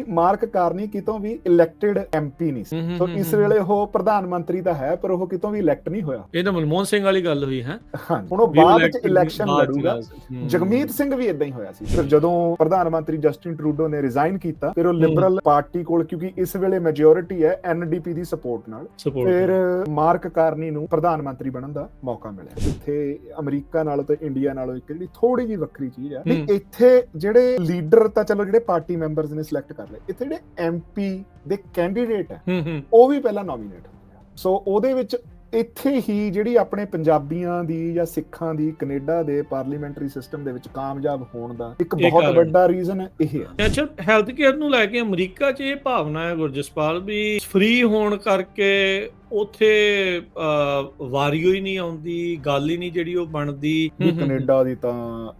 Mark Carney ਕਿਤੋਂ ਵੀ elected MP ਨਹੀਂ ਸੀ। ਸੋ ਇਸ ਵੇਲੇ ਉਹ ਪ੍ਰਧਾਨ ਮੰਤਰੀ ਤਾਂ ਹੈ, ਪਰ ਉਹ ਕਿਤੋਂ ਵੀ ਇਲੈਕਟ ਨਹੀਂ ਹੋਇਆ। ਇਹ ਤਾਂ ਮਨਮੋਹਨ ਸਿੰਘ ਵਾਲੀ ਗੱਲ ਹੋਈ ਹੈ। ਹਾਂਜੀ, ਹੁਣ ਉਹ ਬਾਅਦ ਚ ਇਲੈਕਸ਼ਨ ਲੜੂਗਾ। ਜਗਮੀਤ ਸਿੰਘ ਵੀ ਇਦਾਂ ਹੀ ਹੋਇਆ ਸੀ। ਫਿਰ ਜਦੋਂ ਪ੍ਰਧਾਨ ਮੰਤਰੀ ਜਸਟਿਨ ਟਰੂਡੋ ਨੇ ਰਿਜ਼ਾਈਨ ਕੀਤਾ, ਫਿਰ ਉਹ ਲਿਬਰਲ ਪਾਰਟੀ ਕੋਲ, ਕਿਉਂਕਿ ਇਸ ਵੇਲੇ ਮੈਜੋਰਿਟੀ ਹੈ ਐਨਡੀਪੀ ਦੀ ਸਪੋਰਟ ਨਾਲ, ਫਿਰ ਮਾਰਕ ਕਾਰਨੀ ਨੂੰ ਪ੍ਰਧਾਨ ਮੰਤਰੀ ਬਣਨ ਦਾ ਮੌਕਾ ਮਿਲਿਆ। ਇੱਥੇ ਅਮਰੀਕਾ ਨਾਲੋਂ ਤੇ ਇੰਡੀਆ ਨਾਲੋਂ ਇੱਕ ਜਿਹੜੀ ਥੋੜੀ ਜਿਹੀ ਵੱਖਰੀ ਚੀਜ਼ ਹੈ ਵੀ ਇੱਥੇ ਜਿਹੜੇ ਲੀਡਰ ਤਾਂ ਚਲੋ ਜਿਹੜੇ ਪਾਰਟੀ ਮੈਂਬਰਸ ਨੇ ਸਿਲੈਕਟ ਕਰ ਲਏ, ਇੱਥੇ ਜਿਹੜੇ ਐਮਪੀ ਦੇ ਕੈਂਡੀਡੇਟ ਹੈ ਉਹ ਵੀ ਪਹਿਲਾਂ ਨੋਮੀਨੇਟ ਹੁੰਦੇ ਆ। ਸੋ ਉਹਦੇ ਵਿੱਚ ਇੱਥੇ ਹੀ ਜਿਹੜੀ ਆਪਣੇ ਪੰਜਾਬੀਆਂ ਦੀ ਜਾਂ ਸਿੱਖਾਂ ਦੀ ਕੈਨੇਡਾ ਦੇ ਪਾਰਲੀਮੈਂਟਰੀ ਸਿਸਟਮ ਦੇ ਵਿੱਚ ਕਾਮਯਾਬ ਹੋਣ ਦਾ ਇੱਕ ਬਹੁਤ ਵੱਡਾ ਰੀਜ਼ਨ ਇਹ ਹੈ। ਅੱਛਾ, ਹੈਲਥ ਕੇਅਰ ਨੂੰ ਲੈ ਕੇ ਅਮਰੀਕਾ 'ਚ ਇਹ ਭਾਵਨਾ ਹੈ ਗੁਰਜਸਪਾਲ ਵੀ ਫ੍ਰੀ ਹੋਣ ਕਰਕੇ ਉੱਥੇ ਵਾਰੀਓ ਹੀ ਨਹੀਂ ਆਉਂਦੀ, ਗੱਲ ਹੀ ਨਹੀਂ ਜਿਹੜੀ ਉਹ ਬਣਦੀ। ਕੈਨੇਡਾ ਦੀ ਤਾਂ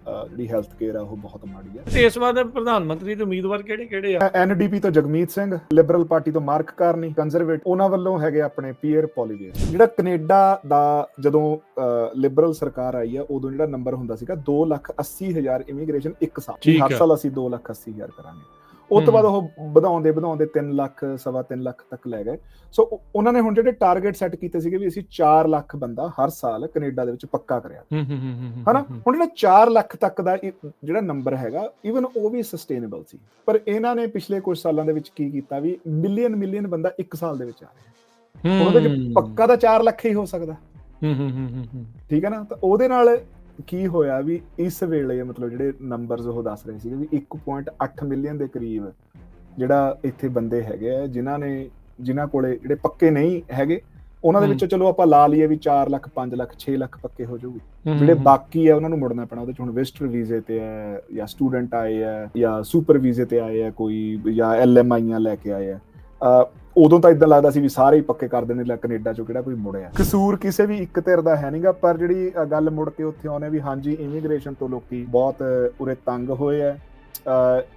ਜਿਹੜੀ ਹੈਲਥ ਕੇਅਰ ਆ ਉਹ ਬਹੁਤ ਮਾੜੀ ਹੈ। ਤੇ ਇਸ ਵਾਰ ਪ੍ਰਧਾਨ ਮੰਤਰੀ ਦੇ ਉਮੀਦਵਾਰ ਕਿਹੜੇ ਆ? ਐਨਡੀਪੀ ਤੋਂ ਜਗਮੀਤ ਸਿੰਘ, ਲਿਬਰਲ ਪਾਰਟੀ ਤੋਂ ਮਾਰਕ ਕਾਰਨੀ, ਕੰਜ਼ਰਵੇਟਿਵ ਉਹਨਾਂ ਵੱਲੋਂ ਹੈਗੇ ਆਪਣੇ ਪੀਅਰ ਪੋਲੀਵੇਅਰ। ਜਿਹੜਾ ਕੈਨੇਡਾ ਦਾ ਜਦੋਂ ਲਿਬਰਲ ਸਰਕਾਰ ਆਈ ਆ, ਉਦੋਂ ਜਿਹੜਾ ਨੰਬਰ ਹੁੰਦਾ ਸੀਗਾ 2,80,000 ਇਮੀਗ੍ਰੇਸ਼ਨ ਇੱਕ ਸਾਲ। ਹਰ ਸਾਲ ਅਸੀਂ 2,80,000 ਕਰਾਂਗੇ। ਉਸ ਤੋਂ ਬਾਅਦ ਉਹ ਵਧਾਉਂਦੇ 3 ਲੱਖ, 3.25 ਲੱਖ ਤੱਕ ਲੈ ਗਏ। ਸੋ ਉਹਨਾਂ ਨੇ ਹੁਣ ਜਿਹੜੇ ਟਾਰਗੇਟ ਸੈੱਟ ਕੀਤੇ ਸੀਗੇ ਵੀ ਅਸੀਂ 4 ਲੱਖ ਬੰਦਾ ਹਰ ਸਾਲ ਕੈਨੇਡਾ ਦੇ ਵਿੱਚ ਪੱਕਾ ਕਰਿਆ, ਹਨਾ। ਹੁਣ ਜਿਹੜਾ 4 ਲੱਖ ਤੱਕ ਦਾ ਜਿਹੜਾ ਨੰਬਰ ਹੈਗਾ, ਈਵਨ ਉਹ ਵੀ ਸਸਟੇਨੇਬਲ ਸੀ। ਪਰ ਇਹਨਾਂ ਨੇ ਪਿਛਲੇ ਕੁਝ ਸਾਲਾਂ ਦੇ ਵਿੱਚ ਕੀ ਕੀਤਾ ਵੀ ਮਿਲੀਅਨ ਬੰਦਾ ਇੱਕ ਸਾਲ ਦੇ ਵਿੱਚ ਆ ਰਿਹਾ। ਉਹਦੇ ਵਿੱਚ ਪੱਕਾ ਤਾਂ 4 ਲੱਖ ਹੀ ਹੋ ਸਕਦਾ, ਠੀਕ ਹੈ ਨਾ। ਤਾਂ ਉਹਦੇ ਨਾਲ ਕੀ ਹੋਇਆ ਵੀ ਇਸ ਵੇਲੇ ਮਤਲਬ ਜਿਹੜੇ ਨੰਬਰਸ ਉਹ ਦੱਸ ਰਹੇ ਸੀਗੇ ਵੀ 1.8 ਮਿਲੀਅਨ ਦੇ ਕਰੀਬ ਜਿਹੜਾ ਇੱਥੇ ਬੰਦੇ ਹੈਗੇ ਆ ਜਿਨ੍ਹਾਂ ਕੋਲੇ ਜਿਹੜੇ ਪੱਕੇ ਨਹੀਂ ਹੈਗੇ, ਉਹਨਾਂ ਦੇ ਵਿੱਚੋਂ ਚਲੋ ਆਪਾਂ ਲਾ ਲਈਏ ਵੀ 4 ਲੱਖ, 5 ਲੱਖ, 6 ਲੱਖ ਪੱਕੇ ਹੋ ਜਾਊਗੇ। ਜਿਹੜੇ ਬਾਕੀ ਆ ਉਹਨਾਂ ਨੂੰ ਮੁੜਨਾ ਪੈਣਾ। ਉਹਦੇ ਚ ਹੁਣ ਵਿਜ਼ਟਰ ਵੀਜ਼ੇ ਤੇ ਹੈ, ਜਾਂ ਸਟੂਡੈਂਟ ਆਏ ਆ, ਜਾਂ ਸੁਪਰ ਵੀਜ਼ੇ ਤੇ ਆਏ ਆ ਕੋਈ, ਜਾਂ LMIਆਂ ਲੈ ਕੇ ਆਏ ਆ। ਉਦੋਂ ਤਾਂ ਇਦਾਂ ਲੱਗਦਾ ਸੀ ਵੀ ਸਾਰੇ ਹੀ ਪੱਕੇ ਕਰ ਦੇਣੇ, ਕੈਨੇਡਾ ਚੋਂ ਕਿਹੜਾ ਕੋਈ ਮੁੜਿਆ। ਕਸੂਰ ਕਿਸੇ ਵੀ ਇੱਕ ਧਿਰ ਦਾ ਹੈ ਨਹੀਂਗਾ, ਪਰ ਜਿਹੜੀ ਗੱਲ ਮੁੜ ਕੇ ਉੱਥੇ ਆਉਣੇ ਵੀ ਹਾਂਜੀ ਇਮੀਗ੍ਰੇਸ਼ਨ ਤੋਂ ਲੋਕੀ ਬਹੁਤ ਉਰੇ ਤੰਗ ਹੋਏ ਆ।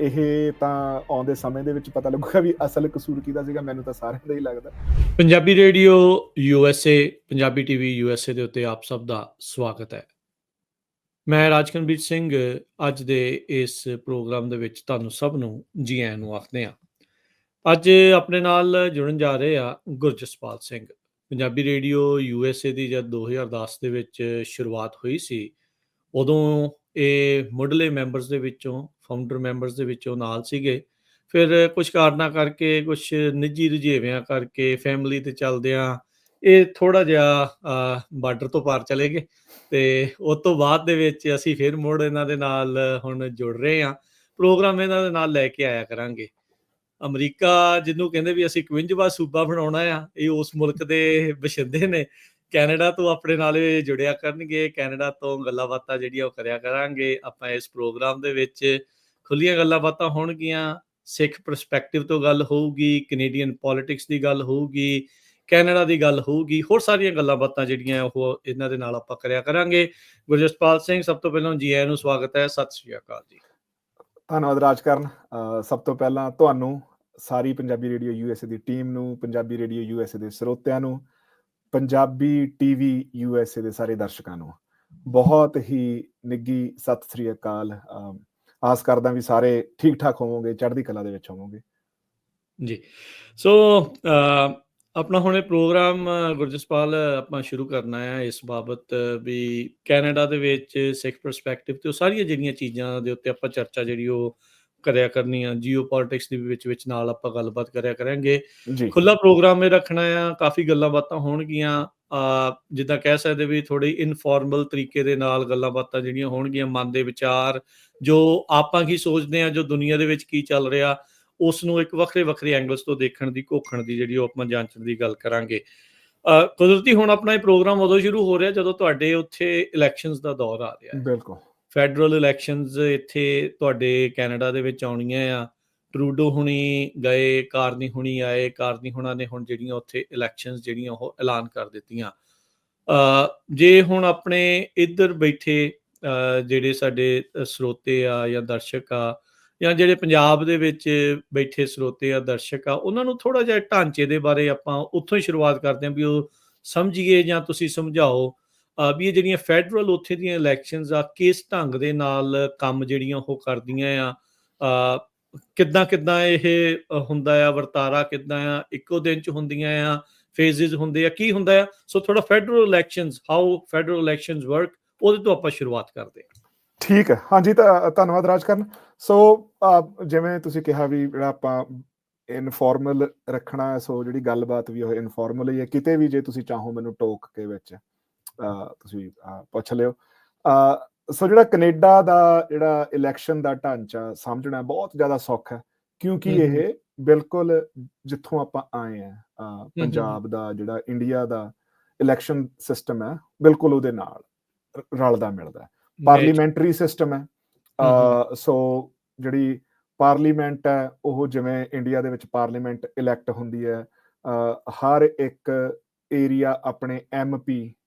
ਇਹ ਤਾਂ ਆਉਂਦੇ ਸਮੇਂ ਦੇ ਵਿੱਚ ਪਤਾ ਲੱਗੂਗਾ ਵੀ ਅਸਲ ਕਸੂਰ ਕਿਹਦਾ ਸੀਗਾ। ਮੈਨੂੰ ਤਾਂ ਸਾਰਿਆਂ ਦਾ ਹੀ ਲੱਗਦਾ। Punjabi radio USA, Punjabi TV USA ਦੇ ਉੱਤੇ ਆਪ ਸਭ ਦਾ ਸਵਾਗਤ ਹੈ। ਮੈਂ ਰਾਜਕਨਵੀਰ ਸਿੰਘ ਅੱਜ ਦੇ ਇਸ ਪ੍ਰੋਗਰਾਮ ਦੇ ਵਿੱਚ ਤੁਹਾਨੂੰ ਸਭ ਨੂੰ ਜੀ ਆਇਆਂ ਨੂੰ ਆਖਦੇ ਹਾਂ। ਅੱਜ ਆਪਣੇ ਨਾਲ ਜੁੜਨ ਜਾ ਰਹੇ ਆ ਗੁਰਜਸਪਾਲ ਸਿੰਘ। ਪੰਜਾਬੀ ਰੇਡੀਓ USA ਦੀ ਜਦ 2010 ਦੇ ਵਿੱਚ ਸ਼ੁਰੂਆਤ ਹੋਈ ਸੀ, ਉਦੋਂ ਇਹ ਮੁੱਢਲੇ ਮੈਂਬਰਸ ਦੇ ਵਿੱਚੋਂ, ਫਾਊਂਡਰ ਮੈਂਬਰਸ ਦੇ ਵਿੱਚੋਂ ਨਾਲ ਸੀਗੇ। ਫਿਰ ਕੁਝ ਕਾਰਨਾਂ ਕਰਕੇ, ਕੁਝ ਨਿੱਜੀ ਰੁਝੇਵਿਆਂ ਕਰਕੇ, ਫੈਮਿਲੀ ਤੇ ਚੱਲਦਿਆਂ ਇਹ ਥੋੜ੍ਹਾ ਜਿਹਾ ਬਾਰਡਰ ਤੋਂ ਪਾਰ ਚਲੇ ਗਏ। ਅਤੇ ਉਸ ਤੋਂ ਬਾਅਦ ਦੇ ਵਿੱਚ ਅਸੀਂ ਫਿਰ ਮੁੜ ਇਹਨਾਂ ਦੇ ਨਾਲ ਹੁਣ ਜੁੜ ਰਹੇ ਹਾਂ। ਪ੍ਰੋਗਰਾਮ ਇਹਨਾਂ ਦੇ ਨਾਲ ਲੈ ਕੇ ਆਇਆ ਕਰਾਂਗੇ। ਅਮਰੀਕਾ ਜਿਹਨੂੰ ਕਹਿੰਦੇ ਵੀ ਅਸੀਂ 51ਵਾਂ ਸੂਬਾ ਬਣਾਉਣਾ ਆ, ਇਹ ਉਸ ਮੁਲਕ ਦੇ ਵਸਿੰਦੇ ਨੇ। ਕੈਨੇਡਾ ਤੋਂ ਆਪਣੇ ਨਾਲ ਜੁੜਿਆ ਕਰਨਗੇ, ਕੈਨੇਡਾ ਤੋਂ ਗੱਲਾਂ ਬਾਤਾਂ ਜਿਹੜੀਆਂ ਉਹ ਕਰਿਆ ਕਰਾਂਗੇ। ਆਪਾਂ ਇਸ ਪ੍ਰੋਗਰਾਮ ਦੇ ਵਿੱਚ ਖੁੱਲ੍ਹੀਆਂ ਗੱਲਾਂ ਬਾਤਾਂ ਹੋਣਗੀਆਂ, ਸਿੱਖ ਪਰਸਪੈਕਟਿਵ ਤੋਂ ਗੱਲ ਹੋਊਗੀ, ਕੈਨੇਡੀਅਨ ਪੋਲੀਟਿਕਸ ਦੀ ਗੱਲ ਹੋਊਗੀ, ਕੈਨੇਡਾ ਦੀ ਗੱਲ ਹੋਊਗੀ, ਹੋਰ ਸਾਰੀਆਂ ਗੱਲਾਂ ਬਾਤਾਂ ਜਿਹੜੀਆਂ ਉਹ ਇਹਨਾਂ ਦੇ ਨਾਲ ਆਪਾਂ ਕਰਿਆ ਕਰਾਂਗੇ। ਗੁਰਜਸਪਾਲ ਸਿੰਘ, ਸਭ ਤੋਂ ਪਹਿਲਾਂ ਜੀ ਆਇਆਂ ਨੂੰ ਸਵਾਗਤ ਹੈ। ਸਤਿ ਸ਼੍ਰੀ ਅਕਾਲ ਜੀ। ਧੰਨਵਾਦ ਰਾਜਕਰਨ। ਸਭ ਤੋਂ ਪਹਿਲਾਂ ਤੁਹਾਨੂੰ, ਸਾਰੀ ਪੰਜਾਬੀ ਰੇਡੀਓ USA ਦੀ ਟੀਮ ਨੂੰ, ਪੰਜਾਬੀ ਰੇਡੀਓ USA ਦੇ ਸਰੋਤਿਆਂ ਨੂੰ, ਪੰਜਾਬੀ TV USA ਦੇ ਸਾਰੇ ਦਰਸ਼ਕਾਂ ਨੂੰ ਬਹੁਤ ਹੀ ਨਿੱਘੀ ਸਤਿ ਸ੍ਰੀ ਅਕਾਲ। ਆਸ ਕਰਦਾ ਵੀ ਸਾਰੇ ਠੀਕ ਠਾਕ ਹੋਵੋਗੇ, ਚੜ੍ਹਦੀ ਕਲਾ ਦੇ ਵਿੱਚ ਹੋਵੋਗੇ ਜੀ। ਸੋ ਆਪਣਾ ਹੁਣ ਇਹ ਪ੍ਰੋਗਰਾਮ ਗੁਰਜਸਪਾਲ ਆਪਾਂ ਸ਼ੁਰੂ ਕਰਨਾ ਹੈ ਇਸ ਬਾਬਤ ਵੀ ਕੈਨੇਡਾ ਦੇ ਵਿੱਚ ਸਿੱਖ ਪਰਸਪੈਕਟਿਵ ਤੇ ਉਹ ਸਾਰੀਆਂ ਜਿਹੜੀਆਂ ਚੀਜ਼ਾਂ ਦੇ ਉੱਤੇ ਆਪਾਂ ਚਰਚਾ ਜਿਹੜੀ ਉਹ ਕਰਿਆ ਕਰਨੀ ਆ। ਜੀਓ ਪੋਲੀਟਿਕਸ ਦੇ ਵਿੱਚ ਨਾਲ ਆਪਾਂ ਗੱਲਬਾਤ ਕਰਿਆ ਕਰਾਂਗੇ। ਖੁੱਲ੍ਹਾ ਪ੍ਰੋਗਰਾਮ ਇਹ ਰੱਖਣਾ ਆ, ਕਾਫੀ ਗੱਲਾਂ ਬਾਤਾਂ ਹੋਣਗੀਆਂ। ਜਿੱਦਾਂ ਕਹਿ ਸਕਦੇ ਵੀ ਥੋੜ੍ਹੀ ਇਨਫੋਰਮਲ ਤਰੀਕੇ ਦੇ ਨਾਲ ਗੱਲਾਂ ਬਾਤਾਂ ਜਿਹੜੀਆਂ ਹੋਣਗੀਆਂ, ਮਨ ਦੇ ਵਿਚਾਰ, ਜੋ ਆਪਾਂ ਕੀ ਸੋਚਦੇ ਹਾਂ, ਜੋ ਦੁਨੀਆ ਦੇ ਵਿੱਚ ਕੀ ਚੱਲ ਰਿਹਾ, ਉਸ ਨੂੰ ਇੱਕ ਵੱਖਰੇ ਐਂਗਲਸ ਤੋਂ ਦੇਖਣ ਦੀ, ਘੋਖਣ ਦੀ ਜਿਹੜੀ ਉਹ ਆਪਾਂ ਜਾਂਚਣ ਦੀ ਗੱਲ ਕਰਾਂਗੇ। ਕੁਦਰਤੀ ਹੁਣ ਆਪਣਾ ਇਹ ਪ੍ਰੋਗਰਾਮ ਉਦੋਂ ਸ਼ੁਰੂ ਹੋ ਰਿਹਾ ਜਦੋਂ ਤੁਹਾਡੇ ਉੱਥੇ ਇਲੈਕਸ਼ਨਸ ਦਾ ਦੌਰ ਆ ਰਿਹਾ ਹੈ। ਬਿਲਕੁਲ, ਫੈਡਰਲ ਇਲੈਕਸ਼ਨਸ ਇੱਥੇ ਤੁਹਾਡੇ ਕੈਨੇਡਾ ਦੇ ਵਿੱਚ ਆਉਣੀਆਂ ਆ। ਟਰੂਡੋ ਹੁਣੀ ਗਏ, ਕਾਰਨੀ ਹੁਣੀ ਆਏ, ਕਾਰਨੀ ਹੁਣਾਂ ਨੇ ਹੁਣ ਜਿਹੜੀਆਂ ਉੱਥੇ ਇਲੈਕਸ਼ਨਸ ਜਿਹੜੀਆਂ ਉਹ ਐਲਾਨ ਕਰ ਦਿੱਤੀਆਂ। ਜੇ ਹੁਣ ਆਪਣੇ ਇੱਧਰ ਬੈਠੇ ਜਿਹੜੇ ਸਾਡੇ ਸਰੋਤੇ ਆ ਜਾਂ ਦਰਸ਼ਕ ਆ, ਜਾਂ ਜਿਹੜੇ ਪੰਜਾਬ ਦੇ ਵਿੱਚ ਬੈਠੇ ਸਰੋਤੇ ਆ, ਦਰਸ਼ਕ ਆ, ਉਹਨਾਂ ਨੂੰ ਥੋੜ੍ਹਾ ਜਿਹਾ ਢਾਂਚੇ ਦੇ ਬਾਰੇ ਆਪਾਂ ਉੱਥੋਂ ਹੀ ਸ਼ੁਰੂਆਤ ਕਰਦੇ ਹਾਂ ਵੀ ਉਹ ਸਮਝੀਏ, ਜਾਂ ਤੁਸੀਂ ਸਮਝਾਓ ਵੀ ਇਹ ਜਿਹੜੀਆਂ ਫੈਡਰਲ ਉੱਥੇ ਦੀਆਂ ਇਲੈਕਸ਼ਨਸ ਆ ਕਿਸ ਢੰਗ ਦੇ ਨਾਲ ਕੰਮ ਜਿਹੜੀਆਂ ਉਹ ਕਰਦੀਆਂ ਆ। ਕਿੱਦਾਂ ਇਹ ਹੁੰਦਾ ਆ, ਵਰਤਾਰਾ ਕਿੱਦਾਂ ਆ, ਇੱਕੋ ਦਿਨ 'ਚ ਹੁੰਦੀਆਂ ਆ, ਫੇਜ਼ਿਸ ਹੁੰਦੇ ਆ, ਕੀ ਹੁੰਦਾ ਆ? ਸੋ ਥੋੜਾ federal elections, how federal elections work, ਉਹਦੇ ਤੋਂ ਆਪਾਂ ਸ਼ੁਰੂਆਤ ਕਰਦੇ ਹਾਂ। ਠੀਕ ਹੈ, ਹਾਂਜੀ, ਤਾਂ ਧੰਨਵਾਦ ਰਾਜਕਰਨ। ਸੋ ਜਿਵੇਂ ਤੁਸੀਂ ਕਿਹਾ ਵੀ ਜਿਹੜਾ ਆਪਾਂ ਇਨਫੋਰਮਲ ਰੱਖਣਾ, ਸੋ ਜਿਹੜੀ ਗੱਲਬਾਤ ਵੀ ਉਹ ਇਨਫੋਰਮਲ ਹੀ ਹੈ। ਕਿਤੇ ਵੀ ਜੇ ਤੁਸੀਂ ਚਾਹੋ ਮੈਨੂੰ ਟੋਕ ਕੇ ਵਿੱਚ ਤੁਸੀਂ ਪੁੱਛ ਲਿਓ। ਸੋ ਜਿਹੜਾ ਕੈਨੇਡਾ ਦਾ ਜਿਹੜਾ ਇਲੈਕਸ਼ਨ ਦਾ ਢਾਂਚਾ ਸਮਝਣਾ ਬਹੁਤ ਜ਼ਿਆਦਾ ਸੌਖਾ ਹੈ, ਕਿਉਂਕਿ ਇਹ ਬਿਲਕੁਲ ਜਿੱਥੋਂ ਆਪਾਂ ਆਏ ਹਾਂ, ਪੰਜਾਬ ਦਾ ਜਿਹੜਾ ਇੰਡੀਆ ਦਾ ਇਲੈਕਸ਼ਨ ਸਿਸਟਮ ਹੈ, ਬਿਲਕੁਲ ਉਹਦੇ ਨਾਲ ਰਲਦਾ ਮਿਲਦਾ। ਪਾਰਲੀਮੈਂਟਰੀ ਸਿਸਟਮ ਹੈ। ਸੋ ਜਿਹੜੀ ਪਾਰਲੀਮੈਂਟ ਹੈ ਉਹ ਜਿਵੇਂ ਇੰਡੀਆ ਦੇ ਵਿੱਚ ਪਾਰਲੀਮੈਂਟ ਇਲੈਕਟ ਹੁੰਦੀ ਹੈ, ਹਰ ਇੱਕ ਏਰੀਆ ਆਪਣੇ MP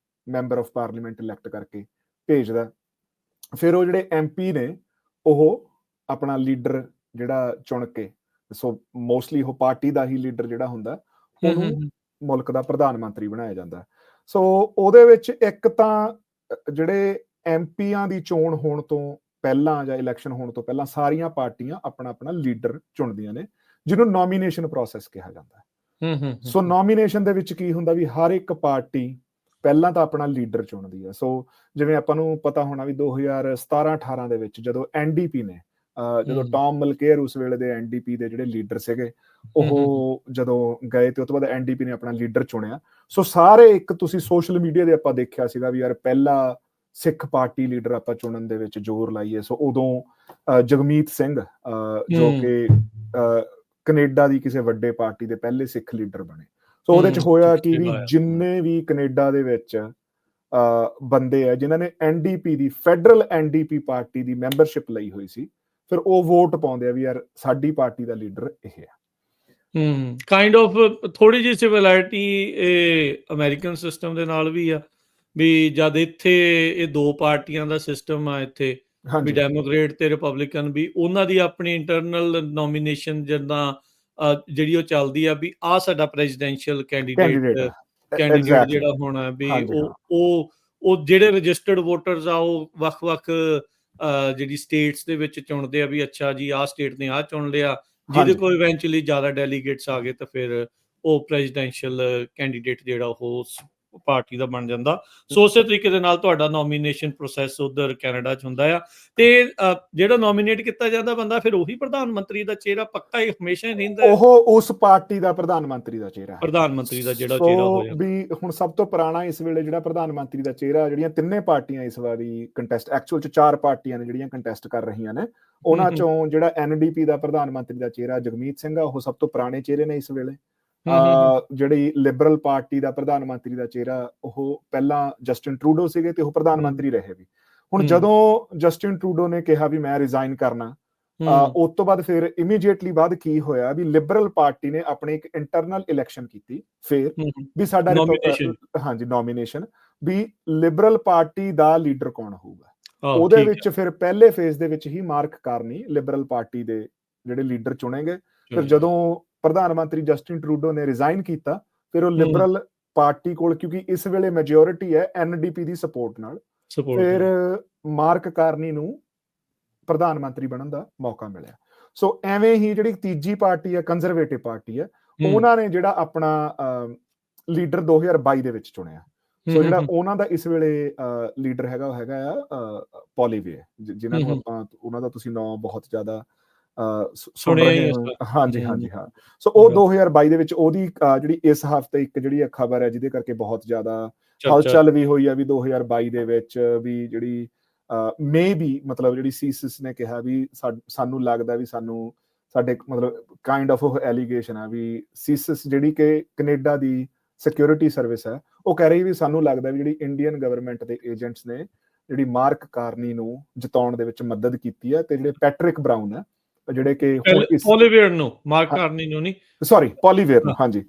member of parliament elect ਕਰਕੇ ਭੇਜਦਾ। ਫਿਰ ਉਹ ਜਿਹੜੇ MP ਨੇ ਉਹ ਆਪਣਾ ਲੀਡਰ ਜਿਹੜਾ ਚੁਣ ਕੇ, ਸੋ ਮੋਸਟਲੀ ਉਹ ਪਾਰਟੀ ਦਾ ਹੀ ਲੀਡਰ ਜਿਹੜਾ ਹੁੰਦਾ, ਉਹਨੂੰ ਮੁਲਕ ਦਾ ਪ੍ਰਧਾਨ ਮੰਤਰੀ ਬਣਾਇਆ ਜਾਂਦਾ। ਸੋ ਉਹਦੇ ਵਿੱਚ ਇੱਕ ਤਾਂ ਜਿਹੜੇ MPਆਂ ਦੀ ਚੋਣ ਹੋਣ ਤੋਂ ਪਹਿਲਾਂ ਜਾਂ ਇਲੈਕਸ਼ਨ ਹੋਣ ਤੋਂ ਪਹਿਲਾਂ ਸਾਰੀਆਂ ਪਾਰਟੀਆਂ ਆਪਣਾ ਆਪਣਾ ਲੀਡਰ ਚੁਣਦੀਆਂ ਨੇ, ਜਿਹਨੂੰ ਨੋਮੀਨੇਸ਼ਨ ਪ੍ਰੋਸੈਸ ਕਿਹਾ ਜਾਂਦਾ ਹੈ। ਸੋ ਨੋਮੀਨੇਸ਼ਨ ਦੇ ਵਿੱਚ ਕੀ ਹੁੰਦਾ ਵੀ ਹਰ ਇੱਕ ਪਾਰਟੀ ਪਹਿਲਾਂ ਤਾਂ ਆਪਣਾ ਲੀਡਰ ਚੁਣਦੀ ਹੈ। ਸੋ ਜਿਵੇਂ ਆਪਾਂ ਨੂੰ ਪਤਾ ਹੋਣਾ ਵੀ 2017-18 ਦੇ ਵਿੱਚ ਜਦੋਂ NDP ਨੇ, ਜਦੋਂ ਟੌਮ ਮਲਕੇਰ ਉਸ ਵੇਲੇ ਦੇ NDP ਦੇ ਜਿਹੜੇ ਲੀਡਰ ਸੀਗੇ, ਉਹ ਜਦੋਂ ਗਏ ਤੇ ਉਸ ਤੋਂ ਬਾਅਦ NDP ਨੇ ਆਪਣਾ ਲੀਡਰ ਚੁਣਿਆ। ਸੋ ਸਾਰੇ ਇੱਕ ਤੁਸੀਂ ਸੋਸ਼ਲ ਮੀਡੀਆ ਦੇ ਆਪਾਂ ਦੇਖਿਆ ਸੀਗਾ ਵੀ ਯਾਰ ਪਹਿਲਾ ਸਿੱਖ ਪਾਰਟੀ ਲੀਡਰ ਆਪਾਂ ਚੁਣਨ ਦੇ ਵਿੱਚ ਜ਼ੋਰ ਲਾਈਏ। ਸੋ ਉਦੋਂ ਜਗਮੀਤ ਸਿੰਘ ਜੋ ਕਿ ਕੈਨੇਡਾ ਦੀ ਕਿਸੇ ਵੱਡੇ ਪਾਰਟੀ ਦੇ ਪਹਿਲੇ ਸਿੱਖ ਲੀਡਰ ਬਣੇ। ਸੋ ਉਹਦੇ ਚ ਹੋਇਆ ਕਿ ਵੀ ਜਿੰਨੇ ਵੀ ਕੈਨੇਡਾ ਦੇ ਵਿੱਚ ਬੰਦੇ ਆ ਜਿਨ੍ਹਾਂ ਨੇ NDP ਦੀ ਫੈਡਰਲ NDP ਪਾਰਟੀ ਦੀ ਮੈਂਬਰਸ਼ਿਪ ਲਈ ਹੋਈ ਸੀ, ਫਿਰ ਉਹ ਵੋਟ ਪਾਉਂਦੇ ਆ ਵੀ ਯਾਰ ਸਾਡੀ ਪਾਰਟੀ ਦਾ ਲੀਡਰ ਇਹ ਆ। ਕਾਈਂਡ ਆਫ ਥੋੜੀ ਜਿਹੀ ਸਿਮਿਲੈਰਿਟੀ ਇਹ ਅਮਰੀਕਨ ਸਿਸਟਮ ਦੇ ਨਾਲ ਵੀ ਆ, ਵੀ ਜਦ ਇੱਥੇ ਇਹ ਦੋ ਪਾਰਟੀਆਂ ਦਾ ਸਿਸਟਮ ਆ ਇੱਥੇ, ਵੀ ਡੈਮੋਕ੍ਰੇਟ ਤੇ ਰਿਪਬਲਿਕਨ, ਵੀ ਉਹਨਾਂ ਦੀ ਆਪਣੀ ਇੰਟਰਨਲ ਨੋਮੀਨੇਸ਼ਨ ਜਿੱਦਾਂ ਜਿਹੜੀ ਉਹ ਚੱਲਦੀ ਆ ਵੀ ਆਹ ਸਾਡਾ ਪ੍ਰੈਜ਼ੀਡੈਂਸ਼ੀਅਲ ਕੈਂਡੀਡੇਟ ਜਿਹੜਾ ਹੋਣਾ, ਵੀ ਉਹ ਜਿਹੜੇ ਰਜਿਸਟਰਡ ਵੋਟਰਸ ਆ ਉਹ ਵੱਖ-ਵੱਖ ਜਿਹੜੀ ਸਟੇਟਸ ਦੇ ਵਿੱਚ ਚੁਣਦੇ ਆ ਵੀ ਅੱਛਾ ਜੀ ਆਹ ਸਟੇਟ ਨੇ ਆਹ ਚੁਣ ਲਿਆ, ਜਿਹਦੇ ਕੋਲ ਇਵੈਂਚੁਅਲੀ ਜ਼ਿਆਦਾ ਡੈਲੀਗੇਟਸ ਆ ਗਏ ਤਾਂ ਫਿਰ ਉਹ ਪ੍ਰੈਜ਼ੀਡੈਂਸ਼ੀਅਲ ਕੈਂਡੀਡੇਟ ਜਿਹੜਾ ਉਹ ਪਾਰਟੀ ਦਾ ਬਣ ਜਾਂਦਾ। ਸੋ ਉਸੇ ਤਰੀਕੇ ਦੇ ਨਾਲ ਤੁਹਾਡਾ ਨੋਮੀਨੇਸ਼ਨ ਪ੍ਰੋਸੈਸ ਉਧਰ ਕੈਨੇਡਾ 'ਚ ਹੁੰਦਾ ਆ, ਤੇ ਜਿਹੜਾ ਨੋਮੀਨੇਟ ਕੀਤਾ ਜਾਂਦਾ ਬੰਦਾ ਫਿਰ ਉਹੀ ਪ੍ਰਧਾਨ ਮੰਤਰੀ ਦਾ ਚਿਹਰਾ ਪੱਕਾ ਹੀ ਹਮੇਸ਼ਾ ਹੀ ਰਹਿੰਦਾ, ਉਹ ਉਸ ਪਾਰਟੀ ਦਾ ਪ੍ਰਧਾਨ ਮੰਤਰੀ ਦਾ ਚਿਹਰਾ, ਪ੍ਰਧਾਨ ਮੰਤਰੀ ਦਾ ਜਿਹੜਾ ਚਿਹਰਾ ਹੋ ਜਾਂਦਾ। ਵੀ ਹੁਣ ਸਭ ਤੋਂ ਪੁਰਾਣਾ ਇਸ ਵੇਲੇ ਜਿਹੜਾ ਪ੍ਰਧਾਨ ਮੰਤਰੀ ਦਾ ਚਿਹਰਾ, ਜਿਹੜੀਆਂ ਤਿੰਨੇ ਪਾਰਟੀਆਂ ਇਸ ਵਾਰੀ ਕੰਟੈਸਟ, ਐਕਚੁਅਲ ਚ 4 ਪਾਰਟੀਆਂ ਨੇ ਜਿਹੜੀਆਂ ਕੰਟੈਸਟ ਕਰ ਰਹੀਆਂ ਨੇ, ਉਹਨਾਂ ਚੋਂ ਜਿਹੜਾ NDP ਦਾ ਪ੍ਰਧਾਨ ਮੰਤਰੀ ਦਾ ਚਿਹਰਾ ਜਗਮੀਤ ਸਿੰਘ ਆ, ਉਹ ਸਭ ਤੋਂ ਪੁਰਾਣੇ ਚਿਹਰੇ ਨੇ ਇਸ ਵੇਲੇ। ਜਿਹੜੀ ਲਿਬਰਲ ਪਾਰਟੀ ਦਾ ਪ੍ਰਧਾਨ ਮੰਤਰੀ ਦਾ ਚਿਹਰਾ ਉਹ ਪਹਿਲਾਂ ਜਸਟਿਨ ਟਰੂਡੋ ਸੀਗੇ ਤੇ ਉਹ ਪ੍ਰਧਾਨ ਮੰਤਰੀ ਰਹੇ ਵੀ। ਹੁਣ ਜਦੋਂ ਜਸਟਿਨ ਟਰੂਡੋ ਨੇ ਕਿਹਾ ਵੀ ਮੈਂ ਰਿਜ਼ਾਈਨ ਕਰਨਾ, ਉਸ ਤੋਂ ਬਾਅਦ ਫਿਰ ਇਮੀਡੀਏਟਲੀ ਬਾਅਦ ਕੀ ਹੋਇਆ ਵੀ ਲਿਬਰਲ ਪਾਰਟੀ ਨੇ ਆਪਣੀ ਇੱਕ ਇੰਟਰਨਲ ਇਲੈਕਸ਼ਨ ਕੀਤੀ ਫਿਰ ਵੀ ਸਾਡਾ ਨੋਮੀਨੇਸ਼ਨ ਵੀ ਲਿਬਰਲ ਪਾਰਟੀ ਦਾ ਲੀਡਰ ਕੌਣ ਹੋਊਗਾ। ਉਹਦੇ ਵਿੱਚ ਫਿਰ ਪਹਿਲੇ ਫੇਜ਼ ਦੇ ਵਿੱਚ ਹੀ ਮਾਰਕ ਕਾਰਨੀ ਲਿਬਰਲ ਪਾਰਟੀ ਦੇ ਜਿਹੜੇ ਲੀਡਰ ਚੁਣੇਗੇ। ਫਿਰ ਜਦੋਂ ਪ੍ਰਧਾਨ ਮੰਤਰੀ ਜਸਟਿਨ ਟਰੂਡੋ ਨੇ ਰਿਜ਼ਾਈਨ ਕੀਤਾ, ਫਿਰ ਉਹ ਲਿਬਰਲ ਪਾਰਟੀ ਕੋਲ, ਕਿਉਂਕਿ ਇਸ ਵੇਲੇ ਮੈਜੋਰਿਟੀ ਹੈ NDP ਦੀ ਸਪੋਰਟ ਨਾਲ, ਫਿਰ ਮਾਰਕ ਕਾਰਨੀ ਨੂੰ ਪ੍ਰਧਾਨ ਮੰਤਰੀ ਬਣਨ ਦਾ ਮੌਕਾ ਮਿਲਿਆ। ਸੋ ਐਵੇਂ ਹੀ ਜਿਹੜੀ ਤੀਜੀ ਪਾਰਟੀ ਹੈ ਕੰਜ਼ਰਵੇਟਿਵ ਪਾਰਟੀ ਹੈ, ਉਹਨਾਂ ਨੇ ਜਿਹੜਾ ਆਪਣਾ ਲੀਡਰ 2022 ਦੇ ਵਿੱਚ ਚੁਣਿਆ। ਸੋ ਜਿਹੜਾ ਉਹਨਾਂ ਦਾ ਇਸ ਵੇਲੇ ਲੀਡਰ ਹੈਗਾ ਉਹ ਹੈਗਾ ਆ ਪੋਲੀਵੇ, ਜਿਨ੍ਹਾਂ ਨੂੰ ਆਪਾਂ ਉਹਨਾਂ ਦਾ ਤੁਸੀਂ ਨਾਮ ਬਹੁਤ ਜ਼ਿਆਦਾ ਸੁਣ ਰਹੇ ਹੋ। ਹਾਂਜੀ। ਸੋ ਉਹ 2022 ਦੇ ਵਿੱਚ ਉਹਦੀ ਜਿਹੜੀ ਇਸ ਹਫ਼ਤੇ ਇੱਕ ਜਿਹੜੀ ਖਬਰ ਹੈ ਜਿਹਦੇ ਕਰਕੇ ਬਹੁਤ ਜ਼ਿਆਦਾ ਹਲਚਲ ਵੀ ਹੋਈ ਹੈ ਵੀ 2022 ਦੇ ਵਿੱਚ ਵੀ ਜਿਹੜੀ ਮੇਬੀ ਮਤਲਬ ਜਿਹੜੀ ਸੀਸਿਸ ਨੇ ਕਿਹਾ ਵੀ ਸਾਨੂੰ ਲੱਗਦਾ ਵੀ ਸਾਡੇ ਮਤਲਬ ਕਾਈਂਡ ਆਫ ਉਹ ਐਲੀਗੇਸ਼ਨ ਆ ਵੀ ਸੀਸਿਸ ਜਿਹੜੀ ਕਿ ਕੈਨੇਡਾ ਦੀ ਸਿਕਿਉਰਿਟੀ ਸਰਵਿਸ ਹੈ, ਉਹ ਕਹਿ ਰਹੀ ਵੀ ਸਾਨੂੰ ਲੱਗਦਾ ਵੀ ਜਿਹੜੀ ਇੰਡੀਅਨ ਗਵਰਨਮੈਂਟ ਦੇ ਏਜੰਟਸ ਨੇ ਜਿਹੜੀ ਮਾਰਕ ਕਾਰਨੀ ਨੂੰ ਜਿਤਾਉਣ ਦੇ ਵਿੱਚ ਮਦਦ ਕੀਤੀ ਹੈ, ਤੇ ਜਿਹੜੇ ਪੈਟਰਿਕ ਬਰਾਊਨ ਹੈ ਜਿਹੜੇ ਕਿ ਪੋਲੀਵੇਅਰ ਨੂੰ, ਮਾਰਕ ਕਾਰਨੀ ਨੂੰ ਨਹੀਂ, ਸੌਰੀ ਪੋਲੀਵੇਅਰ ਨੂੰ, ਹਾਂਜੀ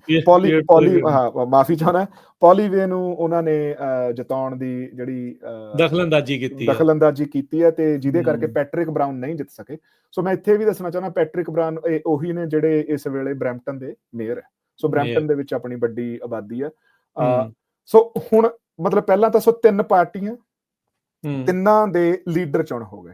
ਮਾਫੀ ਚਾਹੁੰਦਾ, ਪੋਲੀਵੇਅਰ ਨੂੰ ਉਹਨਾਂ ਨੇ ਜਿਤਾਉਣ ਦੀ ਜਿਹੜੀ ਦਖਲਅੰਦਾਜ਼ੀ ਕੀਤੀ ਹੈ, ਤੇ ਜਿਹਦੇ ਕਰਕੇ ਪੈਟਰਿਕ ਬਰਾਊਨ ਨਹੀਂ ਜਿੱਤ ਸਕੇ। ਸੋ ਮੈਂ ਇੱਥੇ ਵੀ ਦੱਸਣਾ ਚਾਹੁੰਦਾ ਪੈਟਰਿਕ ਬਰਾਊਨ ਉਹੀ ਨੇ ਜਿਹੜੇ ਇਸ ਵੇਲੇ ਬਰੈਂਪਟਨ ਦੇ ਮੇਅਰ ਹੈ। ਸੋ ਬਰੈਂਪਟਨ ਦੇ ਵਿੱਚ ਆਪਣੀ ਵੱਡੀ ਆਬਾਦੀ ਹੈ। ਸੋ ਹੁਣ ਮਤਲਬ ਪਹਿਲਾਂ ਤਾਂ 3 ਪਾਰਟੀਆਂ, ਤਿੰਨਾਂ ਦੇ ਲੀਡਰ ਚੁਣ ਹੋ ਗਏ।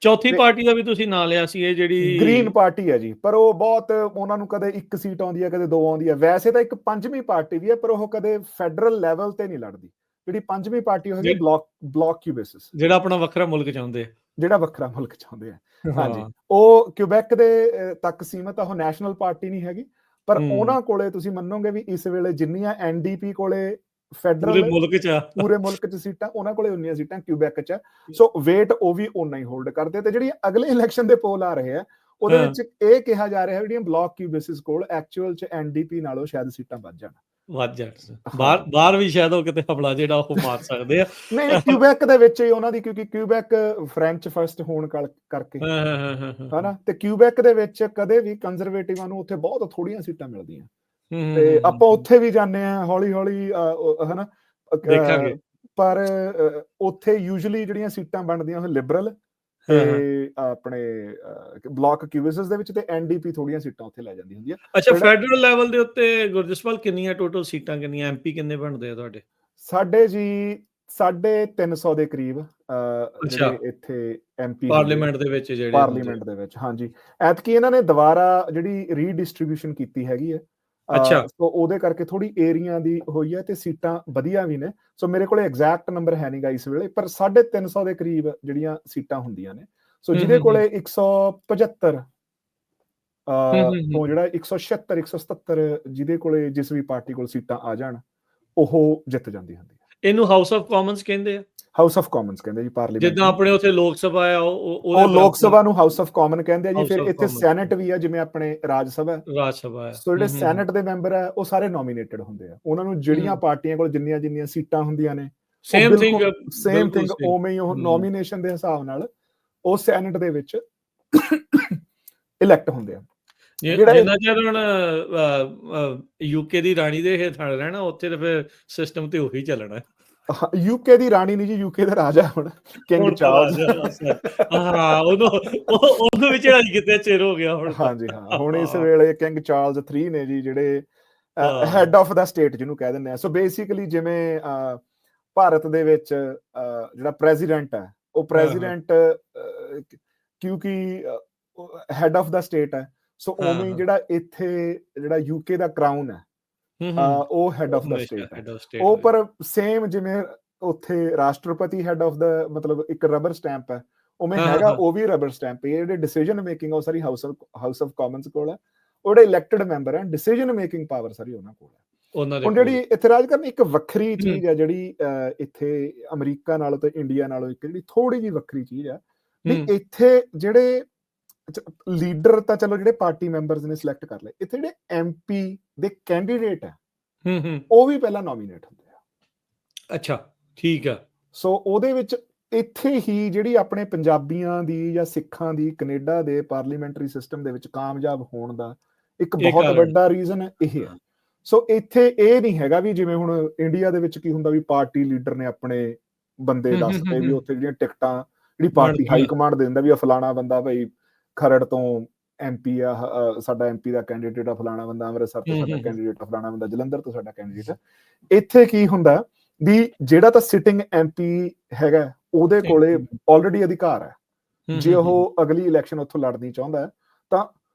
ਚੌਥੀ ਪਾਰਟੀ ਦਾ ਵੀ ਤੁਸੀਂ ਨਾਂ ਲਿਆ ਸੀ, ਇਹ ਜਿਹੜੀ ਗ੍ਰੀਨ ਪਾਰਟੀ ਹੈ ਜੀ, ਪਰ ਉਹ ਬਹੁਤ ਉਹਨਾਂ ਨੂੰ ਕਦੇ 1 ਸੀਟ ਆਉਂਦੀ ਹੈ, ਕਦੇ 2 ਆਉਂਦੀ ਹੈ। ਵੈਸੇ ਤਾਂ ਇੱਕ 5ਵੀਂ ਪਾਰਟੀ ਵੀ ਹੈ, ਪਰ ਉਹ ਕਦੇ ਫੈਡਰਲ ਲੈਵਲ ਤੇ ਨਹੀਂ ਲੜਦੀ। ਜਿਹੜੀ 5ਵੀਂ ਪਾਰਟੀ ਉਹ ਹੈਗੀ ਬਲੌਕ ਕਿਊਬੇਸਿਸ, ਜਿਹੜਾ ਆਪਣਾ ਵੱਖਰਾ ਮੁਲਕ ਚਾਹੁੰਦੇ ਆ, ਜਿਹੜਾ ਵੱਖਰਾ ਮੁਲਕ ਚਾਹੁੰਦੇ ਆ। ਹਾਂਜੀ, ਉਹ ਕਿਊਬੈਕ ਦੇ ਤੱਕ ਸੀਮਤ ਆ, ਉਹ ਨੈਸ਼ਨਲ ਪਾਰਟੀ ਨਹੀਂ ਹੈਗੀ। ਪਰ ਉਹਨਾਂ ਕੋਲੇ ਤੁਸੀਂ ਮੰਨੋਗੇ ਵੀ ਇਸ ਵੇਲੇ ਜਿੰਨੀਆਂ NDP ਕੋਲੇ ਫੈਡਰਲ ਪੂਰੇ ਮੁਲਕ 'ਚ ਸੀਟਾਂ, ਉਹਨਾਂ ਕੋਲੇ ਉਨੀਆਂ ਸੀਟਾਂ ਕਿਊਬੈਕ 'ਚ। ਸੋ ਵੇਟ ਉਹ ਵੀ ਓਨਾ ਹੀ ਹੋਲਡ ਕਰਦੇ। ਤੇ ਜਿਹੜੀ ਅਗਲੇ ਇਲੈਕਸ਼ਨ ਦੇ ਪੋਲ ਆ ਰਹੇ ਆ, ਉਹਦੇ ਵਿੱਚ ਇਹ ਕਿਹਾ ਜਾ ਰਿਹਾ ਜਿਹੜੀਆਂ ਬਲੌਕ ਕਿਊਬੇਸਿਸ ਕੋਲ ਐਕਚੁਅਲ 'ਚ NDP ਨਾਲੋਂ ਸ਼ਾਇਦ ਸੀਟਾਂ ਵੱਧ ਜਾਣ। ਬਾਹਰ ਵੀ ਸ਼ਾਇਦ ਉਹ ਕਿਤੇ ਹਮਲਾ ਜਿਹੜਾ ਉਹ ਮਾਰ ਸਕਦੇ ਆ। ਨਹੀਂ, ਕਿਊਬੈਕ ਦੇ ਵਿੱਚ ਹੀ ਉਹਨਾਂ ਦੀ, ਕਿਉਂਕਿ ਕਿਊਬੈਕ ਫ੍ਰੈਂਚ ਫਰਸਟ ਹੋਣ ਕਰਕੇ ਹਨਾ, ਤੇ ਕਿਊਬੈਕ ਦੇ ਵਿੱਚ ਕਦੇ ਵੀ ਕੰਜ਼ਰਵੇਟਿਵਾਂ ਨੂੰ ਉੱਥੇ ਬਹੁਤ ਥੋੜੀਆਂ ਸੀਟਾਂ ਮਿਲਦੀਆਂ। ਤੇ ਆਪਾਂ ਉੱਥੇ ਵੀ ਜਾਂਦੇ ਆ ਹੌਲੀ ਹੌਲੀ ਹਨਾ, ਪਰ ਉੱਥੇ ਯੂਜੂਅਲੀ ਜਿਹੜੀਆਂ ਸੀਟਾਂ ਬਣਦੀਆਂ ਉਹ ਲਿਬਰਲ ਤੇ ਆਪਣੇ ਬਲੌਕ ਕਿਊਬੇਸਿਸ ਦੇ ਵਿੱਚ, ਤੇ NDP ਥੋੜੀਆਂ ਸੀਟਾਂ ਉੱਥੇ ਲੈ ਜਾਂਦੀ ਹੁੰਦੀ ਆ। ਅੱਛਾ, ਫੈਡਰਲ ਲੈਵਲ ਦੇ ਉੱਤੇ ਗੁਰਜਸਪਾਲ ਕਿੰਨੀਆਂ ਟੋਟਲ ਸੀਟਾਂ ਕਿੰਨੀਆਂ, MP ਕਿੰਨੇ ਬਣਦੇ ਆ ਤੁਹਾਡੇ? ਸਾਡੇ ਜੀ 350 ਦੇ ਕਰੀਬ ਜਿਹੜੇ ਇੱਥੇ MP ਪਾਰਲੀਮੈਂਟ ਦੇ ਵਿੱਚ, ਜਿਹੜੇ ਪਾਰਲੀਮੈਂਟ ਦੇ ਵਿੱਚ। ਹਾਂਜੀ, ਐਤਕੀ ਇਹਨਾਂ ਨੇ ਦੁਬਾਰਾ ਜਿਹੜੀ ਰੀਡਿਸਟ੍ਰੀਬਿਊਸ਼ਨ ਕੀਤੀ ਹੈਗੀ ਹੈ, ਸੋ ਉਹਦੇ ਕਰਕੇ ਥੋੜੀ ਏਰੀਆ ਦੀ ਹੋਈ ਹੈ ਤੇ ਸੀਟਾਂ ਵਧੀਆ ਵੀ ਨੇ। ਸੋ ਮੇਰੇ ਕੋਲ ਐਗਜ਼ੈਕਟ ਨੰਬਰ ਹੈ ਨਹੀਂਗਾ ਇਸ ਵੇਲੇ, ਪਰ 350 ਦੇ ਕਰੀਬ ਜਿਹੜੀਆਂ ਸੀਟਾਂ ਹੁੰਦੀਆਂ ਨੇ। ਸੋ ਜਿਹਦੇ ਕੋਲੇ 175 ਤੋਂ ਜਿਹੜਾ 176 177 ਜਿਹਦੇ ਕੋਲੇ ਜਿਸ ਵੀ ਪਾਰਟੀ ਕੋਲ ਸੀਟਾਂ ਆ ਜਾਣ, ਉਹ ਜਿੱਤ ਜਾਂਦੀ ਹੁੰਦੀ ਹੈ। ਇਹਨੂੰ ਹਾਊਸ ਆਫ ਕਾਮਨਸ ਕਹਿੰਦੇ ਆ। ਹਾਊਸ ਆਫ ਕਾਮਨਸ ਕਹਿੰਦੇ ਜੀ ਪਾਰਲੀਮੈਂਟ। ਜਿੱਦਾਂ ਆਪਣੇ ਉੱਥੇ ਲੋਕ ਸਭਾ ਆ, ਉਹ ਲੋਕ ਸਭਾ ਨੂੰ ਹਾਊਸ ਆਫ ਕਾਮਨ ਕਹਿੰਦੇ ਆ ਜੀ। ਫਿਰ ਇੱਥੇ ਸੈਨੇਟ ਵੀ ਆ, ਜਿਵੇਂ ਆਪਣੇ ਰਾਜ ਸਭਾ ਹੈ। ਸੋ ਜਿਹੜੇ ਸੈਨੇਟ ਦੇ ਮੈਂਬਰ ਆ, ਉਹ ਸਾਰੇ ਨੋਮੀਨੇਟਡ ਹੁੰਦੇ ਆ। ਉਹਨਾਂ ਨੂੰ ਜਿਹੜੀਆਂ ਪਾਰਟੀਆਂ ਕੋਲ ਜਿੰਨੀਆਂ ਸੀਟਾਂ ਹੁੰਦੀਆਂ ਨੇ, ਸੇਮ ਥਿੰਗ ਉਵੇਂ ਹੀ ਉਹ ਨੋਮੀਨੇਸ਼ਨ ਦੇ ਹਿਸਾਬ ਨਾਲ ਉਹ ਸੈਨੇਟ ਦੇ ਵਿੱਚ ਇਲੈਕਟ ਹੁੰਦੇ ਆ। ਜਿੰਨਾ ਚਿਰ ਹੁਣ UK ਦੀ ਰਾਣੀ ਦੇ ਹੇਠ ਰਹਿਣਾ, ਉੱਥੇ ਤਾਂ ਫਿਰ ਸਿਸਟਮ ਤੇ ਉਹੀ ਚੱਲਣਾ। UK ਦੀ ਰਾਣੀ ਨਹੀਂ ਜੀ, UK ਦਾ ਰਾਜਾ ਹੁਣ ਕਿੰਗ ਚਾਰਲਸ। ਉਹਨੂੰ ਵੀ ਚੜਾਈ ਕਿਤੇ ਚਿਰ ਹੋ ਗਿਆ ਹੁਣ। ਹਾਂਜੀ ਹਾਂ, ਹੁਣ ਇਸ ਵੇਲੇ ਕਿੰਗ ਚਾਰਲਸ 3 ਨੇ ਜੀ, ਜਿਹੜੇ ਹੈਡ ਆਫ ਦਾ ਸਟੇਟ ਜਿਹਨੂੰ ਕਹਿ ਦਿੰਦੇ ਆ। ਸੋ ਬੇਸਿਕਲੀ ਜਿਵੇਂ ਭਾਰਤ ਦੇ ਵਿੱਚ ਜਿਹੜਾ ਪ੍ਰੈਜ਼ੀਡੈਂਟ ਹੈ, ਉਹ ਪ੍ਰੈਜ਼ੀਡੈਂਟ ਕਿਉਂਕਿ ਹੈਡ ਆਫ ਦਾ ਸਟੇਟ ਹੈ। ਸੋ ਉਵੇਂ ਜਿਹੜਾ ਇੱਥੇ ਜਿਹੜਾ UK ਦਾ ਕਰਾਊਨ ਹੈ, ਉਹ ਹੈਡ ਆਫ ਦਾ ਸਟੇਟ ਹੈ। ਉਹ ਪਰ ਸੇਮ ਜਿਵੇਂ ਉੱਥੇ ਰਾਸ਼ਟਰਪਤੀ ਹੈਡ ਆਫ ਦਾ, ਮਤਲਬ ਇੱਕ ਰਬਰ ਸਟੈਂਪ ਹੈ, ਉਵੇਂ ਹੈਗਾ ਉਹ ਵੀ ਰਬਰ ਸਟੈਂਪ। ਇਹ ਜਿਹੜੇ ਡਿਸੀਜਨ ਮੇਕਿੰਗ ਉਹ ਸਾਰੀ ਹਾਊਸ ਆਫ ਕਾਮਨਸ ਕੋਲ ਹੈ। ਉਹ ਜਿਹੜੇ ਇਲੈਕਟਡ ਮੈਂਬਰ ਹੈ, ਡਿਸੀਜਨ ਮੇਕਿੰਗ ਪਾਵਰ ਸਾਰੀ ਉਹਨਾਂ ਕੋਲ ਹੈ। ਹੁਣ ਜਿਹੜੀ ਇੱਥੇ ਰਾਜ ਕਰਨ, ਇੱਕ ਵੱਖਰੀ ਚੀਜ਼ ਹੈ ਜਿਹੜੀ ਇੱਥੇ ਅਮਰੀਕਾ ਨਾਲੋਂ ਤੇ ਇੰਡੀਆ ਨਾਲੋਂ ਇੱਕ ਜਿਹੜੀ ਥੋੜੀ ਜਿਹੀ ਵੱਖਰੀ ਚੀਜ਼ ਹੈ ਵੀ ਇੱਥੇ ਜਿਹੜੇ ਲੀਡਰ ਤਾਂ ਚਲੋ ਜਿਹੜੇ ਪਾਰਟੀ ਮੈਂਬਰਸ ਨੇ ਸਿਲੈਕਟ ਕਰ ਲਏ, ਇੱਥੇ ਜਿਹੜੇ MP ਦੇ ਕੈਂਡੀਡੇਟ ਹੈ, ਉਹ ਵੀ ਪਹਿਲਾਂ ਨੋਮੀਨੇਟ ਹੁੰਦੇ ਆ। ਅੱਛਾ, ਠੀਕ ਆ। ਸੋ ਉਹਦੇ ਵਿੱਚ ਇੱਥੇ ਹੀ ਜਿਹੜੀ ਆਪਣੇ ਪੰਜਾਬੀਆਂ ਦੀ ਜਾਂ ਸਿੱਖਾਂ ਦੀ ਕੈਨੇਡਾ ਦੇ ਪਾਰਲੀਮੈਂਟਰੀ ਸਿਸਟਮ ਦੇ ਵਿੱਚ ਕਾਮਯਾਬ ਹੋਣ ਦਾ ਇੱਕ ਬਹੁਤ ਵੱਡਾ ਰੀਜ਼ਨ ਇਹ ਹੈ। ਸੋ ਇੱਥੇ ਇਹ ਨਹੀਂ ਹੈਗਾ ਵੀ ਜਿਵੇਂ ਹੁਣ ਇੰਡੀਆ ਦੇ ਵਿੱਚ ਕੀ ਹੁੰਦਾ ਵੀ ਪਾਰਟੀ ਲੀਡਰ ਨੇ ਆਪਣੇ ਬੰਦੇ ਦੱਸਦੇ ਵੀ ਉੱਥੇ ਜਿਹੜੀਆਂ ਟਿਕਟਾਂ ਜਿਹੜੀ ਪਾਰਟੀ ਹਾਈ ਕਮਾਂਡ ਦੇ ਦਿੰਦਾ ਵੀ ਫਲਾਣਾ ਬੰਦਾ ਭਾਈ ਖਰੜ ਤੋਂ MP ਆ, ਸਾਡਾ MP ਦਾ ਕੈਂਡੀਡੇਟ ਆ, ਫਲਾਣਾ ਬੰਦਾ ਅੰਮ੍ਰਿਤਸਰ ਤੋਂ ਸਾਡਾ ਕੈਂਡੀਡੇਟ ਆ, ਫਲਾਣਾ ਬੰਦਾ ਜਲੰਧਰ ਤੋਂ ਸਾਡਾ ਕੈਂਡੀਡੇਟ ਆ। ਇੱਥੇ ਕੀ ਹੁੰਦਾ ਵੀ ਜਿਹੜਾ ਤਾਂ ਸਿਟਿੰਗ MP ਹੈਗਾ, ਉਹਦੇ ਕੋਲੇ ਆਲਰੇਡੀ ਅਧਿਕਾਰ ਹੈ। ਜੇ ਉਹ ਅਗਲੀ ਇਲੈਕਸ਼ਨ ਉੱਥੋਂ ਲੜਨੀ ਚਾਹੁੰਦਾ ਤਾਂ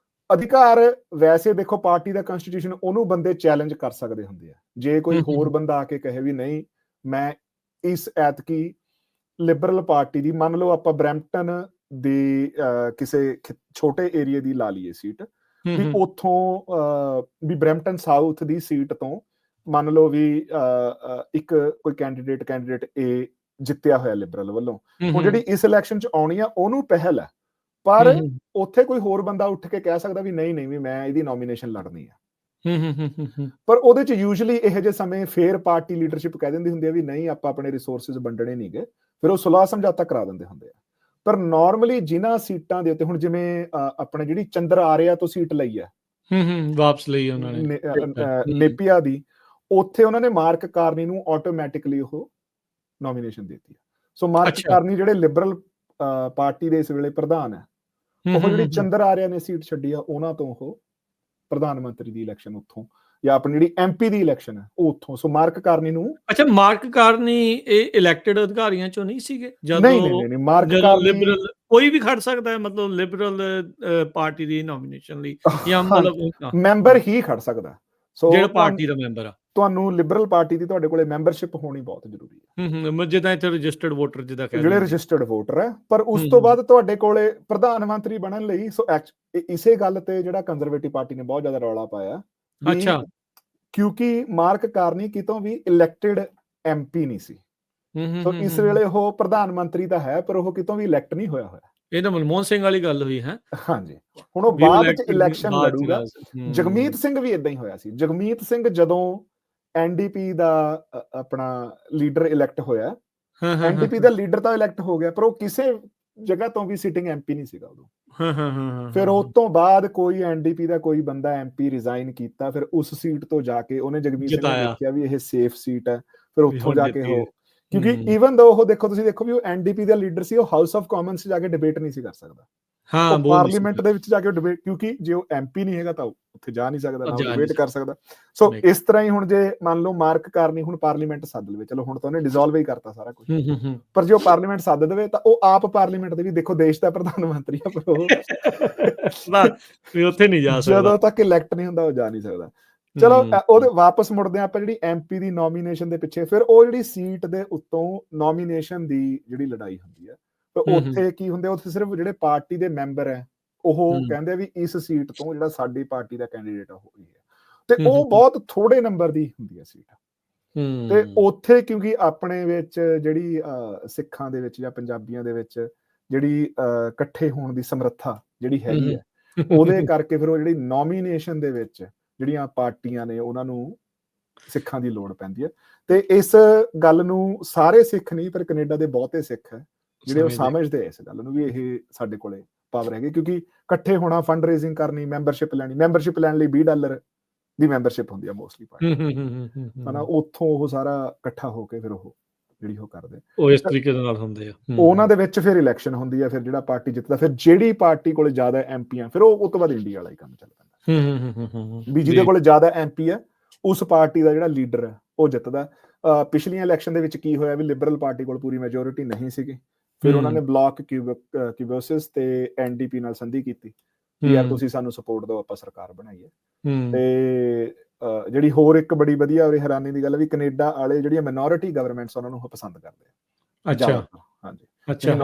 ਅਧਿਕਾਰ, ਵੈਸੇ ਦੇਖੋ ਪਾਰਟੀ ਦਾ ਕਨਸਟੀਟਿਊਸ਼ਨ ਉਹਨੂੰ ਬੰਦੇ ਚੈਲੰਜ ਕਰ ਸਕਦੇ ਹੁੰਦੇ ਆ। ਜੇ ਕੋਈ ਹੋਰ ਬੰਦਾ ਆ ਕੇ ਕਹੇ ਵੀ ਨਹੀਂ, ਮੈਂ ਇਸ ਐਤਕੀ ਲਿਬਰਲ ਪਾਰਟੀ ਦੀ, ਮੰਨ ਲਓ ਆਪਾਂ ਬਰੈਂਪਟਨ ਦੀ ਕਿਸੇ ਛੋਟੇ ਏਰੀਏ ਦੀ ਲਾ ਲਈਏ ਸੀਟ, ਵੀ ਉੱਥੋਂ ਵੀ ਬਰੈਂਪਟਨ ਸਾਊਥ ਦੀ ਸੀਟ ਤੋਂ ਮੰਨ ਲਓ ਵੀ ਇੱਕ ਕੋਈ ਕੈਂਡੀਡੇਟ A ਜਿੱਤਿਆ ਹੋਇਆ ਲਿਬਰਲ ਵੱਲੋਂ। ਹੁਣ ਜਿਹੜੀ ਇਸ ਇਲੈਕਸ਼ਨ 'ਚ ਆਉਣੀ ਆ ਉਹਨੂੰ ਪਹਿਲ ਹੈ, ਪਰ ਉੱਥੇ ਕੋਈ ਹੋਰ ਬੰਦਾ ਉੱਠ ਕੇ ਕਹਿ ਸਕਦਾ ਵੀ ਨਹੀਂ ਵੀ ਮੈਂ ਇਹਦੀ ਨੋਮੀਨੇਸ਼ਨ ਲੜਨੀ ਆ। ਪਰ ਉਹਦੇ 'ਚ ਯੂਜੂਅਲੀ ਇਹੋ ਜਿਹੇ ਸਮੇਂ ਫੇਰ ਪਾਰਟੀ ਲੀਡਰਸ਼ਿਪ ਕਹਿ ਦਿੰਦੀ ਹੁੰਦੀ ਹੈ ਵੀ ਨਹੀਂ, ਆਪਾਂ ਆਪਣੇ ਰਿਸੋਰਸਿਸ ਵੰਡਣੇ ਨਹੀਂਗੇ, ਫਿਰ ਉਹ ਸੁਲਾਹ ਸਮਝੌਤਾ ਕਰਾ ਦਿੰਦੇ ਹੁੰਦੇ ਆ। ਪਰ ਨਾਰਮਲੀ ਜਿਨ੍ਹਾਂ ਸੀਟਾਂ ਦੇ ਉੱਤੇ, ਹੁਣ ਜਿਵੇਂ ਆਪਣੇ ਜਿਹੜੀ ਚੰਦਰ ਆਰਿਆ ਤੋਂ ਸੀਟ ਲਈ ਹੈ, ਵਾਪਸ ਲਈ ਉਹਨਾਂ ਨੇ ਨੇਪੀਆ ਦੀ, ਉੱਥੇ ਉਹਨਾਂ ਨੇ ਮਾਰਕ ਕਾਰਨੀ ਨੂੰ ਆਟੋਮੈਟਿਕਲੀ ਉਹ ਨੋਮੀਨੇਸ਼ਨ ਦਿੱਤੀ। ਸੋ ਮਾਰਕ ਕਾਰਨੀ ਜਿਹੜੇ ਲਿਬਰਲ ਪਾਰਟੀ ਦੇ ਇਸ ਵੇਲੇ ਪ੍ਰਧਾਨ ਹੈ, ਉਹ ਜਿਹੜੀ ਚੰਦਰ ਆਰਿਆ ਨੇ ਸੀਟ ਛੱਡੀ ਆ, ਉਹਨਾਂ ਤੋਂ ਉਹ ਪ੍ਰਧਾਨ ਮੰਤਰੀ ਦੀ ਇਲੈਕਸ਼ਨ ਉੱਥੋਂ, ਜਾਂ ਆਪਣੀ ਜਿਹੜੀ MP ਦੀ ਇਲੈਕਸ਼ਨ ਹੈ ਉਹ ਉੱਥੋਂ। ਸੋ ਮਾਰਕ ਕਾਰਨੀ ਨੂੰ ਅੱਛਾ, ਮਾਰਕ ਕਾਰਨੀ ਇਹ ਇਲੈਕਟਡ ਅਧਿਕਾਰੀਆਂ ਚੋਂ ਨਹੀਂ ਸੀਗੇ? ਨਹੀਂ ਮਾਰਕ ਕਾਰਨੀ ਲਿਬਰਲ ਕੋਈ ਵੀ ਖੜ ਸਕਦਾ ਹੈ, ਮਤਲਬ ਲਿਬਰਲ ਪਾਰਟੀ ਦੀ ਨੋਮੀਨੇਸ਼ਨ ਲਈ, ਜਾਂ ਮਤਲਬ ਮੈਂਬਰ ਹੀ ਖੜ ਸਕਦਾ। ਸੋ ਜਿਹੜਾ ਪਾਰਟੀ ਦਾ ਮੈਂਬਰ ਆ, ਤੁਹਾਨੂੰ ਲਿਬਰਲ ਪਾਰਟੀ ਦੀ ਤੁਹਾਡੇ ਕੋਲੇ ਮੈਂਬਰਸ਼ਿਪ ਹੋਣੀ ਬਹੁਤ ਜ਼ਰੂਰੀ ਹੈ। ਜਿੱਦਾਂ ਇੱਥੇ ਰਜਿਸਟਰਡ ਵੋਟਰ ਜਿੱਦਾਂ ਕਹਿੰਦੇ ਜਿਹੜੇ ਰਜਿਸਟਰਡ ਵੋਟਰ ਹੈ, ਪਰ ਉਸ ਤੋਂ ਬਾਅਦ ਤੁਹਾਡੇ ਕੋਲੇ ਪ੍ਰਧਾਨ ਮੰਤਰੀ ਬਣਨ ਲਈ, ਸੋ ਇਸੇ ਗੱਲ ਤੇ ਜਿਹੜਾ ਕੰਜ਼ਰਵੇਟਿਵ ਪਾਰਟੀ ਨੇ ਬਹੁਤ ਜ਼ਿਆਦਾ ਰੌਲਾ ਪਾਇਆ, ਅੱਛਾ, ਕਿਉਂਕਿ ਮਾਰਕ ਕਾਰਨੀ ਕਿਤੋਂ ਵੀ ਇਲੈਕਟਡ MP ਨਹੀਂ ਸੀ। ਸੋ ਇਸ ਵੇਲੇ ਉਹ ਪ੍ਰਧਾਨ ਮੰਤਰੀ ਤਾਂ ਹੈ, ਪਰ ਉਹ ਕਿਤੋਂ ਵੀ ਇਲੈਕਟ ਨਹੀਂ ਹੋਇਆ ਹੋਇਆ। ਇਹ ਤਾਂ ਮਨਮੋਹਨ ਸਿੰਘ ਵਾਲੀ ਗੱਲ ਹੋਈ ਹੈ। ਹਾਂਜੀ, ਹੁਣ ਉਹ ਬਾਅਦ ਵਿੱਚ ਇਲੈਕਸ਼ਨ ਲੜੂਗਾ। ਜਗਮੀਤ ਸਿੰਘ ਵੀ ਇਦਾਂ ਹੀ ਹੋਇਆ ਸੀ। ਜਗਮੀਤ ਸਿੰਘ ਜਦੋਂ NDP ਦਾ ਆਪਣਾ ਲੀਡਰ ਇਲੈਕਟ ਹੋਇਆ, NDP ਦਾ ਲੀਡਰ ਤਾਂ ਇਲੈਕਟ ਹੋ ਗਿਆ, ਪਰ ਉਹ ਕਿਸੇ ਜਗ੍ਹਾ ਤੋਂ ਵੀ ਸਿਟਿੰਗ MP ਨਹੀਂ ਸੀਗਾ ਉਦੋਂ। ਫਿਰ ਉਸ ਤੋਂ ਬਾਅਦ ਕੋਈ NDP ਦਾ ਕੋਈ ਬੰਦਾ MP ਰਿਜ਼ਾਈਨ ਕੀਤਾ, ਫਿਰ ਉਸ ਸੀਟ ਤੋਂ ਜਾ ਕੇ ਉਹਨੇ ਜਗਮੀਤ ਸਿੰਘ ਨੇ ਦੇਖਿਆ ਵੀ ਇਹ ਸੇਫ ਸੀਟ ਹੈ, ਫਿਰ ਉੱਥੋਂ ਜਾ ਕੇ ਉਹ, ਕਿਉਂਕਿ ਈਵਨ ਦੋ ਉਹ ਤੁਸੀਂ ਦੇਖੋ ਵੀ ਉਹ NDP ਦਾ ਲੀਡਰ ਸੀ, ਉਹ ਹਾਊਸ ਆਫ ਕਾਮਨਸ ਜਾ ਕੇ ਡਿਬੇਟ ਨਹੀਂ ਸੀ ਕਰ ਸਕਦਾ। ਉਹ ਪਾਰਲੀਮੈਂਟ ਦੇ ਵਿੱਚ ਜਾ ਕੇ ਡਿਬੇਟ, ਕਿਉਂਕਿ ਜੇ ਉਹ MP ਨਹੀਂ ਹੈਗਾ ਤਾਂ ਉੱਥੇ ਜਾ ਨਹੀਂ ਸਕਦਾ, ਨਾ ਡਿਬੇਟ ਕਰ ਸਕਦਾ। ਸੋ ਇਸ ਤਰ੍ਹਾਂ ਹੀ ਹੁਣ ਜੇ ਮੰਨ ਲਓ ਮਾਰਕ ਕਾਰਨੀ ਹੁਣ ਪਾਰਲੀਮੈਂਟ ਸੱਦ ਲਵੇ, ਚਲੋ ਹੁਣ ਤਾਂ ਉਹਨੇ ਡਿਸੋਲਵ ਹੀ ਕਰਤਾ ਸਾਰਾ ਕੁਝ, ਪਰ ਜੇ ਉਹ ਪਾਰਲੀਮੈਂਟ ਸੱਦ ਦੇਵੇ ਤਾਂ ਉਹ ਆਪ ਪਾਰਲੀਮੈਂਟ ਦੇ ਵੀ ਦੇਖੋ ਦੇਸ਼ ਦਾ ਪ੍ਰਧਾਨ ਮੰਤਰੀ ਆ, ਪਰ ਉਹ ਉੱਥੇ ਨਹੀਂ ਜਾ ਸਕਦਾ, ਜਦੋਂ ਤੱਕ ਇਲੈਕਟ ਨਹੀਂ ਹੁੰਦਾ ਉਹ ਜਾ ਨਹੀਂ ਸਕਦਾ। ਚਲੋ ਉਹਦੇ ਵਾਪਸ ਮੁੜਦੇ ਆਪਾਂ ਜਿਹੜੀ MP ਦੀ ਨੋਮੀਨੇਸ਼ਨ ਦੇ ਪਿੱਛੇ, ਫਿਰ ਉਹ ਜਿਹੜੀ ਸੀਟ ਦੇ ਉੱਤੋਂ ਨੋਮੀਨੇਸ਼ਨ ਦੀ ਜਿਹੜੀ ਲੜਾਈ ਹੁੰਦੀ ਹੈ, ਉੱਥੇ ਕੀ ਹੁੰਦੇ, ਉੱਥੇ ਸਿਰਫ ਜਿਹੜੇ ਪਾਰਟੀ ਦੇ ਮੈਂਬਰ ਹੈ ਉਹ ਕਹਿੰਦੇ ਵੀ ਇਸ ਸੀਟ ਤੋਂ ਜਿਹੜਾ ਸਾਡੀ ਪਾਰਟੀ ਦਾ ਕੈਂਡੀਡੇਟ ਹੋਈ ਹੈ, ਤੇ ਉਹ ਬਹੁਤ ਥੋੜੇ ਨੰਬਰ ਦੀ ਹੁੰਦੀ ਹੈ ਸੀਟ। ਤੇ ਉੱਥੇ ਕਿਉਂਕਿ ਆਪਣੇ ਵਿੱਚ ਜਿਹੜੀ ਸਿੱਖਾਂ ਦੇ ਵਿੱਚ ਜਾਂ ਪੰਜਾਬੀਆਂ ਦੇ ਵਿੱਚ ਜਿਹੜੀ ਇਕੱਠੇ ਹੋਣ ਦੀ ਸਮਰੱਥਾ ਜਿਹੜੀ ਹੈਗੀ ਹੈ, ਉਹਦੇ ਕਰਕੇ ਫਿਰ ਉਹ ਜਿਹੜੀ ਨੋਮੀਨੇਸ਼ਨ ਦੇ ਵਿੱਚ ਜਿਹੜੀਆਂ ਪਾਰਟੀਆਂ ਨੇ ਉਹਨਾਂ ਨੂੰ ਸਿੱਖਾਂ ਦੀ ਲੋੜ ਪੈਂਦੀ ਹੈ। ਤੇ ਇਸ ਗੱਲ ਨੂੰ ਸਾਰੇ ਸਿੱਖ ਨਹੀਂ, ਪਰ ਕੈਨੇਡਾ ਦੇ ਬਹੁਤੇ ਸਿੱਖ ਹੈ ਜਿਹੜੇ ਉਹ ਸਮਝਦੇ ਇਸ ਗੱਲ ਨੂੰ ਵੀ ਇਹ ਸਾਡੇ ਕੋਲੇ ਪਾਵਰ ਹੈਗੀ, ਕਿਉਂਕਿ ਇਕੱਠੇ ਹੋਣਾ, ਫੰਡ ਰੇਜ਼ਿੰਗ ਕਰਨੀ, ਮੈਂਬਰਸ਼ਿਪ ਲੈਣੀ, ਮੈਂਬਰਸ਼ਿਪ ਲੈਣ ਲਈ $20 ਦੀ ਮੈਂਬਰਸ਼ਿਪ ਹੁੰਦੀ ਆ ਮੋਸਟਲੀ ਪਾਰਟੀ, ਹਨਾ। ਉੱਥੋਂ ਉਹ ਸਾਰਾ ਇਕੱਠਾ ਹੋ ਕੇ ਫਿਰ ਉਹ ਜਿਹੜੀ ਉਹ ਕਰਦੇ, ਉਹ ਇਸ ਤਰੀਕੇ ਦੇ ਨਾਲ ਹੁੰਦੇ ਆ। ਉਹਨਾਂ ਦੇ ਵਿੱਚ ਫਿਰ ਇਲੈਕਸ਼ਨ ਹੁੰਦੀ ਹੈ, ਫਿਰ ਜਿਹੜਾ ਪਾਰਟੀ ਜਿੱਤਦਾ, ਫਿਰ ਜਿਹੜੀ ਪਾਰਟੀ ਕੋਲੇ ਜ਼ਿਆਦਾ MP ਆ, ਫਿਰ ਉਹ ਤੋਂ ਬਾਅਦ ਇੰਡੀਆ ਵਾਲਾ ਹੀ ਕੰਮ ਚੱਲ ਪੈਂਦਾ ਵੀ ਜਿਹਦੇ ਕੋਲੇ ਜ਼ਿਆਦਾ MP ਹੈ ਉਸ ਪਾਰਟੀ ਦਾ ਜਿਹੜਾ ਲੀਡਰ ਹੈ ਉਹ ਜਿੱਤਦਾ। ਪਿਛਲੀਆਂ ਇਲੈਕਸ਼ਨ ਦੇ ਵਿੱਚ ਕੀ ਹੋਇਆ ਵੀ ਲਿਬਰਲ ਪਾਰਟੀ ਕੋਲ ਪੂਰੀ ਮੈਜੋਰਿਟੀ ਨਹੀਂ ਸੀਗੀ, ਫਿਰ ਉਹਨਾਂ ਨੇ ਬਲਾਕ ਕਿਊਬਸਿਸ ਤੇ NDP ਨਾਲ ਸੰਧੀ ਕੀਤੀ ਕਿ ਯਾਰ ਤੁਸੀਂ ਸਾਨੂੰ ਸਪੋਰਟ ਦਿਓ, ਆਪਾਂ ਸਰਕਾਰ ਬਣਾਈਏ। ਤੇ ਜਿਹੜੀ ਹੋਰ ਇੱਕ ਬੜੀ ਵਧੀਆ ਔਰ ਹੈਰਾਨੀ ਦੀ ਗੱਲ ਹੈ ਵੀ ਕੈਨੇਡਾ ਵਾਲੇ ਜਿਹੜੀਆਂ ਮਿਨੋਰਿਟੀ ਗਵਰਨਮੈਂਟਸ ਉਹਨਾਂ ਨੂੰ ਪਸੰਦ ਕਰਦੇ ਆ। ਅੱਛਾ, ਹਾਂਜੀ, ਅੱਛਾ,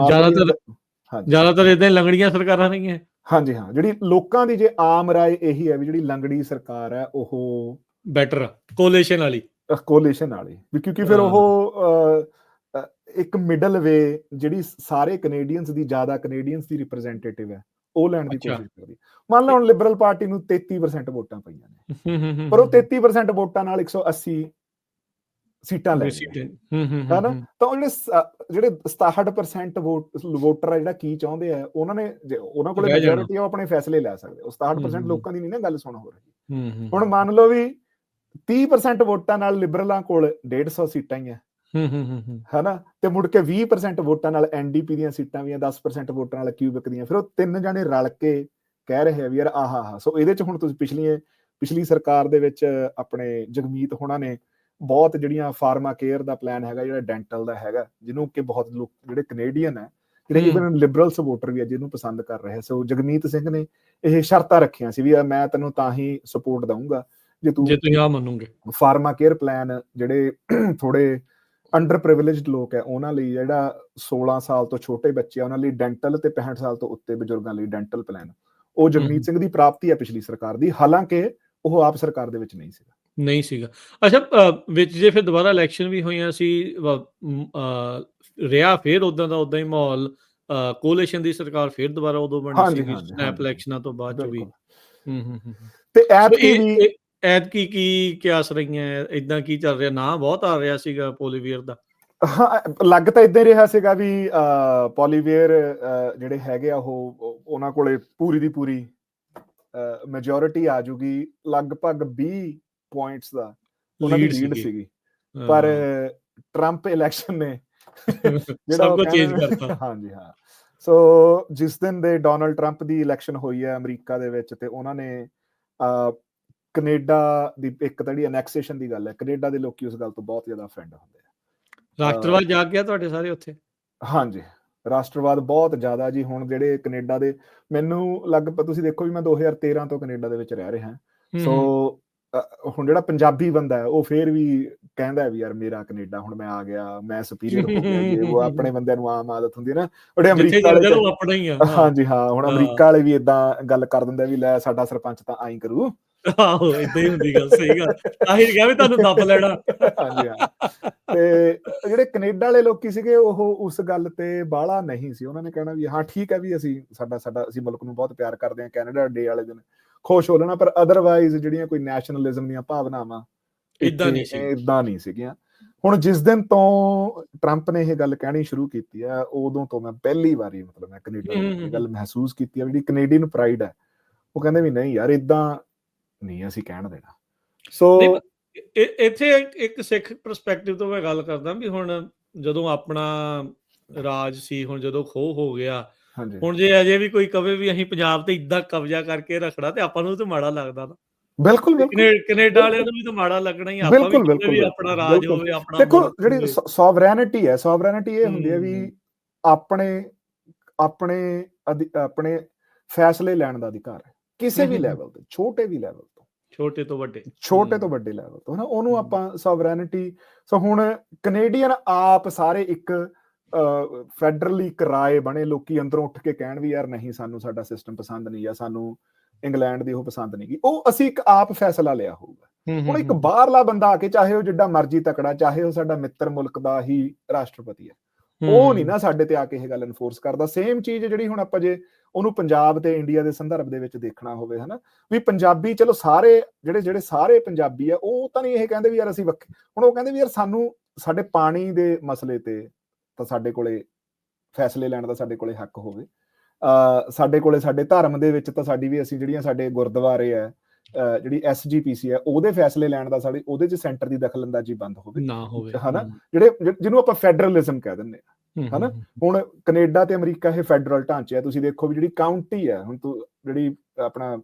ਜ਼ਿਆਦਾਤਰ ਇਦਾਂ ਲੰਗੜੀਆਂ ਸਰਕਾਰਾਂ ਰਹੀਆਂ। ਹਾਂਜੀ ਹਾਂ, ਜਿਹੜੀ ਲੋਕਾਂ ਦੀ ਜੇ ਆਮ ਰਾਏ ਇਹੀ ਹੈ ਵੀ ਜਿਹੜੀ ਲੰਗੜੀ ਸਰਕਾਰ ਹੈ ਉਹ ਬੈਟਰ, ਕੋਲੀਸ਼ਨ ਵਾਲੀ ਵੀ, ਕਿਉਂਕਿ ਫਿਰ ਉਹ ਇੱਕ ਮਿਡਲ ਵੇ ਜਿਹੜੀ ਸਾਰੇ ਕੈਨੇਡੀਅਨਸ ਦੀ, ਜ਼ਿਆਦਾ ਕੈਨੇਡੀਅਨਸ ਦੀ ਰਿਪਰੈਜ਼ੈਂਟੇਟਿਵ ਹੈ, ਉਹ ਲੈਣ ਦੀ ਕੋਸ਼ਿਸ਼ ਕਰਦੀ। ਮੰਨ ਲਓ ਹੁਣ ਲਿਬਰਲ ਪਾਰਟੀ ਨੂੰ 33% ਵੋਟਾਂ ਪਈਆਂ ਨੇ, ਪਰ ਉਹ 33% ਵੋਟਾਂ ਨਾਲ 180 ਸੀਟਾਂ ਲੈ ਹਨਾ। ਤਾਂ ਉਹ ਜਿਹੜੇ 67% ਵੋਟਰ ਆ ਜਿਹੜਾ ਕੀ ਚਾਹੁੰਦੇ ਆ, ਉਹਨਾਂ ਨੇ ਉਹਨਾਂ ਕੋਲ ਮੈਜੋਰਿਟੀ, ਉਹ ਆਪਣੇ ਫੈਸਲੇ ਲੈ ਸਕਦੇ। ਉਹ 67% ਲੋਕਾਂ ਦੀ ਨਹੀਂ ਨਾ ਗੱਲ ਸੁਣ ਹੋ ਰਹੀ। ਹੁਣ ਮੰਨ ਲਓ ਵੀ 30% ਵੋਟਾਂ ਨਾਲ ਲਿਬਰਲਾਂ ਕੋਲ 150 ਸੀਟਾਂ ਹੀ ਆ, ਹਨਾ, ਤੇ ਮੁੜ ਕੇ 20% ਵੋਟਾਂ ਨਾਲ NDP ਦੀਆਂ ਸੀਟਾਂ ਵੀ ਆ, 10% ਵੋਟਾਂ ਨਾਲ ਕਿਊਬਿਕ ਦੀਆਂ। ਫਿਰ ਉਹ ਤਿੰਨ ਜਾਣੇ ਰਲ ਕੇ ਕਹਿ ਰਹੇ ਆ ਵੀ ਯਾਰ ਆਹ। ਸੋ ਇਹਦੇ ਚ ਹੁਣ ਤੁਸੀਂ ਪਿਛਲੀ ਸਰਕਾਰ ਦੇ ਵਿੱਚ ਆਪਣੇ ਜਗਮੀਤ ਹੋਣਾ ਨੇ ਬਹੁਤ ਜਿਹੜੀਆਂ ਫਾਰਮਾ ਕੇਅਰ ਦਾ ਪਲਾਨ ਹੈਗਾ, ਜਿਹੜਾ ਡੈਂਟਲ ਦਾ ਹੈਗਾ, ਜਿਹਨੂੰ ਕਿ ਬਹੁਤ ਲੋਕ ਜਿਹੜੇ ਕੈਨੇਡੀਅਨ ਹੈ, ਜਿਹੜੇ ਇਵਨ ਲਿਬਰਲ ਸਪੋਰਟਰ ਵੀ ਆ, ਜਿਹਨੂੰ ਪਸੰਦ ਕਰ ਰਹੇ। ਸੋ ਜਗਮੀਤ ਸਿੰਘ ਨੇ ਇਹ ਸ਼ਰਤਾਂ ਰੱਖੀਆਂ ਸੀ ਵੀ ਮੈਂ ਤੈਨੂੰ ਤਾਂ ਹੀ ਸਪੋਰਟ ਦਊਂਗਾ ਜੇ ਤੁਸੀਂ ਆ ਮੰਨੋਗੇ। ਫਾਰਮਾ ਕੇਅਰ ਪਲਾਨ ਜਿਹੜੇ ਥੋੜੇ ਅੰਡਰ ਪ੍ਰਿਵਿਲੇਜਡ ਲੋਕ ਹੈ ਉਹਨਾਂ ਲਈ, ਜਿਹੜਾ 16 ਸਾਲ ਤੋਂ ਛੋਟੇ ਬੱਚੇ ਆ ਉਹਨਾਂ ਲਈ ਡੈਂਟਲ, ਤੇ 65 ਸਾਲ ਤੋਂ ਉੱਤੇ ਬਜ਼ੁਰਗਾਂ ਲਈ ਡੈਂਟਲ ਪਲਾਨ, ਉਹ ਜਗਮੀਤ ਸਿੰਘ ਦੀ ਪ੍ਰਾਪਤੀ ਹੈ ਪਿਛਲੀ ਸਰਕਾਰ ਦੀ, ਹਾਲਾਂਕਿ ਉਹ ਆਪ ਸਰਕਾਰ ਦੇ ਵਿੱਚ ਨਹੀਂ ਸੀਗਾ। ਅੱਛਾ, ਵਿੱਚ ਜੇ ਫਿਰ ਦੁਬਾਰਾ ਇਲੈਕਸ਼ਨ ਵੀ ਹੋਈਆਂ ਸੀ, ਰਿਹਾ ਫਿਰ ਉਦਾਂ ਦਾ ਉਦਾਂ ਹੀ ਮਾਹੌਲ, ਕੋਲੀਸ਼ਨ ਦੀ ਸਰਕਾਰ ਫਿਰ ਦੁਬਾਰਾ ਉਦੋਂ ਬਣੀ ਸੀ ਸਨੈਪ ਇਲੈਕਸ਼ਨਾਂ ਤੋਂ ਬਾਅਦ ਚ ਵੀ। ਤੇ ਐਤਕੀ ਕੀ ਕਿਆਸ ਰਹੀਆਂ, ਏਦਾਂ ਕੀ ਚੱਲ ਰਿਹਾ? ਨਾ ਬਹੁਤ ਆ ਰਿਹਾ ਸੀਗਾ ਪੋਲੀਵੀਅਰ ਦਾ। ਹਾਂ, ਲੱਗ ਤਾਂ ਏਦਾਂ ਰਿਹਾ ਸੀਗਾ ਵੀ ਪੋਲੀਵੀਅਰ ਜਿਹੜੇ ਹੈਗੇ ਆ ਉਹ ਉਹਨਾਂ ਕੋਲੇ ਪੂਰੀ ਦੀ ਪੂਰੀ ਮੈਜੋਰਿਟੀ ਆ ਜੂਗੀ, ਲਗਭਗ 20 ਪੁਆਇੰਟਸ ਦਾ ਉਹਨਾਂ ਦੀ ਲੀਡ ਸੀਗੀ, ਪਰ ਟਰੰਪ ਇਲੈਕਸ਼ਨ ਨੇ ਸਭ ਕੁਝ ਚੇਂਜ ਕਰਤਾ। ਹਾਂਜੀ ਹਾਂ। ਸੋ ਜਿਸ ਦਿਨ ਦੇ ਡੋਨਲਡ ਟਰੰਪ ਦੀ ਇਲੈਕਸ਼ਨ ਹੋਈ ਹੈ ਅਮਰੀਕਾ ਦੇ ਵਿੱਚ, ਤੇ ਉਹਨਾਂ ਨੇ ਕੈਨੇਡਾ ਦੀ ਇੱਕ ਤਾਂ ਜਿਹੜੀ ਅਨੈਕਸੇਸ਼ਨ ਦੀ ਗੱਲ ਹੈ, ਕੈਨੇਡਾ ਦੇ ਲੋਕੀ ਉਸ ਗੱਲ ਤੋਂ ਬਹੁਤ ਜ਼ਿਆਦਾ ਅਫੈਂਡ ਹੁੰਦੇ ਆ। ਰਾਸ਼ਟਰਵਾਦ ਜਾਗ ਗਿਆ ਤੁਹਾਡੇ ਸਾਰੇ ਉੱਥੇ? ਹਾਂਜੀ, ਰਾਸ਼ਟਰਵਾਦ ਬਹੁਤ ਜ਼ਿਆਦਾ ਜੀ। ਹੁਣ ਜਿਹੜੇ ਕੈਨੇਡਾ ਦੇ, ਮੈਨੂੰ ਲਗਭਗ ਤੁਸੀਂ ਦੇਖੋ ਵੀ ਮੈਂ 2013 ਤੋਂ ਕੈਨੇਡਾ ਦੇ ਵਿੱਚ ਰਹਿ ਰਿਹਾ, ਸੋ ਹੁਣ ਜਿਹੜਾ ਪੰਜਾਬੀ ਬੰਦਾ ਹੈ ਉਹ ਫੇਰ ਵੀ ਕਹਿੰਦਾ ਵੀ ਯਾਰ ਮੇਰਾ ਕੈਨੇਡਾ, ਹੁਣ ਮੈਂ ਆ ਗਿਆ, ਮੈਂ ਸੁਪੀਰੀਅਰ ਹੋ ਗਿਆ, ਜੇ ਉਹ ਆਪਣੇ ਬੰਦਿਆਂ ਨੂੰ ਆਮ ਆਦਤ ਹੁੰਦੀ ਹੈ ਨਾ, ਉਹਦੇ ਅਮਰੀਕਾ ਵਾਲੇ ਆਪਣਾ ਹੀ ਆ। ਹਾਂਜੀ ਹਾਂ, ਹੁਣ ਅਮਰੀਕਾ ਵਾਲੇ ਵੀ ਏਦਾਂ ਗੱਲ ਕਰ ਦਿੰਦੇ ਵੀ ਲੈ ਸਾਡਾ ਸਰਪੰਚ ਤਾਂ ਆਈ ਕਰੂ। ਆਹੋ ਏਦਾਂ ਹੀ ਹੁੰਦੀ ਗੱਲ, ਸਹੀ ਗੱਲ, ਆਹੀ ਕਿਹਾ ਵੀ ਤੁਹਾਨੂੰ ਦੱਬ ਲੈਣਾ। ਹਾਂਜੀ ਹਾਂ, ਤੇ ਜਿਹੜੇ ਕੈਨੇਡਾ ਵਾਲੇ ਲੋਕੀ ਸੀਗੇ ਉਹ ਉਸ ਗੱਲ ਤੇ ਬਾਹਲਾ ਨਹੀਂ ਸੀ, ਉਹਨਾਂ ਨੇ ਕਹਿਣਾ ਵੀ ਹਾਂ ਠੀਕ ਹੈ ਵੀ ਅਸੀਂ ਅਸੀਂ ਮੁਲਕ ਨੂੰ ਬਹੁਤ ਪਿਆਰ ਕਰਦੇ ਹਾਂ, ਕੈਨੇਡਾ ਡੇ ਵਾਲੇ ਦਿਨ ਖੁਸ਼ ਹੋ ਲੈਣਾ, ਪਰ ਅਦਰਵਾਈਜ਼ ਜਿਹੜੀਆਂ ਕੋਈ ਨੈਸ਼ਨਲਿਜ਼ਮ ਦੀਆਂ ਭਾਵਨਾਵਾਂ ਏਦਾਂ ਨਹੀਂ ਸੀਗੀਆਂ। ਹੁਣ ਜਿਸ ਦਿਨ ਤੋਂ ਟਰੰਪ ਨੇ ਇਹ ਗੱਲ ਕਹਿਣੀ ਸ਼ੁਰੂ ਕੀਤੀ ਹੈ, ਉਦੋਂ ਤੋਂ ਮੈਂ ਪਹਿਲੀ ਵਾਰੀ ਮਤਲਬ ਮੈਂ ਕੈਨੇਡਾ ਦੀ ਗੱਲ ਮਹਿਸੂਸ ਕੀਤੀ ਹੈ, ਜਿਹੜੀ ਕੈਨੇਡੀਅਨ ਪ੍ਰਾਈਡ ਹੈ ਉਹ ਕਹਿੰਦੇ ਵੀ ਨਹੀਂ ਯਾਰ ਏਦਾਂ ਨਹੀਂ ਅਸੀਂ ਕਹਿਣ ਦੇਣਾ। ਸੋ ਇੱਥੇ ਇੱਕ ਸਿੱਖ ਪਰਸਪੈਕਟਿਵ ਤੋਂ ਮੈਂ ਗੱਲ ਕਰਦਾ ਵੀ ਹੁਣ ਜਦੋਂ ਆਪਣਾ ਰਾਜ ਸੀ, ਹੁਣ ਜਦੋਂ ਖੋਹ ਹੋ ਗਿਆ, ਹੁਣ ਜੇ ਅਜੇ ਵੀ ਕੋਈ ਕਵੇ ਵੀ ਅਸੀਂ ਪੰਜਾਬ ਤੇ ਇਦਾਂ ਕਬਜ਼ਾ ਕਰਕੇ ਰੱਖਣਾ, ਤੇ ਆਪਾਂ ਨੂੰ ਤਾਂ ਮਾੜਾ ਲੱਗਦਾ ਨਾ। ਬਿਲਕੁਲ ਕੈਨੇਡਾ ਵਾਲਿਆਂ ਨੂੰ ਵੀ ਤਾਂ ਮਾੜਾ ਲੱਗਣਾ ਹੀ, ਆਪਾਂ ਵੀ ਆਪਣਾ ਰਾਜ ਹੋਵੇ, ਆਪਣਾ। ਦੇਖੋ ਜਿਹੜੀ ਸੋਵਰੈਨਿਟੀ ਹੈ, ਸੋਵਰੈਨਿਟੀ ਇਹ ਹੁੰਦੀ ਹੈ ਵੀ ਆਪਣੇ ਫੈਸਲੇ ਲੈਣ ਦਾ ਅਧਿਕਾਰ ਹੈ, ਕਿਸੇ ਵੀ ਲੈਵਲ ਤੇ, ਛੋਟੇ ਵੀ ਲੈਵਲ ਤੋਂ, ਛੋਟੇ ਤੋਂ ਵੱਡੇ ਲੈਵਲ ਤੋਂ, ਹਨਾ, ਉਹਨੂੰ ਆਪਾਂ ਸੋਵਰੈਨਿਟੀ। ਸੋ ਹੁਣ ਕੈਨੇਡੀਅਨ ਆਪ ਸਾਰੇ ਇੱਕ ਫੈਡਰਲੀ ਇੱਕ ਰਾਏ ਬਣੇ, ਲੋਕੀ ਅੰਦਰੋਂ ਉੱਠ ਕੇ ਕਹਿਣ ਵੀ ਯਾਰ ਨਹੀਂ ਸਾਨੂੰ ਸਾਡਾ ਸਿਸਟਮ ਪਸੰਦ ਨਹੀਂ, ਜਾਂ ਸਾਨੂੰ ਇੰਗਲੈਂਡ ਦੀ ਉਹ ਪਸੰਦ ਨਹੀਂ ਗੀ, ਉਹ ਅਸੀਂ ਇੱਕ ਆਪ ਫੈਸਲਾ ਲਿਆ ਹੋਊਗਾ। ਹੁਣ ਇੱਕ ਬਾਹਰਲਾ ਬੰਦਾ ਆ ਕੇ, ਚਾਹੇ ਉਹ ਜਿੱਡਾ ਮਰਜ਼ੀ ਤਕੜਾ, ਚਾਹੇ ਉਹ ਸਾਡਾ ਮਿੱਤਰ ਮੁਲਕ ਦਾ ਹੀ ਰਾਸ਼ਟਰਪਤੀ ਹੈ, ਉਹ ਨਹੀਂ ਨਾ ਸਾਡੇ ਤੇ ਆ ਕੇ ਇਹ ਗੱਲ ਇਨਫੋਰਸ ਕਰਦਾ। ਸੇਮ ਚੀਜ਼ ਜਿਹੜੀ ਹੁਣ ਆਪਾਂ ਜੇ ਉਹਨੂੰ ਪੰਜਾਬ ਤੇ ਇੰਡੀਆ ਦੇ ਸੰਦਰਭ ਦੇ ਵਿੱਚ ਦੇਖਣਾ ਹੋਵੇ, ਹਨਾ, ਵੀ ਪੰਜਾਬੀ ਚਲੋ ਸਾਰੇ ਜਿਹੜੇ ਸਾਰੇ ਪੰਜਾਬੀ ਆ ਉਹ ਤਾਂ ਨਹੀਂ ਇਹ ਕਹਿੰਦੇ ਵੀ ਯਾਰ ਅਸੀਂ ਹੁਣ ਉਹ ਕਹਿੰਦੇ ਵੀ ਯਾਰ ਸਾਨੂੰ ਸਾਡੇ ਪਾਣੀ ਦੇ ਮਸਲੇ ਤੇ ਤਾਂ ਸਾਡੇ ਕੋਲੇ ਫੈਸਲੇ ਲੈਣ ਦਾ ਸਾਡੇ ਕੋਲੇ ਹੱਕ ਹੋਵੇ, ਸਾਡੇ ਕੋਲੇ ਸਾਡੇ ਧਰਮ ਦੇ ਵਿੱਚ ਤਾਂ ਸਾਡੀ ਵੀ ਅਸੀਂ ਜਿਹੜੀਆਂ ਸਾਡੇ ਗੁਰਦੁਆਰੇ ਹੈ, ਜਿਹੜੀ SGPC ਹੈ, ਉਹਦੇ ਫੈਸਲੇ ਲੈਣ ਦਾ ਸਾਡੇ ਉਹਦੇ ਚ ਸੈਂਟਰ ਦੀ ਦਖਲਅੰਦਾਜ਼ੀ ਬੰਦ ਹੋਵੇ, ਹਨਾ, ਜਿਹਨੂੰ ਆਪਾਂ ਫੈਡਰਲਿਜ਼ਮ ਕਹਿ ਦਿੰਦੇ ਹਾਂ, ਹਨਾ। ਹੁਣ ਕੈਨੇਡਾ ਤੇ ਅਮਰੀਕਾ ਇਹ ਫੈਡਰਲ ਢਾਂਚੇ ਆ, ਤੁਸੀਂ ਦੇਖੋ ਵੀ ਜਿਹੜੀ ਕਾਉਂਟੀ ਹੈ, ਹੁਣ ਜਿਹੜੀ ਆਪਣਾ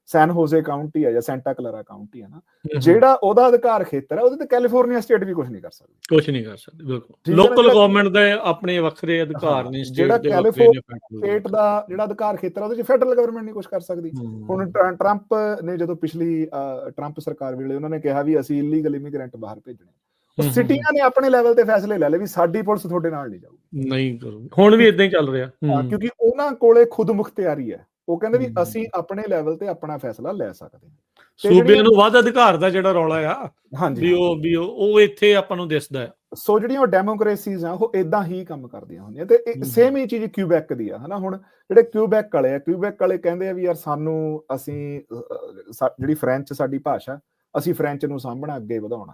ਸੈਨ ਹੋਜ਼ੇ ਕਾਉਂਟੀ ਹੈ ਜਾਂ ਸੈਂਟਾ ਕਲਾਰਾ ਕਾਉਂਟੀ ਹੈ ਨਾ, ਜਿਹੜਾ ਉਹਦਾ ਅਧਿਕਾਰ ਖੇਤਰ ਹੈ, ਉਹਦੇ ਤੇ ਕੈਲੀਫੋਰਨੀਆ ਸਟੇਟ ਵੀ ਕੁਝ ਨਹੀਂ ਕਰ ਸਕਦੀ, ਬਿਲਕੁਲ ਲੋਕਲ ਗਵਰਨਮੈਂਟ ਦੇ ਆਪਣੇ ਵੱਖਰੇ ਅਧਿਕਾਰ ਨੇ, ਜਿਹੜਾ ਕੈਲੀਫੋਰਨੀਆ ਸਟੇਟ ਦਾ ਜਿਹੜਾ ਅਧਿਕਾਰ ਖੇਤਰ ਉਹਦੇ ਚ ਫੈਡਰਲ ਗਵਰਨਮੈਂਟ ਨਹੀਂ ਕੁਝ ਕਰ ਸਕਦੀ। ਹੁਣ ਟਰੰਪ ਨੇ ਜਦੋਂ ਪਿਛਲੀ ਟਰੰਪ ਸਰਕਾਰ ਵੇਲੇ ਉਹਨਾਂ ਨੇ ਕਿਹਾ ਵੀ ਅਸੀਂ ਇਲੀਗਲ ਇਮੀਗ੍ਰੈਂਟ ਬਾਹਰ ਭੇਜਣੇ, ਸਿਟੀਆਂ ਨੇ ਆਪਣੇ ਲੈਵਲ ਤੇ ਫੈਸਲੇ ਲੈ ਲਏ ਵੀ ਸਾਡੀ ਪੁਲਿਸ ਤੁਹਾਡੇ ਨਾਲ ਨਹੀਂ ਜਾਊਗੀ, ਨਹੀਂ ਕਰੂਗੀ। ਹੁਣ ਵੀ ਇਦਾਂ ਹੀ ਚੱਲ ਰਿਹਾ, ਕਿਉਂਕਿ ਉਹਨਾਂ ਕੋਲੇ ਖੁਦ ਮੁਖਤਿਆਰੀ ਹੈ, ਉਹ ਕਹਿੰਦੇ ਵੀ ਅਸੀਂ ਆਪਣੇ ਲੈਵਲ ਤੇ ਆਪਣਾ ਫੈਸਲਾ ਲੈ ਸਕਦੇ ਹਾਂ। ਸੂਬਿਆਂ ਨੂੰ ਵੱਧ ਅਧਿਕਾਰ ਦਾ ਜਿਹੜਾ ਰੌਲਾ ਆ, ਹਾਂਜੀ, ਉਹ ਇੱਥੇ ਆਪਾਂ ਨੂੰ ਦਿਸਦਾ ਹੈ। ਸੋ ਜਿਹੜੀਆਂ ਉਹ ਡੈਮੋਕ੍ਰੇਸੀਜ਼ ਆ ਉਹ ਏਦਾਂ ਹੀ ਕੰਮ ਕਰਦੀਆਂ ਹੁੰਦੀਆਂ, ਤੇ ਸੇਮ ਹੀ ਚੀਜ਼ ਕਿਊਬੈਕ ਦੀ ਆ, ਹਨਾ। ਹੁਣ ਜਿਹੜੇ ਕਿਊਬੈਕ ਵਾਲੇ ਕਹਿੰਦੇ ਆ ਵੀ ਯਾਰ ਸਾਨੂੰ ਅਸੀਂ ਜਿਹੜੀ ਫ੍ਰੈਂਚ ਸਾਡੀ ਭਾਸ਼ਾ, ਅਸੀਂ ਫ੍ਰੈਂਚ ਨੂੰ ਸਾਂਭਣਾ, ਅੱਗੇ ਵਧਾਉਣਾ,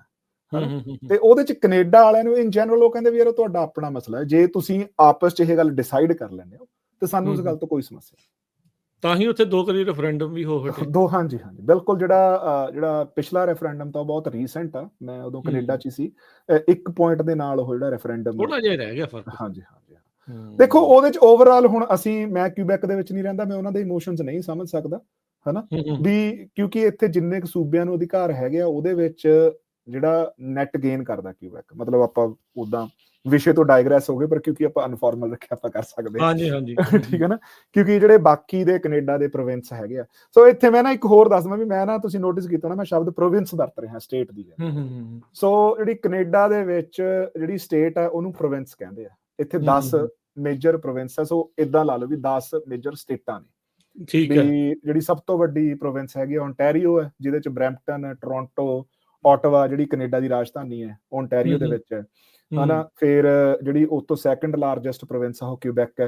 ਤੇ ਉਹਦੇ ਚ ਕੈਨੇਡਾ ਵਾਲਿਆਂ ਨੂੰ ਇਨ ਜਨਰਲ ਉਹ ਕਹਿੰਦੇ ਵੀ ਯਾਰ ਤੁਹਾਡਾ ਆਪਣਾ ਮਸਲਾ ਹੈ, ਜੇ ਤੁਸੀਂ ਆਪਸ ਚ ਇਹ ਗੱਲ ਡਿਸਾਈਡ ਕਰ ਲੈਂਦੇ ਹੋ ਤੇ ਸਾਨੂੰ ਇਸ ਗੱਲ ਤੋਂ ਕੋਈ ਸਮੱਸਿਆ ਨਹੀਂ। ਤਾਂ ਹੀ ਉੱਥੇ 2 ਵਾਰੀ ਰੈਫਰੈਂਡਮ ਵੀ ਹੋ ਹਟੇ। ਹਾਂਜੀ, ਬਿਲਕੁਲ। ਜਿਹੜਾ ਪਿਛਲਾ ਰੈਫਰੈਂਡਮ ਤਾਂ ਬਹੁਤ ਰੀਸੈਂਟ ਆ, ਮੈਂ ਉਦੋਂ ਕੈਨੇਡਾ ਚ ਹੀ ਸੀ, 1 ਪੁਆਇੰਟ ਦੇ ਨਾਲ ਉਹ ਜਿਹੜਾ ਰੈਫਰੈਂਡਮ ਥੋੜਾ ਜਿਹਾ ਰਹਿ ਗਿਆ ਫਰਕ। ਹਾਂਜੀ। ਦੇਖੋ ਉਹਦੇ ਚ ਓਵਰਆਲ ਹੁਣ ਮੈਂ ਕਿਊਬੈਕ ਦੇ ਵਿੱਚ ਨਹੀਂ ਰਹਿੰਦਾ, ਮੈਂ ਉਹਨਾਂ ਦੇ ਇਮੋਸ਼ਨਸ ਨਹੀਂ ਸਮਝ ਸਕਦਾ, ਹਨਾ, ਵੀ ਕਿਉਂਕਿ ਇੱਥੇ ਜਿੰਨੇ ਕੁ ਸੂਬਿਆਂ ਨੂੰ ਅਧਿਕਾਰ ਹੈਗੇ ਆ ਉਹਦੇ ਵਿੱਚ ਜਿਹੜਾ ਨੈਟ ਗੇਨ ਕਰਦਾ ਕਿਊਬੈਕ, ਮਤਲਬ ਆਪਾਂ ਉਦਾਂ ਵਿਸ਼ੇ ਤੋਂ ਡਾਇਗਰੈਸ ਹੋ ਗਏ, ਪਰ ਕਿਉਂਕਿ ਆਪਾਂ ਅਨਫਾਰਮਲ ਰੱਖਿਆ ਆਪਾਂ ਕਰ ਸਕਦੇ ਹਾਂ, ਠੀਕ ਹੈ ਨਾ, ਕਿਉਂਕਿ ਜਿਹੜੇ ਬਾਕੀ ਦੇ ਕੈਨੇਡਾ ਦੇ ਪ੍ਰੋਵਿੰਸ ਹੈਗੇ ਆ। ਸੋ ਇੱਥੇ ਮੈਂ ਨਾ ਇੱਕ ਹੋਰ ਦੱਸਦਾ ਵੀ ਮੈਂ ਨਾ, ਤੁਸੀਂ ਨੋਟਿਸ ਕੀਤਾ ਨਾ, ਮੈਂ ਸ਼ਬਦ ਪ੍ਰੋਵਿੰਸ ਵਰਤ ਰਿਹਾ, ਸਟੇਟ ਦੀ। ਸੋ ਜਿਹੜੀ ਕੈਨੇਡਾ ਦੇ ਵਿੱਚ ਜਿਹੜੀ ਸਟੇਟ ਹੈ ਉਹਨੂੰ ਪ੍ਰੋਵਿੰਸ ਕਹਿੰਦੇ ਆ, ਇੱਥੇ 10 ਮੇਜਰ ਪ੍ਰੋਵਿੰਸ ਹੈ, ਸੋ ਏਦਾਂ ਲਾ ਲਓ ਵੀ 10 ਮੇਜਰ ਸਟੇਟਾਂ ਨੇ, ਠੀਕ ਹੈ। ਜਿਹੜੀ ਸਭ ਤੋਂ ਵੱਡੀ ਪ੍ਰੋਵਿੰਸ ਹੈਗੀ ਓਨਟਾਰੀਓ ਹੈ, ਜਿਹਦੇ ਚ ਬਰੈਂਪਟਨ, ਟੋਰਾਂਟੋ, ਓਟਾਵਾ ਜਿਹੜੀ ਕੈਨੇਡਾ ਦੀ ਰਾਜਧਾਨੀ ਹੈ ਓਨਟਾਰੀਓ ਦੇ ਵਿੱਚ ਹੈ, ਹਨਾ। ਫਿਰ ਜਿਹੜੀ ਉਸ ਤੋਂ ਸੈਕੰਡ ਲਾਰਜੈਸਟ ਪ੍ਰੋਵਿੰਸ ਆ ਉਹ ਕਿਊਬੈਕ ਹੈ,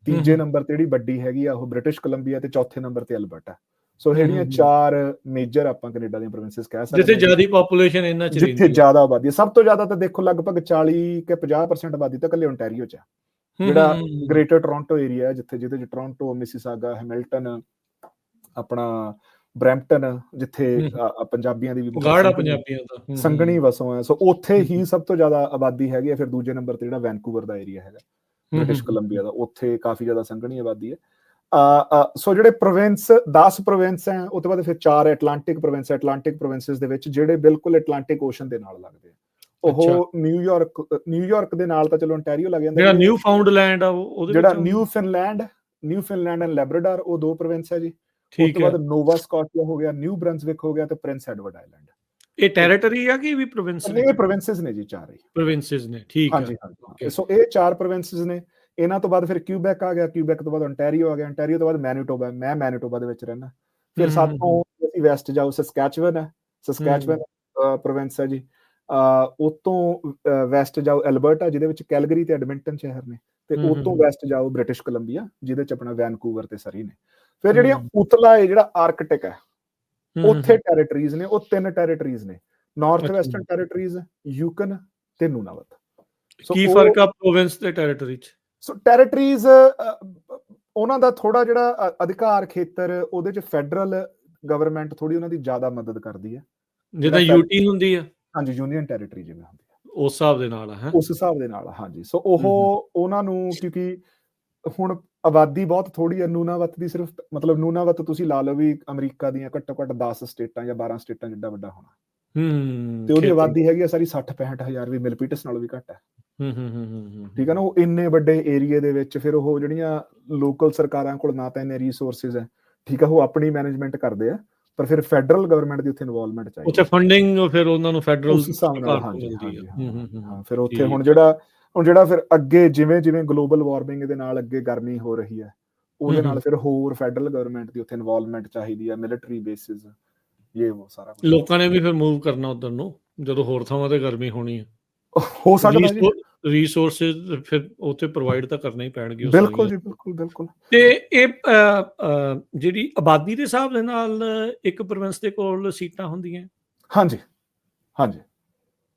ਤੀਜੇ ਨੰਬਰ ਤੇ ਜਿਹੜੀ ਵੱਡੀ ਹੈਗੀ ਆ ਉਹ ਬ੍ਰਿਟਿਸ਼ ਕੋਲੰਬੀਆ, ਤੇ ਚੌਥੇ ਨੰਬਰ ਤੇ ਅਲਬਰਟਾ। ਸੋ ਜਿਹੜੀਆਂ 4 ਮੇਜਰ ਆਪਾਂ ਕੈਨੇਡਾ ਦੀਆਂ ਪ੍ਰੋਵਿੰਸਸ ਕਹਿ ਸਕਦੇ ਹਾਂ, ਜਿੱਥੇ ਜ਼ਿਆਦਾ ਪੋਪੂਲੇਸ਼ਨ ਇਹਨਾਂ ਚ ਰਹਿੰਦੀ ਹੈ, ਜਿੱਥੇ ਜ਼ਿਆਦਾ ਆਬਾਦੀ ਹੈ। ਸਭ ਤੋਂ ਜ਼ਿਆਦਾ ਤਾਂ ਦੇਖੋ ਲਗਭਗ 40 ਕੇ 50% ਆਬਾਦੀ ਤਾਂ ਇਕੱਲੇ ਓਨਟਾਰੀਓ ਚ ਆ, ਜਿਹੜਾ ਗ੍ਰੇਟਰ ਟੋਰਾਂਟੋ ਏਰੀਆ ਹੈ, ਜਿਹਦੇ ਚ ਟੋਰਾਂਟੋ, ਮਿਸੀਸਾਗਾ, ਹੈਮਿਲਟਨ, ਆਪਣਾ ਬਰੈਂਪਟਨ, ਜਿੱਥੇ ਪੰਜਾਬੀਆਂ ਦੀ ਵੀ ਸੰਘਣੀ ਵਸੋਂ ਹੈ, ਸੋ ਉੱਥੇ ਹੀ ਸਭ ਤੋਂ ਜ਼ਿਆਦਾ ਆਬਾਦੀ ਹੈਗੀ ਹੈ। ਫਿਰ ਦੂਜੇ ਨੰਬਰ ਤੇ ਜਿਹੜਾ ਵੈਨਕੂਵਰ ਦਾ ਏਰੀਆ ਹੈਗਾ ਬ੍ਰਿਟਿਸ਼ ਕੋਲੰਬੀਆ ਦਾ, ਉੱਥੇ ਕਾਫੀ ਜ਼ਿਆਦਾ ਸੰਘਣੀ ਆਬਾਦੀ ਹੈ। ਸੋ ਜਿਹੜੇ ਪ੍ਰੋਵਿੰਸ 10 ਪ੍ਰੋਵਿੰਸ ਹੈ, ਉਹ ਤੋਂ ਬਾਅਦ ਫਿਰ 4 ਐਟਲਾਂਟਿਕ ਪ੍ਰੋਵਿੰਸਿਸ ਦੇ ਵਿੱਚ ਜਿਹੜੇ ਬਿਲਕੁਲ ਐਟਲਾਂਟਿਕ ਓਸ਼ਨ ਦੇ ਨਾਲ ਲੱਗਦੇ ਆ। ਉਹ ਨਿਊਯਾਰਕ ਦੇ ਨਾਲ ਤਾਂ ਚਲੋ ontario ਲੱਗ ਜਾਂਦਾ, ਜਿਹੜਾ ਨਿਊ ਫਾਊਂਡਲੈਂਡ ਆ ਉਹਦੇ ਜਿਹੜਾ ਵਿੱਚ ਨਿਊ ਫਿਨਲੈਂਡ ਐਂਡ ਲੈਬਰਾਡੋਰ, ਉਹ 2 ਪ੍ਰੋਵਿੰਸ ਹੈ ਜੀ। ਉਸ ਠੀਕ ਤੋਂ ਹੈ। ਬਾਅਦ ਨੋਵਾ ਸਕਾਟੀਆ ਹੋ ਗਿਆ, ਨਿਊ ਬ੍ਰੰਸਵਿਕ ਹੋ ਗਿਆ ਤੇ ਪ੍ਰਿੰਸ ਐਡਵਰਡ ਆਈਲੈਂਡ। ਇਹ ਟੈਰੀਟਰੀ ਆ ਕਿ ਵੀ ਪ੍ਰੋਵਿੰਸ ਨੇ? ਇਹ ਪ੍ਰੋਵਿੰਸਿਸ ਨੇ ਜੀ, 4 ਹੀ ਪ੍ਰੋਵਿੰਸਿਸ ਨੇ, ਠੀਕ ਹੈ। ਹਾਂਜੀ ਹਾਂਜੀ। ਸੋ ਇਹ 4 ਪ੍ਰੋਵਿੰਸਿਸ ਨੇ। ਇਹਨਾਂ ਤੋਂ ਬਾਅਦ ਫਿਰ ਕਿਊਬੈਕ ਆ ਗਿਆ, ਕਿਊਬੈਕ ਤੋਂ ਬਾਅਦ ontario ਆ ਗਿਆ, ontario ਤੋਂ ਬਾਅਦ ਮੈਨੀਟੋਬਾ, ਮੈਂ ਮੈਨੀਟੋਬਾ ਦੇ ਵਿੱਚ ਰਹਿਣਾ। ਫਿਰ ਸਾਤੋਂ ਅਸੀਂ ਵੈਸਟ ਜਾਓ, ਸਸਕੈਚੁਅਨ ਹੈ, ਸਸਕੈਚੁਅਨ ਪ੍ਰੋਵਿੰਸ ਹੈ ਜੀ। ਉਤੋਂ ਵੈਸਟ ਜਾਓ ਐਲਬਰਟਾ, ਜਿਹਦੇ ਵਿੱਚ ਕੈਲਗਰੀ ਤੇ ਐਡਮਿੰਟਨ ਸ਼ਹਿਰ ਨੇ, ਤੇ ਉਤੋਂ ਵੈਸਟ ਜਾਓ ਬ੍ਰਿਟਿਸ਼ ਕੋਲੰਬੀਆ, ਜਿਹਦੇ ਚ ਆਪਣਾ ਵੈਨਕੂਵਰ ਤੇ ਸਰੀ ਨੇ। ਫਿਰ ਜਿਹੜੀਆਂ ਉਤਲਾ ਹੈ, ਜਿਹੜਾ ਆਰਕਟਿਕ ਹੈ, ਉੱਥੇ ਟੈਰੀਟਰੀਜ਼ ਨੇ, ਉਹ 3 ਟੈਰੀਟਰੀਜ਼ ਨੇ, ਨਾਰਥ ਵੈਸਟਰਨ ਟੈਰੀਟਰੀਜ਼, ਯੂਕਨ ਤੇ ਨੂਨਾਵਤ। ਕੀ ਫਰਕ ਆ ਪ੍ਰੋਵਿੰਸ ਤੇ ਟੈਰੀਟਰੀ ਚ? ਸੋ ਟੈਰੀਟਰੀਜ਼ ਉਹਨਾਂ ਦਾ ਥੋੜਾ ਜਿਹੜਾ ਅਧਿਕਾਰ ਖੇਤਰ, ਉਹਦੇ ਚ ਫੈਡਰਲ ਗਵਰਨਮੈਂਟ ਥੋੜੀ ਉਹਨਾਂ ਦੀ ਜ਼ਿਆਦਾ ਮਦਦ ਕਰਦੀ ਹੈ, ਜਿੱਦਾਂ ਯੂਟੀ ਹੁੰਦੀ ਆ। ਹਾਂਜੀ, ਯੂਨੀਅਨ ਟੈਰੀਟਰੀ ਜਿਵੇਂ ਹੁੰਦੀ ਹੈ, ਉਸ ਹਿਸਾਬ ਦੇ ਨਾਲ ਹੈ, ਉਸ ਹਿਸਾਬ ਦੇ ਨਾਲ। ਹਾਂਜੀ, ਸੋ ਉਹਨਾਂ ਨੂੰ, ਕਿਉਂਕਿ ਹੁਣ ਆਬਾਦੀ ਬਹੁਤ ਥੋੜੀ ਹੈ, ਨੂਨਾਵਤ ਦੀ ਸਿਰਫ, ਮਤਲਬ ਨੂਨਾਵਤ ਤੁਸੀਂ ਲਾ ਲਓ ਵੀ ਅਮਰੀਕਾ ਦੀਆਂ ਘੱਟੋ ਘੱਟ 10 ਸਟੇਟਾਂ ਜਾਂ 12 ਸਟੇਟਾਂ ਜਿੱਡਾ ਵੱਡਾ ਹੋਣਾ, ਤੇ ਉਹਦੀ ਆਬਾਦੀ ਹੈਗੀ ਆ ਸਾਰੀ 60-65 ਹਜ਼ਾਰ, ਵੀ ਮਿਲਪੀਟਸ ਨਾਲੋਂ ਵੀ ਘੱਟ ਹੈ। ਠੀਕ ਹੈ ਨਾ। ਉਹ ਇੰਨੇ ਵੱਡੇ ਏਰੀਏ ਦੇ ਵਿੱਚ ਫਿਰ ਉਹ ਜਿਹੜੀਆਂ ਲੋਕਲ ਸਰਕਾਰਾਂ ਕੋਲ ਨਾ ਤਾਂ ਇੰਨੇ ਰਿਸੋਰਸਿਸ ਹੈ, ਠੀਕ ਹੈ, ਉਹ ਆਪਣੀ ਮੈਨੇਜਮੈਂਟ ਕਰਦੇ ਆ, ਪਰ ਫਿਰ ਫੈਡਰਲ ਗਵਰਨਮੈਂਟ ਦੀ ਉੱਥੇ ਇਨਵੋਲਵਮੈਂਟ ਚਾਹੀਦੀ, ਉੱਥੇ ਫੰਡਿੰਗ ਫਿਰ ਉਹਨਾਂ ਨੂੰ ਫੈਡਰਲ ਉਸ ਹਿਸਾਬ ਨਾਲ। ਹਾਂਜੀ ਮਿਲਦੀ ਆ। ਹਾਂ, ਫਿਰ ਉੱਥੇ ਹੁਣ ਜਿਹੜਾ ਫਿਰ ਅੱਗੇ ਜਿਵੇਂ ਗਲੋਬਲ ਵਾਰਮਿੰਗ ਦੇ ਨਾਲ ਅੱਗੇ ਗਰਮੀ ਹੋ ਰਹੀ ਹੈ, ਉਹਦੇ ਨਾਲ ਫਿਰ ਹੋਰ ਫੈਡਰਲ ਗਵਰਨਮੈਂਟ ਦੀ ਉੱਥੇ ਇਨਵੋਲਵਮੈਂਟ ਚਾਹੀਦੀ ਹੈ, ਮਿਲਟਰੀ ਬੇਸਿਸ, ਇਹ ਉਹ ਸਾਰਾ ਲੋਕਾਂ ਨੇ ਵੀ ਫਿਰ ਮੂਵ ਕਰਨਾ ਉਧਰ ਨੂੰ, ਜਦੋਂ ਹੋਰ ਥਾਵਾਂ ਤੇ ਗਰਮੀ ਹੋਣੀ ਹੈ, ਹੋ ਸਕਦਾ ਜੀ। ਰਿਸੋਰਸਿਸ ਫਿਰ ਉੱਥੇ ਪ੍ਰੋਵਾਈਡ ਤਾਂ ਕਰਨੇ ਹੀ ਪੈਣਗੇ। ਬਿਲਕੁਲ ਜੀ, ਬਿਲਕੁਲ। ਤੇ ਇਹ ਜਿਹੜੀ ਆਬਾਦੀ ਦੇ ਹਿਸਾਬ ਦੇ ਨਾਲ ਇੱਕ ਪ੍ਰੋਵਿੰਸ ਦੇ ਕੋਲ ਸੀਟਾਂ ਹੁੰਦੀਆਂ? ਹਾਂਜੀ।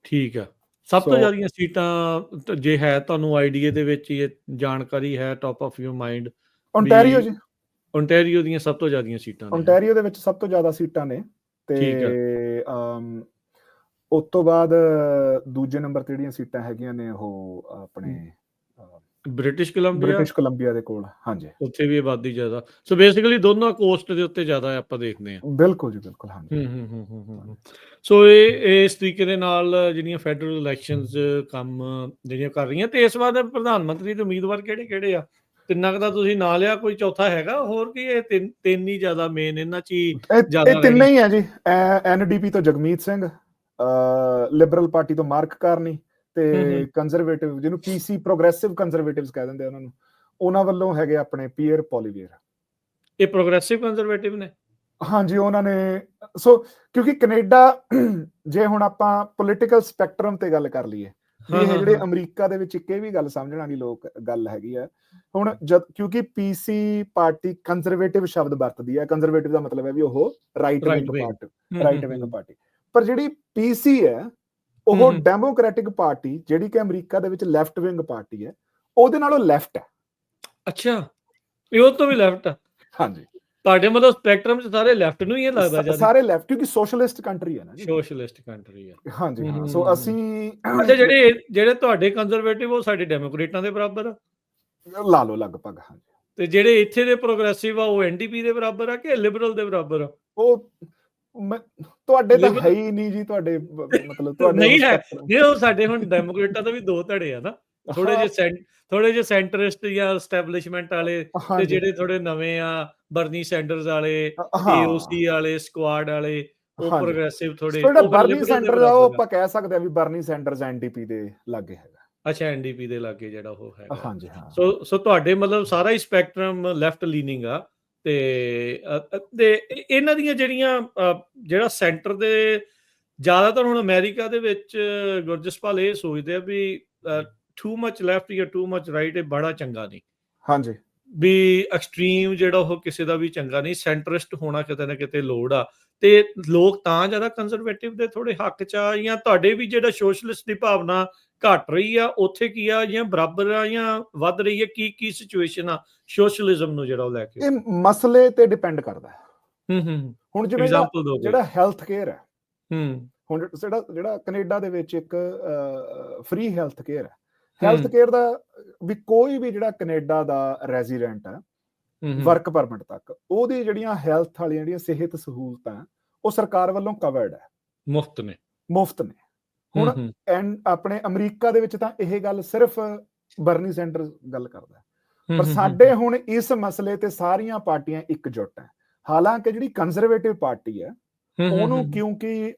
ਠੀਕ ਆ। ਸਭ ਤੋਂ ਜ਼ਿਆਦੀਆਂ ਸੀਟਾਂ ਜੇ ਹੈ ਤੁਹਾਨੂੰ ਆਈਡੀਏ ਦੇ ਵਿੱਚ ਇਹ ਜਾਣਕਾਰੀ ਹੈ, top of your mind? ontario ਜੀ, ontario ਦੀਆਂ ਸਭ ਤੋਂ ਜ਼ਿਆਦੀਆਂ ਸੀਟਾਂ ਨੇ? ontario ਦੇ ਵਿੱਚ ਸਭ ਤੋਂ ਜ਼ਿਆਦਾ ਸੀਟਾਂ ਨੇ, ਤੇ ਉਸ ਤੋਂ ਬਾਅਦ ਦੂਜੇ ਨੰਬਰ ਤੇ ਜਿਹੜੀਆਂ ਸੀਟਾਂ ਹੈਗੀਆਂ ਨੇ, ਉਹ ਆਪਣੇ ਬ੍ਰਿਟਿਸ਼ ਕੋਲੰਬੀਆ ਦੇ ਕੋਲ। ਹਾਂਜੀ, ਉੱਥੇ ਵੀ ਆਬਾਦੀ ਜ਼ਿਆਦਾ। ਸੋ ਬੇਸਿਕਲੀ ਦੋਨੋਂ ਕੋਸਟ ਦੇ ਉੱਤੇ ਜ਼ਿਆਦਾ ਆਪਾਂ ਦੇਖਦੇ ਹਾਂ। ਬਿਲਕੁਲ ਜੀ, ਬਿਲਕੁਲ। ਹਾਂਜੀ। ਸੋ ਇਹ ਇਸ ਤਰੀਕੇ ਦੇ ਨਾਲ ਜਿਹੜੀਆਂ ਫੈਡਰਲ ਇਲੈਕਸ਼ਨਸ ਕੰਮ ਜਿਹੜੀਆਂ ਕਰ ਰਹੀਆਂ, ਤੇ ਇਸ ਵਾਰ ਪ੍ਰਧਾਨ ਮੰਤਰੀ ਦੇ ਉਮੀਦਵਾਰ ਕਿਹੜੇ ਆ? 3 ਦਾ ਤੁਸੀਂ ਨਾਂ ਲਿਆ, ਕੋਈ ਚੌਥਾ ਹੈਗਾ ਹੋਰ? ਕੀ ਇਹ 3 ਹੀ ਜ਼ਿਆਦਾ ਮੇਨ, ਇਹਨਾਂ ਚ ਹੀ ਜ਼ਿਆਦਾ? ਇਹ 3 ਹੀ ਹੈ ਜੀ। NDP ਤੋਂ ਜਗਮੀਤ ਸਿੰਘ, ਲਿਬਰਲ ਪਾਰਟੀ ਤੋਂ ਮਾਰਕ ਕਾਰਨੀ, ਤੇ ਕੰਜ਼ਰਵੇਟਿਵ, ਜਿਹਨੂੰ PC ਪ੍ਰੋਗਰੈਸਿਵ ਕੰਜ਼ਰਵੇਟਿਵਸ ਕਹਿ ਦਿੰਦੇ ਉਹਨਾਂ ਨੂੰ, ਉਹਨਾਂ ਵੱਲੋਂ ਹੈਗੇ ਆਪਣੇ ਪੀਅਰ ਪੋਲੀਵੀਅਰ। ਇਹ ਪ੍ਰੋਗਰੈਸਿਵ ਕੰਜ਼ਰਵੇਟਿਵ ਨੇ? ਹਾਂਜੀ, ਉਹਨਾਂ ਨੇ। ਸੋ ਕਿਉਂਕਿ ਕੈਨੇਡਾ, ਜੇ ਹੁਣ ਆਪਾਂ ਪੋਲੀਟੀਕਲ ਸਪੈਕਟਰਮ ਤੇ ਗੱਲ ਕਰ ਲਈਏ, ਇਹ ਜਿਹੜੇ ਅਮਰੀਕਾ ਦੇ ਵਿੱਚ, ਇੱਕ ਇਹ ਵੀ ਗੱਲ ਸਮਝਣ ਵਾਲੀ ਗੱਲ ਹੈਗੀ ਹੈ ਹੁਣ, ਕਿਉਂਕਿ PC ਪਾਰਟੀ ਕੰਜ਼ਰਵੇਟਿਵ ਸ਼ਬਦ ਵਰਤਦੀ ਹੈ। ਕੰਜ਼ਰਵੇਟਿਵ ਦਾ ਮਤਲਬ ਹੈ ਵੀ ਉਹ ਰਾਈਟ ਵਿੰਗ ਪਾਰਟੀ, ਪਰ ਜਿਹੜੀ PC ਹੈ, ਉਹ ਡੈਮੋਕ੍ਰੈਟਿਕ ਪਾਰਟੀ, ਜਿਹੜੀ ਕਿ ਅਮਰੀਕਾ ਦੇ ਵਿੱਚ ਲੈਫਟ ਵਿੰਗ ਪਾਰਟੀ ਹੈ, ਉਹਦੇ ਨਾਲੋਂ ਲੈਫਟ ਹੈ। ਅੱਛਾ, ਇਹ ਉਹ ਤੋਂ ਵੀ ਲੈਫਟ ਆ? ਹਾਂਜੀ। ਤੁਹਾਡੇ ਮਤਲਬ ਸਪੈਕਟਰਮ ਚ ਸਾਰੇ ਲੈਫਟ ਨੂੰ ਹੀ ਇਹ ਲੱਗਦਾ? ਸਾਰੇ ਲੈਫਟ, ਕਿਉਂਕਿ ਸੋਸ਼ਲਿਸਟ ਕੰਟਰੀ ਹੈ ਨਾ ਜੀ। ਸੋਸ਼ਲਿਸਟ ਕੰਟਰੀ ਹੈ। ਹਾਂਜੀ, ਹਾਂ। ਸੋ ਅਸੀਂ ਅੱਛਾ, ਜਿਹੜੇ ਤੁਹਾਡੇ ਕੰਜ਼ਰਵੇਟਿਵ, ਉਹ ਸਾਡੇ ਡੈਮੋਕ੍ਰੇਟਾਂ ਦੇ ਬਰਾਬਰ ਆ? ਲਾ ਲਓ ਲਗਭਗ। ਹਾਂਜੀ। ਤੇ ਜਿਹੜੇ ਇੱਥੇ ਦੇ ਪ੍ਰੋਗਰੈਸਿਵ ਆ, ਉਹ NDP ਦੇ ਬਰਾਬਰ ਆ ਕਿ ਲਿਬਰਲ ਦੇ ਬਰਾਬਰ ਆ? ਉਹ ਤੁਹਾਡੇ ਤਾਂ ਹੈ ਹੀ ਨਹੀਂ ਜੀ, ਤੁਹਾਡੇ ਮਤਲਬ ਤੁਹਾਡੇ ਨਹੀਂ ਹੈ। ਜੇ ਉਹ ਸਾਡੇ ਹੁਣ ਡੈਮੋਕ੍ਰੇਟਾਂ ਦਾ ਵੀ 2 ਧੜੇ ਆ ਨਾ, ਥੋੜੇ ਜਿਹੇ ਸੈਂਟਰਿਸਟ ਜਾਂ ਐਸਟੈਬਲਿਸ਼ਮੈਂਟ ਵਾਲੇ, ਤੇ ਜਿਹੜੇ ਥੋੜੇ ਨਵੇਂ ਆ, ਬਰਨੀ ਸੈਂਡਰਸ ਵਾਲੇ, AOC ਵਾਲੇ, ਸਕੁਆਡ ਵਾਲੇ, ਉਹ ਪ੍ਰੋਗਰੈਸਿਵ ਥੋੜੇ। ਬਰਨੀ ਸੈਂਡਰਸ ਆ, ਉਹ ਆਪਾਂ ਕਹਿ ਸਕਦੇ ਆ ਵੀ ਬਰਨੀ ਸੈਂਡਰਸ NDP ਦੇ ਲਾਗੇ ਹੈਗਾ। ਅੱਛਾ, NDP ਦੇ ਲਾਗੇ ਜਿਹੜਾ ਉਹ ਹੈਗਾ। ਹਾਂਜੀ, ਹਾਂ। ਸੋ ਤੁਹਾਡੇ ਮਤਲਬ ਸਾਰਾ ਹੀ ਸਪੈਕਟਰਮ ਲੈਫਟ ਲੀਨਿੰਗ ਆ। ਤੇ ਇਹਨਾਂ ਦੀਆਂ ਜਿਹੜਾ ਸੈਂਟਰ ਦੇ ਜ਼ਿਆਦਾਤਰ ਹੁਣ ਅਮਰੀਕਾ ਦੇ ਵਿੱਚ ਗੁਰਜਸਪਾਲ ਇਹ ਸੋਚਦੇ ਆ ਵੀ ਟੂ ਮਚ ਲੈਫਟ ਜਾਂ ਟੂ ਮਚ ਰਾਈਟ ਇਹ ਬੜਾ ਚੰਗਾ ਨਹੀਂ। ਹਾਂਜੀ, ਵੀ ਐਕਸਟ੍ਰੀਮ ਜਿਹੜਾ ਉਹ ਕਿਸੇ ਦਾ ਵੀ ਚੰਗਾ ਨਹੀਂ, ਸੈਂਟਰਿਸਟ ਹੋਣਾ ਕਿਤੇ ਨਾ ਕਿਤੇ ਲੋੜ ਆ। ਤੇ ਲੋਕ ਤਾਂ ਜ਼ਿਆਦਾ ਕੰਜ਼ਰਵੇਟਿਵ ਦੇ ਥੋੜੇ ਹੱਕ ਚ ਆ, ਜਾਂ ਤੁਹਾਡੇ ਵੀ ਜਿਹੜਾ ਸੋਸ਼ਲਿਸਟ ਦੀ ਭਾਵਨਾ ਘਟ ਰਹੀ ਆ ਉੱਥੇ ਕੀ ਆ, ਜਾਂ ਬਰਾਬਰ ਆ, ਜਾਂ ਵੱਧ ਰਹੀ ਹੈ? ਕੀ ਸਿਚੁਏਸ਼ਨ ਆ ਸੋਸ਼ਲਿਜ਼ਮ ਨੂੰ ਜਿਹੜਾ ਉਹ ਲੈ ਕੇ? ਇਹ ਮਸਲੇ ਤੇ ਡਿਪੈਂਡ ਕਰਦਾ ਹੈ। ਹੁਣ ਜਿਵੇਂ ਜਿਹੜਾ ਹੈਲਥ ਕੇਅਰ ਹੈ, ਹੁਣ ਜਿਹੜਾ ਕੈਨੇਡਾ ਦੇ ਵਿੱਚ ਇੱਕ ਫ੍ਰੀ ਹੈਲਥ ਕੇਅਰ ਹੈ। ਹੈਲਥ ਕੇਅਰ ਦਾ ਵੀ ਕੋਈ ਵੀ ਜਿਹੜਾ ਕੈਨੇਡਾ ਦਾ ਰੈਜ਼ੀਡੈਂਟ ਹੈ, ਵਰਕ ਪਰਮਿਟ ਤੱਕ, ਉਹਦੀ ਜਿਹੜੀਆਂ ਹੈਲਥ ਵਾਲੀਆਂ ਜਿਹੜੀਆਂ ਸਿਹਤ ਸਹੂਲਤਾਂ ਉਹ ਸਰਕਾਰ ਵੱਲੋਂ ਕਵਰਡ ਹੈ, ਮੁਫਤ ਨੇ। ਹੁਣ ਆਪਣੇ ਅਮਰੀਕਾ ਦੇ ਵਿੱਚ ਤਾਂ ਇਹ ਗੱਲ ਸਿਰਫ ਬਰਨੀ ਸੈਂਡਰਸ ਗੱਲ ਕਰਦਾ, ਪਰ ਸਾਡੇ ਹੁਣ ਇਸ ਮਸਲੇ ਤੇ ਸਾਰੀਆਂ ਪਾਰਟੀਆਂ ਇਕਜੁੱਟ ਹੈ। ਹਾਲਾਂਕਿ ਜਿਹੜੀ ਕੰਜ਼ਰਵੇਟਿਵ ਪਾਰਟੀ ਹੈ ਉਹਨੂੰ ਕਿਉਂਕਿ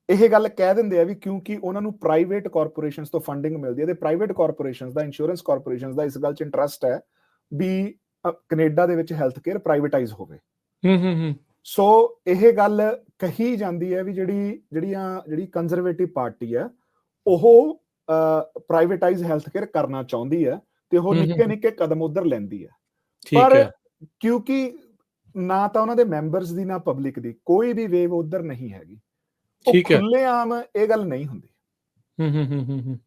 ਇਹ ਗੱਲ ਕਹਿ ਦਿੰਦੇ ਆ ਵੀ ਕਿਉਂਕਿ ਉਹਨਾਂ ਨੂੰ ਪ੍ਰਾਈਵੇਟ ਕਾਰਪੋਰੇਸ਼ਨਸ ਤੋਂ ਫੰਡਿੰਗ ਮਿਲਦੀ ਹੈ ਤੇ ਪ੍ਰਾਈਵੇਟ ਕਾਰਪੋਰੇਸ਼ਨਸ ਦਾ, ਇੰਸ਼ੋਰੈਂਸ ਕਾਰਪੋਰੇਸ਼ਨਸ ਦਾ ਇਸ ਗੱਲ 'ਚ ਇੰਟਰਸਟ ਹੈ ਵੀ ਕੈਨੇਡਾ ਦੇ ਵਿੱਚ ਹੈਲਥ ਕੇਅਰ ਪ੍ਰਾਈਵੇਟਾਈਜ਼ ਹੋਵੇ। ਸੋ ਇਹ ਗੱਲ ਕਹੀ ਜਾਂਦੀ ਹੈ ਵੀ ਜਿਹੜੀ ਕੰਜ਼ਰਵੇਟਿਵ ਪਾਰਟੀ ਹੈ ਉਹ ਪ੍ਰਾਈਵੇਟਾਈਜ਼ ਹੈਲਥ ਕੇਅਰ ਕਰਨਾ ਚਾਹੁੰਦੀ ਹੈ ਤੇ ਉਹ ਨਿੱਕੇ ਕਦਮ ਉਧਰ ਲੈਂਦੀ ਹੈ। ਪਰ ਕਿਉਂਕਿ ਨਾ ਤਾਂ ਉਹਨਾਂ ਦੇ ਮੈਂਬਰਸ ਦੀ ਨਾ ਪਬਲਿਕ ਦੀ ਕੋਈ ਵੀ ਵੇਵ ਉਧਰ ਨਹੀਂ ਹੈਗੀ, ਖੁੱਲ੍ਹੇਆਮ ਇਹ ਗੱਲ ਨਹੀਂ ਹੁੰਦੀ।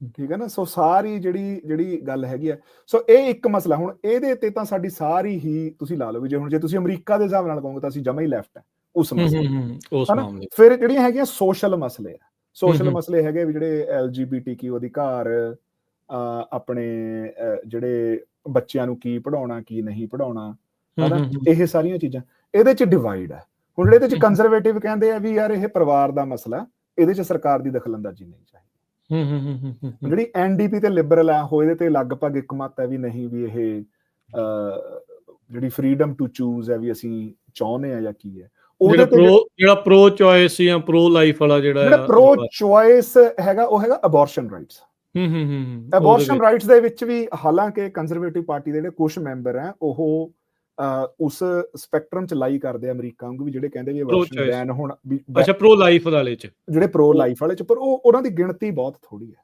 ਠੀਕ ਹੈ ਨਾ। ਸੋ ਸਾਰੀ ਜਿਹੜੀ ਗੱਲ ਹੈਗੀ ਹੈ, ਸੋ ਇਹ ਇੱਕ ਮਸਲਾ। ਹੁਣ ਇਹਦੇ ਤੇ ਤਾਂ ਸਾਡੀ ਸਾਰੀ ਹੀ ਤੁਸੀਂ ਲਾ ਲਓ ਵੀ ਜੇ ਤੁਸੀਂ ਅਮਰੀਕਾ ਦੇ ਹਿਸਾਬ ਨਾਲ ਕਹੋਗੇ ਤਾਂ ਅਸੀਂ ਜਮਾ ਹੀ ਲੈਫਟ ਹੈ ਉਸ ਮਸਲੇ। ਫਿਰ ਜਿਹੜੀਆਂ ਹੈਗੀਆਂ ਸੋਸ਼ਲ ਮਸਲੇ ਆ, ਸੋਸ਼ਲ ਮਸਲੇ ਹੈਗੇ ਵੀ ਜਿਹੜੇ LGBTQ ਅਧਿਕਾਰ, ਆਪਣੇ ਜਿਹੜੇ ਬੱਚਿਆਂ ਨੂੰ ਕੀ ਪੜ੍ਹਾਉਣਾ ਕੀ ਨਹੀਂ ਪੜ੍ਹਾਉਣਾ, ਹਨਾ, ਇਹ ਸਾਰੀਆਂ ਚੀਜ਼ਾਂ ਇਹਦੇ 'ਚ ਡਿਵਾਈਡ ਹੈ। ਹੁਣ ਇਹਦੇ 'ਚ ਕੰਜ਼ਰਵੇਟਿਵ ਕਹਿੰਦੇ ਆ ਵੀ ਯਾਰ ਇਹ ਪਰਿਵਾਰ ਦਾ ਮਸਲਾ, ਇਹਦੇ 'ਚ ਸਰਕਾਰ ਦੀ ਦਖਲਅੰਦਾਜ਼ੀ ਨਹੀਂ ਚਾਹੀਦੀ। ਜਿਹੜੀ NDP ਤੇ ਲਿਬਰਲ ਆ ਉਹ ਇਹਦੇ ਤੇ ਲਗਭਗ ਇੱਕ ਮਤ ਹੈ ਵੀ ਨਹੀਂ, ਵੀ ਇਹ ਜਿਹੜੀ ਫਰੀडम ਟੂ ਚੂਜ਼ ਹੈ ਵੀ ਅਸੀਂ ਚਾਹੁੰਦੇ ਆ ਜਾਂ ਕੀ ਹੈ। ਜਿਹੜਾ ਪ੍ਰੋ ਚੋਇਸ ਜਾਂ ਪ੍ਰੋ ਲਾਈਫ ਵਾਲਾ ਜਿਹੜਾ ਪ੍ਰੋ ਚੋਇਸ ਹੈਗਾ ਉਹ ਹੈਗਾ ਅਬੋਰਸ਼ਨ ਰਾਈਟਸ। ਅਬੋਰਸ਼ਨ ਰਾਈਟਸ ਦੇ ਵਿੱਚ ਵੀ ਹਾਲਾਂਕਿ ਕੰਜ਼ਰਵੇਟਿਵ ਪਾਰਟੀ ਦੇ ਜਿਹੜੇ ਕੁਝ ਮੈਂਬਰ ਹੈ ਉਹ ਉਸ ਸਪੈਕਟਰਮ 'ਚ ਲਾਈ ਕਰਦੇ ਆ ਅਮਰੀਕਾ ਵਾਂਗੂ, ਵੀ ਜਿਹੜੇ ਕਹਿੰਦੇ ਵੀ ਅਬੋਰਸ਼ਨ ਬੈਨ ਹੋਣਾ, ਅੱਛਾ ਪ੍ਰੋ ਲਾਈਫ ਵਾਲੇ 'ਚ, ਜਿਹੜੇ ਪ੍ਰੋ ਲਾਈਫ ਵਾਲੇ 'ਚ, ਪਰ ਉਹਨਾਂ ਦੀ ਗਿਣਤੀ ਬਹੁਤ ਥੋੜੀ ਹੈ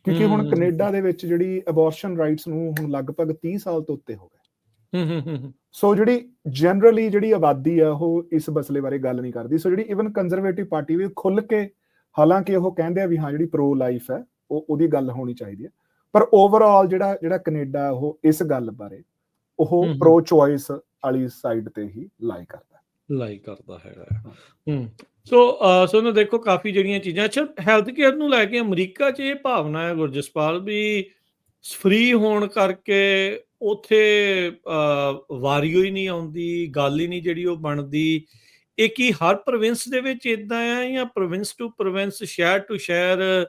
ਕਿਉਂਕਿ ਹੁਣ ਕੈਨੇਡਾ ਦੇ ਵਿੱਚ ਜਿਹੜੀ ਅਬੋਰਸ਼ਨ ਰਾਈਟਸ ਨੂੰ ਹੁਣ ਲਗਭਗ 30 ਸਾਲ ਤੋਂ ਉੱਤੇ ਹੋ ਗਏ। ਸੋ ਜਿਹੜੀ ਜਨਰਲੀ ਜਿਹੜੀ ਆਬਾਦੀ ਆ ਉਹ ਇਸ ਮਸਲੇ ਬਾਰੇ ਗੱਲ ਨਹੀਂ ਕਰਦੀ। ਸੋ ਜਿਹੜੀ ਇਵਨ ਕੰਜ਼ਰਵੇਟਿਵ ਪਾਰਟੀ ਵੀ ਖੁੱਲ ਕੇ, ਹਾਲਾਂਕਿ ਉਹ ਕਹਿੰਦੇ ਆ ਵੀ ਹਾਂ ਜਿਹੜੀ ਪ੍ਰੋ ਲਾਈਫ ਹੈ ਉਹਦੀ ਗੱਲ ਹੋਣੀ ਚਾਹੀਦੀ ਹੈ, ਪਰ ਓਵਰਆਲ ਜਿਹੜਾ ਕੈਨੇਡਾ ਉਹ ਇਸ ਗੱਲ ਬਾਰੇ ਉਹ ਪ੍ਰੋ ਚੋਇਸ ਵਾਲੀ ਸਾਈਡ ਤੇ ਹੀ ਲਾਈ ਕਰਦਾ ਹੈਗਾ। ਸੋ ਨਾ ਦੇਖੋ ਕਾਫੀ ਜਿਹੜੀਆਂ ਚੀਜ਼ਾਂ। ਅੱਛਾ, ਹੈਲਥ ਕੇਅਰ ਨੂੰ ਲੈ ਕੇ ਅਮਰੀਕਾ 'ਚ ਇਹ ਭਾਵਨਾ ਹੈ ਗੁਰਜਸਪਾਲ ਵੀ ਫ੍ਰੀ ਹੋਣ ਕਰਕੇ ਉੱਥੇ ਵਾਰੀਓ ਹੀ ਨਹੀਂ ਆਉਂਦੀ, ਗੱਲ ਹੀ ਨਹੀਂ ਜਿਹੜੀ ਉਹ ਬਣਦੀ। ਇਹ ਕੀ ਹਰ ਪ੍ਰੋਵਿੰਸ ਦੇ ਵਿੱਚ ਇਦਾਂ ਆ ਜਾਂ ਪ੍ਰੋਵਿੰਸ ਟੂ ਪ੍ਰੋਵਿੰਸ, ਸ਼ਹਿਰ ਟੂ ਸ਼ਹਿਰ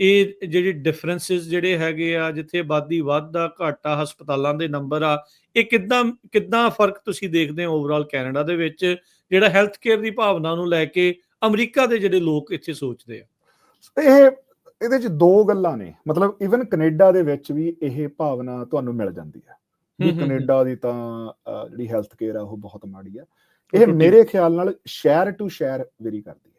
ਇਹ ਜਿਹੜੇ ਡਿਫਰੈਂਸਿਸ ਜਿਹੜੇ ਹੈਗੇ ਆ, ਜਿੱਥੇ ਆਬਾਦੀ ਵੱਧ ਆ ਘੱਟ ਆ, ਹਸਪਤਾਲਾਂ ਦੇ ਨੰਬਰ ਆ, ਇਹ ਕਿੱਦਾਂ ਫਰਕ ਤੁਸੀਂ ਦੇਖਦੇ ਹੋ ਓਵਰਆਲ ਕੈਨੇਡਾ ਦੇ ਵਿੱਚ ਜਿਹੜਾ ਹੈਲਥ ਕੇਅਰ ਦੀ ਭਾਵਨਾ ਨੂੰ ਲੈ ਕੇ ਅਮਰੀਕਾ ਦੇ ਜਿਹੜੇ ਲੋਕ ਇੱਥੇ ਸੋਚਦੇ ਆ? ਇਹਦੇ 'ਚ ਦੋ ਗੱਲਾਂ ਨੇ। ਮਤਲਬ ਇਵਨ ਕੈਨੇਡਾ ਦੇ ਵਿੱਚ ਵੀ ਇਹ ਭਾਵਨਾ ਤੁਹਾਨੂੰ ਮਿਲ ਜਾਂਦੀ ਹੈ ਵੀ ਕੈਨੇਡਾ ਦੀ ਤਾਂ ਜਿਹੜੀ ਹੈਲਥ ਕੇਅਰ ਆ ਉਹ ਬਹੁਤ ਮਾੜੀ ਆ। ਇਹ ਮੇਰੇ ਖਿਆਲ ਨਾਲ ਸ਼ਹਿਰ ਟੂ ਸ਼ਹਿਰ ਵੇਰੀ ਕਰਦੀ ਆ,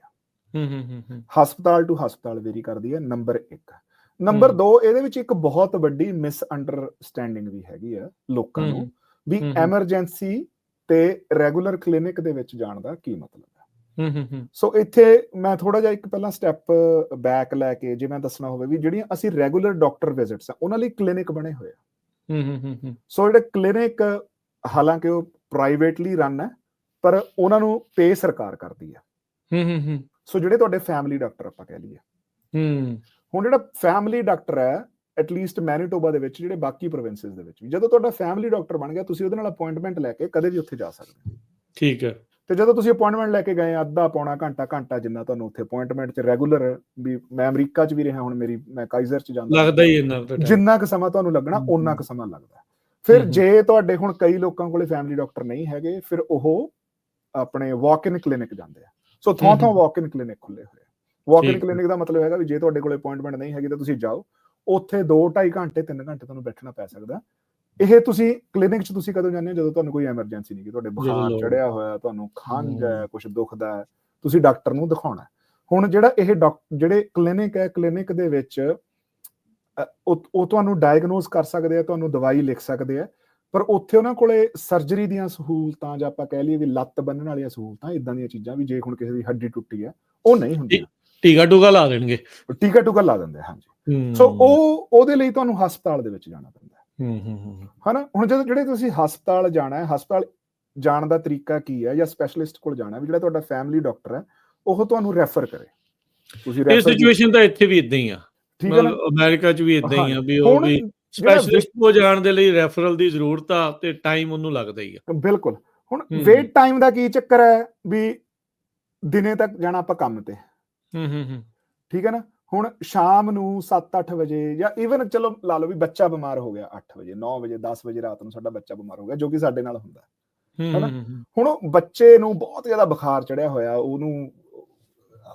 ਹਸਪਤਾਲ ਟੂ ਹਸਪਤਾਲ ਵੇਰੀ ਕਰਦੀ ਹੈ, ਨੰਬਰ 1। ਨੰਬਰ 2, ਇਹਦੇ ਵਿੱਚ ਇੱਕ ਬਹੁਤ ਵੱਡੀ ਮਿਸ ਅੰਡਰਸਟੈਂਡਿੰਗ ਵੀ ਹੈਗੀ ਆ ਲੋਕਾਂ ਨੂੰ ਵੀ ਐਮਰਜੈਂਸੀ ਤੇ ਰੈਗੂਲਰ ਕਲੀਨਿਕ ਦੇ ਵਿੱਚ ਜਾਣ ਦਾ ਕੀ ਮਤਲਬ ਹੈ। ਸੋ ਇੱਥੇ ਮੈਂ ਥੋੜਾ ਜਿਹਾ ਇੱਕ ਪਹਿਲਾਂ ਸਟੈਪ ਬੈਕ ਲੈ ਕੇ ਜੇ ਮੈਂ ਦੱਸਣਾ ਹੋਵੇ ਵੀ ਜਿਹੜੀਆਂ ਅਸੀਂ ਰੈਗੂਲਰ ਡਾਕਟਰ ਵਿਜ਼ਿਟਸ ਆ ਉਹਨਾਂ ਲਈ ਕਲੀਨਿਕ ਬਣੇ ਹੋਏ ਆ। ਸੋ ਜਿਹੜੇ ਕਲੀਨਿਕ ਹਾਲਾਂਕਿ ਉਹ ਪ੍ਰਾਈਵੇਟਲੀ ਰਨ ਹੈ ਪਰ ਉਹਨਾਂ ਨੂੰ ਪੇ ਸਰਕਾਰ ਕਰਦੀ ਹੈ। ਸੋ ਜਿਹੜੇ ਤੁਹਾਡੇ ਫੈਮਿਲੀ ਡਾਕਟਰ ਆਪਾਂ ਕਹਿ ਲਈਏ, ਹੁਣ ਜਿਹੜਾ ਫੈਮਿਲੀ ਡਾਕਟਰ ਹੈ ਐਟਲੀਸਟ ਮੈਨੀਟੋਬਾ ਦੇ ਵਿੱਚ, ਜਿਹੜੇ ਬਾਕੀ ਪ੍ਰੋਵਿੰਸਿਸ ਦੇ ਵਿੱਚ ਵੀ, ਜਦੋਂ ਤੁਹਾਡਾ ਫੈਮਿਲੀ ਡਾਕਟਰ ਬਣ ਗਿਆ ਤੁਸੀਂ ਉਹਦੇ ਨਾਲ ਅਪਾਇੰਟਮੈਂਟ ਲੈ ਕੇ ਕਦੇ ਵੀ ਉੱਥੇ ਜਾ ਸਕਦੇ ਹੋ। ਠੀਕ ਹੈ। ਤੇ ਜਦੋਂ ਤੁਸੀਂ ਅਪਾਇੰਟਮੈਂਟ ਲੈ ਕੇ ਗਏ ਅੱਧਾ ਪੌਣਾ ਘੰਟਾ ਜਿੰਨਾ ਤੁਹਾਨੂੰ ਉੱਥੇ ਅਪਾਇੰਟਮੈਂਟ 'ਚ ਰੈਗੂਲਰ, ਵੀ ਮੈਂ ਅਮਰੀਕਾ 'ਚ ਵੀ ਰਿਹਾ, ਹੁਣ ਮੈਂ ਕਾਈਜ਼ਰ 'ਚ ਜਾਂਦਾ, ਲੱਗਦਾ ਹੀ ਜਿੰਨਾ ਕੁ ਸਮਾਂ ਤੁਹਾਨੂੰ ਲੱਗਣਾ ਓਨਾ ਕੁ ਸਮਾਂ ਲੱਗਦਾ। ਫਿਰ ਜੇ ਤੁਹਾਡੇ ਹੁਣ ਕਈ ਲੋਕਾਂ ਕੋਲੇ ਫੈਮਿਲੀ ਡਾਕਟਰ ਨਹੀਂ ਹੈਗੇ, ਫਿਰ ਉਹ ਆਪਣੇ ਵਾਕ ਇਨ ਕਲੀਨਿਕ ਜਾਂਦੇ ਆ। ਸੋ ਥਾਂ ਵਾਕ ਇਨ ਕਲੀਨਿਕ ਖੁੱਲੇ ਹੋਏ ਆ। ਵਾਕ ਇਨ ਕਲੀਨਿਕ ਦਾ ਮਤਲਬ ਹੈਗਾ ਵੀ ਜੇ ਤੁਹਾਡੇ ਕੋਲੇ ਅਪਾਇੰਟਮੈਂਟ ਨਹੀਂ ਹੈਗੀ ਤਾਂ ਤੁਸੀਂ ਜਾਓ, ਉੱਥੇ 2-2.5 ਘੰਟੇ 3 ਘੰਟੇ ਤੁਹਾਨੂੰ ਬੈਠਣਾ ਪੈ ਸਕਦਾ। ਇਹ ਤੁਸੀਂ ਕਲੀਨਿਕ 'ਚ ਤੁਸੀਂ ਕਦੋਂ ਜਾਂਦੇ ਹੋ? ਜਦੋਂ ਤੁਹਾਨੂੰ ਕੋਈ ਐਮਰਜੈਂਸੀ ਨਹੀਂ, ਤੁਹਾਡੇ ਬੁਖਾਰ ਚੜਿਆ ਹੋਇਆ, ਤੁਹਾਨੂੰ ਖੰਘ ਹੈ, ਕੁਛ ਦੁਖਦਾ ਹੈ, ਤੁਸੀਂ ਡਾਕਟਰ ਨੂੰ ਦਿਖਾਉਣਾ। ਹੁਣ ਜਿਹੜਾ ਇਹ ਜਿਹੜੇ ਕਲੀਨਿਕ ਹੈ, ਕਲੀਨਿਕ ਦੇ ਵਿੱਚ ਉਹ ਤੁਹਾਨੂੰ ਡਾਇਗਨੋਸ ਕਰ ਸਕਦੇ ਆ, ਤੁਹਾਨੂੰ ਦਵਾਈ ਲਿਖ ਸਕਦੇ ਆ, ਪਰ ਉੱਥੇ ਉਹਨਾਂ ਕੋਲੇ ਸਰਜਰੀ ਦੀਆਂ ਸਹੂਲਤਾਂ ਜਾਂ ਆਪਾਂ ਕਹਿ ਲਈਏ ਵੀ ਲੱਤ ਬੰਨਣ ਵਾਲੀਆਂ ਸਹੂਲਤਾਂ, ਇਦਾਂ ਦੀਆਂ ਚੀਜ਼ਾਂ ਵੀ ਜੇ ਹੁਣ ਕਿਸੇ ਦੀ ਹੱਡੀ ਟੁੱਟੀ ਹੈ ਉਹ ਨਹੀਂ ਹੁੰਦੀਆਂ। ਟੀਕਾ ਟੂਕਾ ਲਾ ਦਿੰਦੇ, ਹਾਂਜੀ। ਸੋ ਉਹਦੇ ਲਈ ਤੁਹਾਨੂੰ ਹਸਪਤਾਲ ਦੇ ਵਿੱਚ ਜਾਣਾ ਪੈਂਦਾ ਹਨਾ। ਹੁਣ ਜਦੋਂ ਜਿਹੜੇ ਤੁਸੀਂ ਹਸਪਤਾਲ ਜਾਣਾ ਹੈ, ਹਸਪਤਾਲ ਜਾਣ ਦਾ ਤਰੀਕਾ ਕੀ ਹੈ, ਜਾਂ ਸਪੈਸ਼ਲਿਸਟ ਕੋਲ ਜਾਣਾ, ਵੀ ਜਿਹੜਾ ਤੁਹਾਡਾ ਫੈਮਿਲੀ ਡਾਕਟਰ ਹੈ ਉਹ ਤੁਹਾਨੂੰ ਰੈਫਰ ਕਰੇ। ਤੁਸੀਂ ਇਹ ਸਿਚੁਏਸ਼ਨ ਤਾਂ ਇੱਥੇ ਵੀ ਇਦਾਂ ਹੀ ਆ, ਠੀਕ ਹੈ ਨਾ, ਅਮਰੀਕਾ 'ਚ ਵੀ ਇਦਾਂ ਹੀ ਆ ਵੀ ਉਹ ਵੀ ਸਪੈਸ਼ਲਿਸਟ ਕੋ ਜਾਣ ਦੇ ਲਈ ਰੈਫਰਲ ਦੀ ਜ਼ਰੂਰਤ ਆ ਤੇ ਟਾਈਮ ਉਹਨੂੰ ਲੱਗਦਾ ਹੀ ਆ। ਬਿਲਕੁਲ। ਹੁਣ ਵੇਟ ਟਾਈਮ ਦਾ ਕੀ ਚੱਕਰ ਹੈ ਵੀ ਦਿਨੇ ਤੱਕ ਜਾਣਾ ਆਪਾਂ ਕੰਮ ਤੇ, ਠੀਕ ਹੈ ਨਾ। ਹੁਣ ਸ਼ਾਮ ਨੂੰ 7-8 ਵਜੇ ਜਾਂ ਈਵਨ ਚਲੋ ਲਾ ਲਓ ਵੀ ਬੱਚਾ ਬਿਮਾਰ ਹੋ ਗਿਆ 8 ਵਜੇ 9 ਵਜੇ 10 ਵਜੇ ਰਾਤ ਨੂੰ ਸਾਡਾ ਬੱਚਾ ਬਿਮਾਰ ਹੋ ਗਿਆ, ਜੋ ਕਿ ਸਾਡੇ ਨਾਲ ਹੁੰਦਾ ਹੈਨਾ। ਹੁਣ ਉਹ ਬੱਚੇ ਨੂੰ ਬਹੁਤ ਜ਼ਿਆਦਾ ਬੁਖਾਰ ਚੜਿਆ ਹੋਇਆ, ਉਹਨੂੰ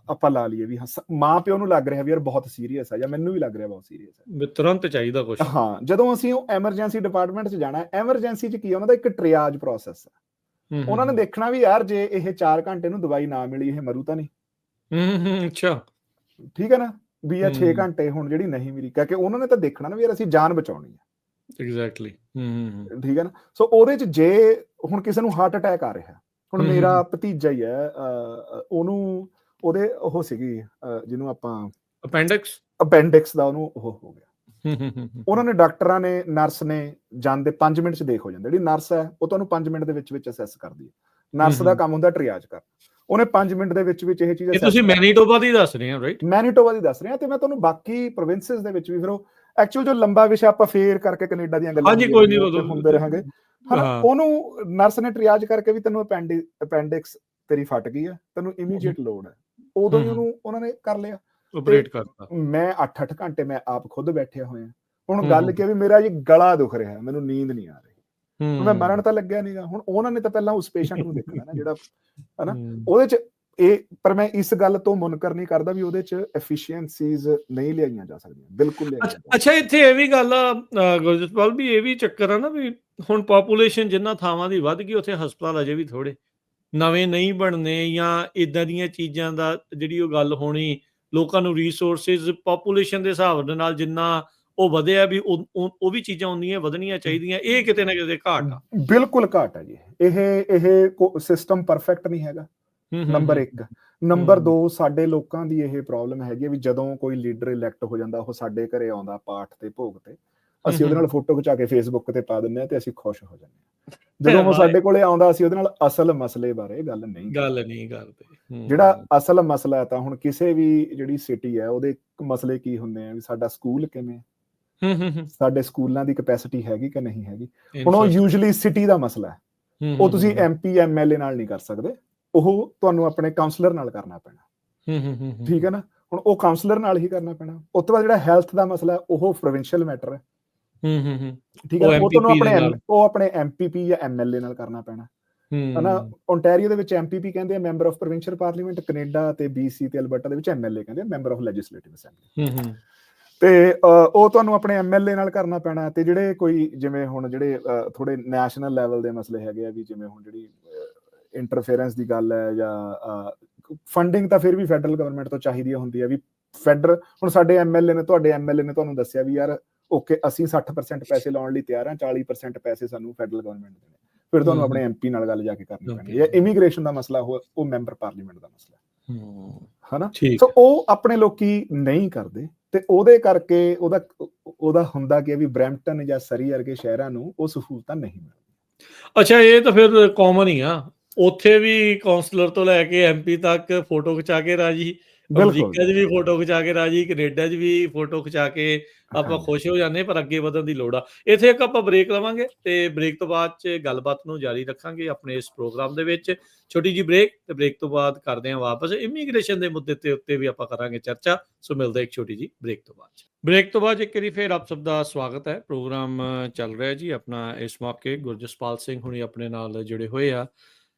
ਆਪਾਂ ਲਾ ਲਈਏ ਵੀ ਮਾਂ ਪਿਓ ਨੂੰ ਲੱਗ ਰਿਹਾ ਵੀ ਯਾਰ ਬਹੁਤ ਸੀਰੀਅਸ ਆ, ਜਾਂ ਮੈਨੂੰ ਵੀ ਲੱਗ ਰਿਹਾ ਬਹੁਤ ਸੀਰੀਅਸ ਹੈ, ਤੁਰੰਤ ਚਾਹੀਦਾ ਕੁਝ। ਹਾਂ, ਜਦੋਂ ਅਸੀਂ ਉਹ ਐਮਰਜੈਂਸੀ ਡਿਪਾਰਟਮੈਂਟ 'ਚ ਜਾਣਾ, ਐਮਰਜੈਂਸੀ 'ਚ ਕੀ ਉਹਨਾਂ ਦਾ ਇੱਕ ਟ੍ਰਿਆਜ ਪ੍ਰੋਸੈਸ ਹੈ। ਉਹਨਾਂ ਨੇ ਦੇਖਣਾ ਵੀ ਯਾਰ ਜੇ ਇਹ 4 ਘੰਟੇ ਨੂੰ ਦਵਾਈ ਨਾ ਮਿਲੀ ਇਹ ਮਰੂ ਤਾਂ ਨਹੀਂ। ਅੱਛਾ, ਠੀਕ ਹੈ ਨਾ, ਵੀ ਇਹ 6 ਘੰਟੇ ਹੁਣ ਜਿਹੜੀ ਨਹੀਂ ਮਿਲੀ, ਕਿਉਂਕਿ ਉਹਨਾਂ ਨੇ ਤਾਂ ਦੇਖਣਾ ਨਾ ਵੀ ਯਾਰ ਅਸੀਂ ਜਾਨ ਬਚਾਉਣੀ ਹੈ। ਐਗਜ਼ੈਕਟਲੀ। ਠੀਕ ਹੈ ਨਾ। ਸੋ ਉਹਦੇ 'ਚ ਜੇ ਹੁਣ ਕਿਸੇ ਨੂੰ ਹਾਰਟ ਅਟੈਕ ਆ ਰਿਹਾ, ਹੁਣ ਮੇਰਾ ਭਤੀਜਾ ਹੀ ਹੈ, ਉਹਨੂੰ ਉਹਦੇ ਉਹ ਸੀਗੀ ਜਿਹਨੂੰ ਆਪਾਂ ਅਪੈਂਡਿਕਸ ਦਾ ਉਹਨੂੰ ਉਹ ਹੋ ਗਿਆ। ਉਹਨਾਂ ਨੇ ਡਾਕਟਰਾਂ ਨੇ ਨਰਸ ਨੇ ਜਾਂਦੇ 5 ਮਿੰਟ 'ਚ ਦੇਖ ਹੋ ਜਾਂਦਾ। ਜਿਹੜੀ ਨਰਸ ਹੈ ਉਹ ਤੁਹਾਨੂੰ 5 ਮਿੰਟ ਦੇ ਵਿੱਚ ਅਸੈਸ ਕਰਦੀ ਹੈ। ਨਰਸ ਦਾ ਕੰਮ ਹੁੰਦਾ ਟ੍ਰਿਆਜ ਕਰ, ਉਹਨੇ 5 ਮਿੰਟ ਦੇ ਵਿੱਚ ਇਹ ਚੀਜ਼। ਤੁਸੀਂ ਮੈਨੀਟੋਬਾ ਦੀ ਦੱਸ ਰਹੇ ਹੋ, ਰਾਈਟ? ਮੈਨੀਟੋਬਾ ਦੀ ਦੱਸ ਰਿਹਾ, ਤੇ ਮੈਂ ਤੁਹਾਨੂੰ ਬਾਕੀ ਪ੍ਰੋਵਿੰਸਸ ਦੇ ਵਿੱਚ ਵੀ ਫਿਰ ਉਹ ਐਕਚੁਅਲ ਜੋ ਲੰਬਾ ਵਿਸ਼ਾ ਆਪਾਂ ਫੇਰ ਕਰਕੇ ਕੈਨੇਡਾ ਦੀਆਂ ਗੱਲਾਂ ਹੁੰਦੇ ਰਹਾਂਗੇ ਹਨਾ। ਉਹਨੂੰ ਨਰਸ ਨੇ ਟ੍ਰਿਆਜ ਕਰਕੇ ਵੀ ਤੈਨੂੰ ਅਪੈਂਡਿਕਸ ਤੇਰੀ ਫਟ ਗਈ ਹੈ, ਤੈਨੂੰ ਇਮੀਡੀਏਟ ਲੋੜ ਹੈ, ਉਦੋਂ ਹੀ ਉਹਨੂੰ ਉਹਨਾਂ ਨੇ ਕਰ ਲਿਆ, ਆਪਰੇਟ ਕਰਤਾ। ਮੈਂ 8-8 ਘੰਟੇ ਮੈਂ ਆਪ ਖੁਦ ਬੈਠਿਆ ਹੋਇਆ। ਹੁਣ ਗੱਲ ਕੀ ਵੀ ਮੇਰਾ ਜੀ ਗਲਾ ਦੁਖ ਰਿਹਾ, ਮੈਨੂੰ ਨੀਂਦ ਨਹੀਂ ਆ ਰਹੀ, ਮੈਂ ਮਰਨ ਤਾਂ ਲੱਗਿਆ ਨੀਗਾ। ਹੁਣ ਉਹਨਾਂ ਨੇ ਤਾਂ ਪਹਿਲਾਂ ਉਸ ਪੇਸ਼ੈਂਟ ਨੂੰ ਦੇਖਣਾ ਨਾ ਜਿਹੜਾ ਹਨਾ ਉਹਦੇ 'ਚ ਇਹ। ਪਰ ਮੈਂ ਇਸ ਗੱਲ ਤੋਂ ਮੁਨਕਰ ਨਹੀਂ ਕਰਦਾ ਵੀ ਉਹਦੇ 'ਚ ਐਫੀਸ਼ੀਐਂਸੀਜ਼ ਨਹੀਂ ਲਿਆਈਆਂ ਜਾ ਸਕਦੀਆਂ, ਬਿਲਕੁਲ। ਅੱਛਾ, ਇੱਥੇ ਇਹ ਵੀ ਗੱਲ ਆ ਗੁਰਜਸਪਾਲ, ਵੀ ਇਹ ਵੀ ਚੱਕਰ ਆ ਨਾ ਵੀ ਹੁਣ ਪਾਪੂਲੇਸ਼ਨ ਜਿੰਨਾ ਥਾਵਾਂ ਦੀ ਵੱਧ ਗਈ, ਉੱਥੇ ਹਸਪਤਾਲ ਅਜੇ ਵੀ ਥੋੜੇ ਨਵੇਂ ਨਹੀਂ ਬਣਨੇ, ਜਾਂ ਇਦਾਂ ਦੀਆਂ ਚੀਜ਼ਾਂ ਦਾ ਜਿਹੜੀ ਉਹ ਗੱਲ ਹੋਣੀ। ਲੋਕਾਂ ਨੂੰ ਰਿਸੋਰਸਿਸ ਪਾਪੂਲੇਸ਼ਨ ਦੇ ਹਿਸਾਬ ਦੇ ਨਾਲ ਜਿੰਨਾ ਉਹ ਵਧਿਆ ਵੀ ਉਹ ਵੀ ਚੀਜ਼ਾਂ ਉਨੀਆਂ ਵਧਣੀਆਂ ਚਾਹੀਦੀਆਂ। ਇਹ ਕਿਤੇ ਨਾ ਕਿਤੇ ਘਾਟ ਆ, ਬਿਲਕੁਲ ਘਾਟ ਹੈ ਜੀ। ਇਹ ਸਿਸਟਮ ਪਰਫੈਕਟ ਨਹੀਂ ਹੈਗਾ, ਨੰਬਰ 1। ਨੰਬਰ 2, ਸਾਡੇ ਲੋਕਾਂ ਦੀ ਇਹ ਪ੍ਰੋਬਲਮ ਹੈਗੀ ਵੀ ਜਦੋਂ ਕੋਈ ਲੀਡਰ ਇਲੈਕਟ ਹੋ ਜਾਂਦਾ, ਉਹ ਸਾਡੇ ਘਰੇ ਆਉਂਦਾ ਪਾਠ ਤੇ ਭੋਗ ਤੇ, ਅਸੀਂ ਉਹਦੇ ਨਾਲ ਫੋਟੋ ਖਿਚਾ ਕੇ ਫੇਸਬੁੱਕ ਤੇ ਪਾ ਦਿੰਦੇ ਹਾਂ ਤੇ ਅਸੀਂ ਖੁਸ਼ ਹੋ ਜਾਂਦੇ ਹਾਂ। ਜਦੋਂ ਉਹ ਸਾਡੇ ਕੋਲੇ ਆਉਂਦਾ, ਅਸੀਂ ਉਹਦੇ ਨਾਲ ਅਸਲ ਮਸਲੇ ਬਾਰੇ ਗੱਲ ਨਹੀਂ ਕਰਦੇ। ਜਿਹੜਾ ਅਸਲ ਮਸਲਾ ਹੈ, ਤਾਂ ਹੁਣ ਕਿਸੇ ਵੀ ਜਿਹੜੀ ਸਿਟੀ ਹੈ ਉਹਦੇ ਮਸਲੇ ਕੀ ਹੁੰਦੇ ਆ ਵੀ ਸਾਡਾ ਸਕੂਲ ਕਿਵੇਂ, ਸਾਡੇ ਸਕੂਲਾਂ ਦੀ ਕੈਪੈਸਿਟੀ ਹੈਗੀ ਕਿ ਨਹੀਂ ਹੈਗੀ। ਹੁਣ ਉਹ ਯੂਜੂਅਲੀ ਸਿਟੀ ਦਾ ਮਸਲਾ ਹੈ, ਉਹ ਤੁਸੀਂ MP MLA ਨਾਲ ਨਹੀਂ ਕਰ ਸਕਦੇ, ਉਹ ਤੁਹਾਨੂੰ ਆਪਣੇ ਕਾਉਂਸਲਰ ਨਾਲ ਕਰਨਾ ਪੈਣਾ। ਠੀਕ ਹੈ ਨਾ। ਹੁਣ ਉਹ ਕਾਉਂਸਲਰ ਨਾਲ ਹੀ ਕਰਨਾ ਪੈਣਾ। ਉਸ ਤੋਂ ਬਾਅਦ ਜਿਹੜਾ ਹੈਲਥ ਦਾ ਮਸਲਾ, ਉਹ ਪ੍ਰੋਵਿੰਸ਼ੀਅਲ ਮੈਟਰ ਹੈ। ਠੀਕ ਹੈ, ਉਹ ਤੁਹਾਨੂੰ ਆਪਣੇ MPP ਜਾਂ MLA ਨਾਲ ਕਰਨਾ ਪੈਣਾ ਹਨਾ। ਓਨਟਾਰੀਓ ਦੇ ਵਿੱਚ MPP ਕਹਿੰਦੇ ਆ member of provincial parliament, Canada ਤੇ BC ਤੇ ਅਲਬਰਟਾ ਦੇ ਵਿੱਚ MLA ਕਹਿੰਦੇ ਆ ਮੈਂਬਰ ਆਫ ਲੈਜਿਸਲੇਟਿਵ ਅਸੈਂਬਲੀ। ਤੇ ਉਹ ਤੁਹਾਨੂੰ ਆਪਣੇ MLA ਨਾਲ ਕਰਨਾ ਪੈਣਾ। ਤੇ ਜਿਹੜੇ ਕੋਈ ਜਿਵੇਂ ਹੁਣ ਜਿਹੜੇ ਥੋੜੇ ਨੈਸ਼ਨਲ ਲੈਵਲ ਦੇ ਮਸਲੇ ਹੈਗੇ ਆ, ਵੀ ਜਿਵੇਂ ਹੁਣ ਜਿਹੜੀ ਇੰਟਰਫੇਰੈਂਸ ਦੀ ਗੱਲ ਹੈ, ਜਾਂ ਫੰਡਿੰਗ ਤਾਂ ਫਿਰ ਵੀ ਫੈਡਰਲ ਗਵਰਨਮੈਂਟ ਤੋਂ ਚਾਹੀਦੀ ਹੁੰਦੀ ਹੈ। ਵੀ ਹੁਣ ਸਾਡੇ MLA ਨੇ, ਤੁਹਾਡੇ MLA ਨੇ ਤੁਹਾਨੂੰ ਦੱਸਿਆ ਵੀ ਯਾਰ ਓਕੇ, ਅਸੀਂ 60% ਪੈਸੇ ਲਾਉਣ ਲਈ ਤਿਆਰ ਹਾਂ, 40% ਪੈਸੇ ਸਾਨੂੰ ਫੈਡਰਲ ਗਵਰਨਮੈਂਟ ਦੇਣੇ। ਫਿਰ ਤੁਹਾਨੂੰ ਆਪਣੇ MP ਨਾਲ ਗੱਲ ਜਾ ਕੇ ਕਰਨੀ ਪੈਣੀ ਹੈ। ਇਮੀਗ੍ਰੇਸ਼ਨ ਦਾ ਮਸਲਾ ਉਹ ਮੈਂਬਰ ਪਾਰਲੀਮੈਂਟ ਦਾ ਮਸਲਾ ਹਨਾ। ਸੋ ਉਹ ਆਪਣੇ ਲੋਕੀ ਨਹੀਂ ਕਰਦੇ, ਤੇ ਉਹਦੇ ਕਰਕੇ ਉਹਦਾ ਹੁੰਦਾ ਕਿ ਵੀ ਬਰੈਂਪਟਨ ਜਾਂ ਸਰੀ ਵਰਗੇ ਸ਼ਹਿਰਾਂ ਨੂੰ ਉਹ ਸਹੂਲਤਾਂ ਨਹੀਂ ਮਿਲਦੀਆਂ। ਅੱਛਾ, ਇਹ ਤਾਂ ਫਿਰ ਕਾਮਨ ਹੀ ਆ। ਉੱਥੇ ਵੀ ਕਾਉਂਸਲਰ ਤੋਂ ਲੈ ਕੇ MP ਤੱਕ ਫੋਟੋ ਖਿਚਾ ਕੇ ਰਾਜੀ, ਅਮਰੀਕਾ 'ਚ ਵੀ ਫੋਟੋ ਖਿਚਾ ਕੇ ਰਾਜੀ, ਕੈਨੇਡਾ 'ਚ ਵੀ ਫੋਟੋ ਖਿਚਾ ਕੇ ਆਪਾਂ ਖੁਸ਼ ਹੋ ਜਾਂਦੇ, ਪਰ ਅੱਗੇ ਵਧਣ ਦੀ ਲੋੜ ਆ। ਇੱਥੇ ਇੱਕ ਆਪਾਂ ਬ੍ਰੇਕ ਲਵਾਂਗੇ ਤੇ ਬ੍ਰੇਕ ਤੋਂ ਬਾਅਦ 'ਚ ਗੱਲਬਾਤ ਨੂੰ ਜਾਰੀ ਰੱਖਾਂਗੇ ਆਪਣੇ ਇਸ ਪ੍ਰੋਗਰਾਮ ਦੇ ਵਿੱਚ। ਛੋਟੀ ਜਿਹੀ ਬ੍ਰੇਕ, ਤੇ ਬ੍ਰੇਕ ਤੋਂ ਬਾਅਦ ਕਰਦੇ ਹਾਂ ਵਾਪਸ। ਇਮੀਗ੍ਰੇਸ਼ਨ ਦੇ ਮੁੱਦੇ ਤੇ ਉੱਤੇ ਵੀ ਆਪਾਂ ਕਰਾਂਗੇ ਚਰਚਾ। ਸੋ ਮਿਲਦੇ ਇੱਕ ਛੋਟੀ ਜਿਹੀ ਬ੍ਰੇਕ ਤੋਂ ਬਾਅਦ। ਬ੍ਰੇਕ ਤੋਂ ਬਾਅਦ ਇੱਕ ਵਾਰੀ ਫਿਰ ਆਪ ਸਭ ਦਾ ਸਵਾਗਤ ਹੈ। ਪ੍ਰੋਗਰਾਮ ਚੱਲ ਰਿਹਾ ਜੀ ਆਪਣਾ। ਇਸ ਮੌਕੇ ਗੁਰਜਸਪਾਲ ਸਿੰਘ ਹੁਣੀ ਆਪਣੇ ਨਾਲ ਜੁੜੇ ਹੋਏ ਆ।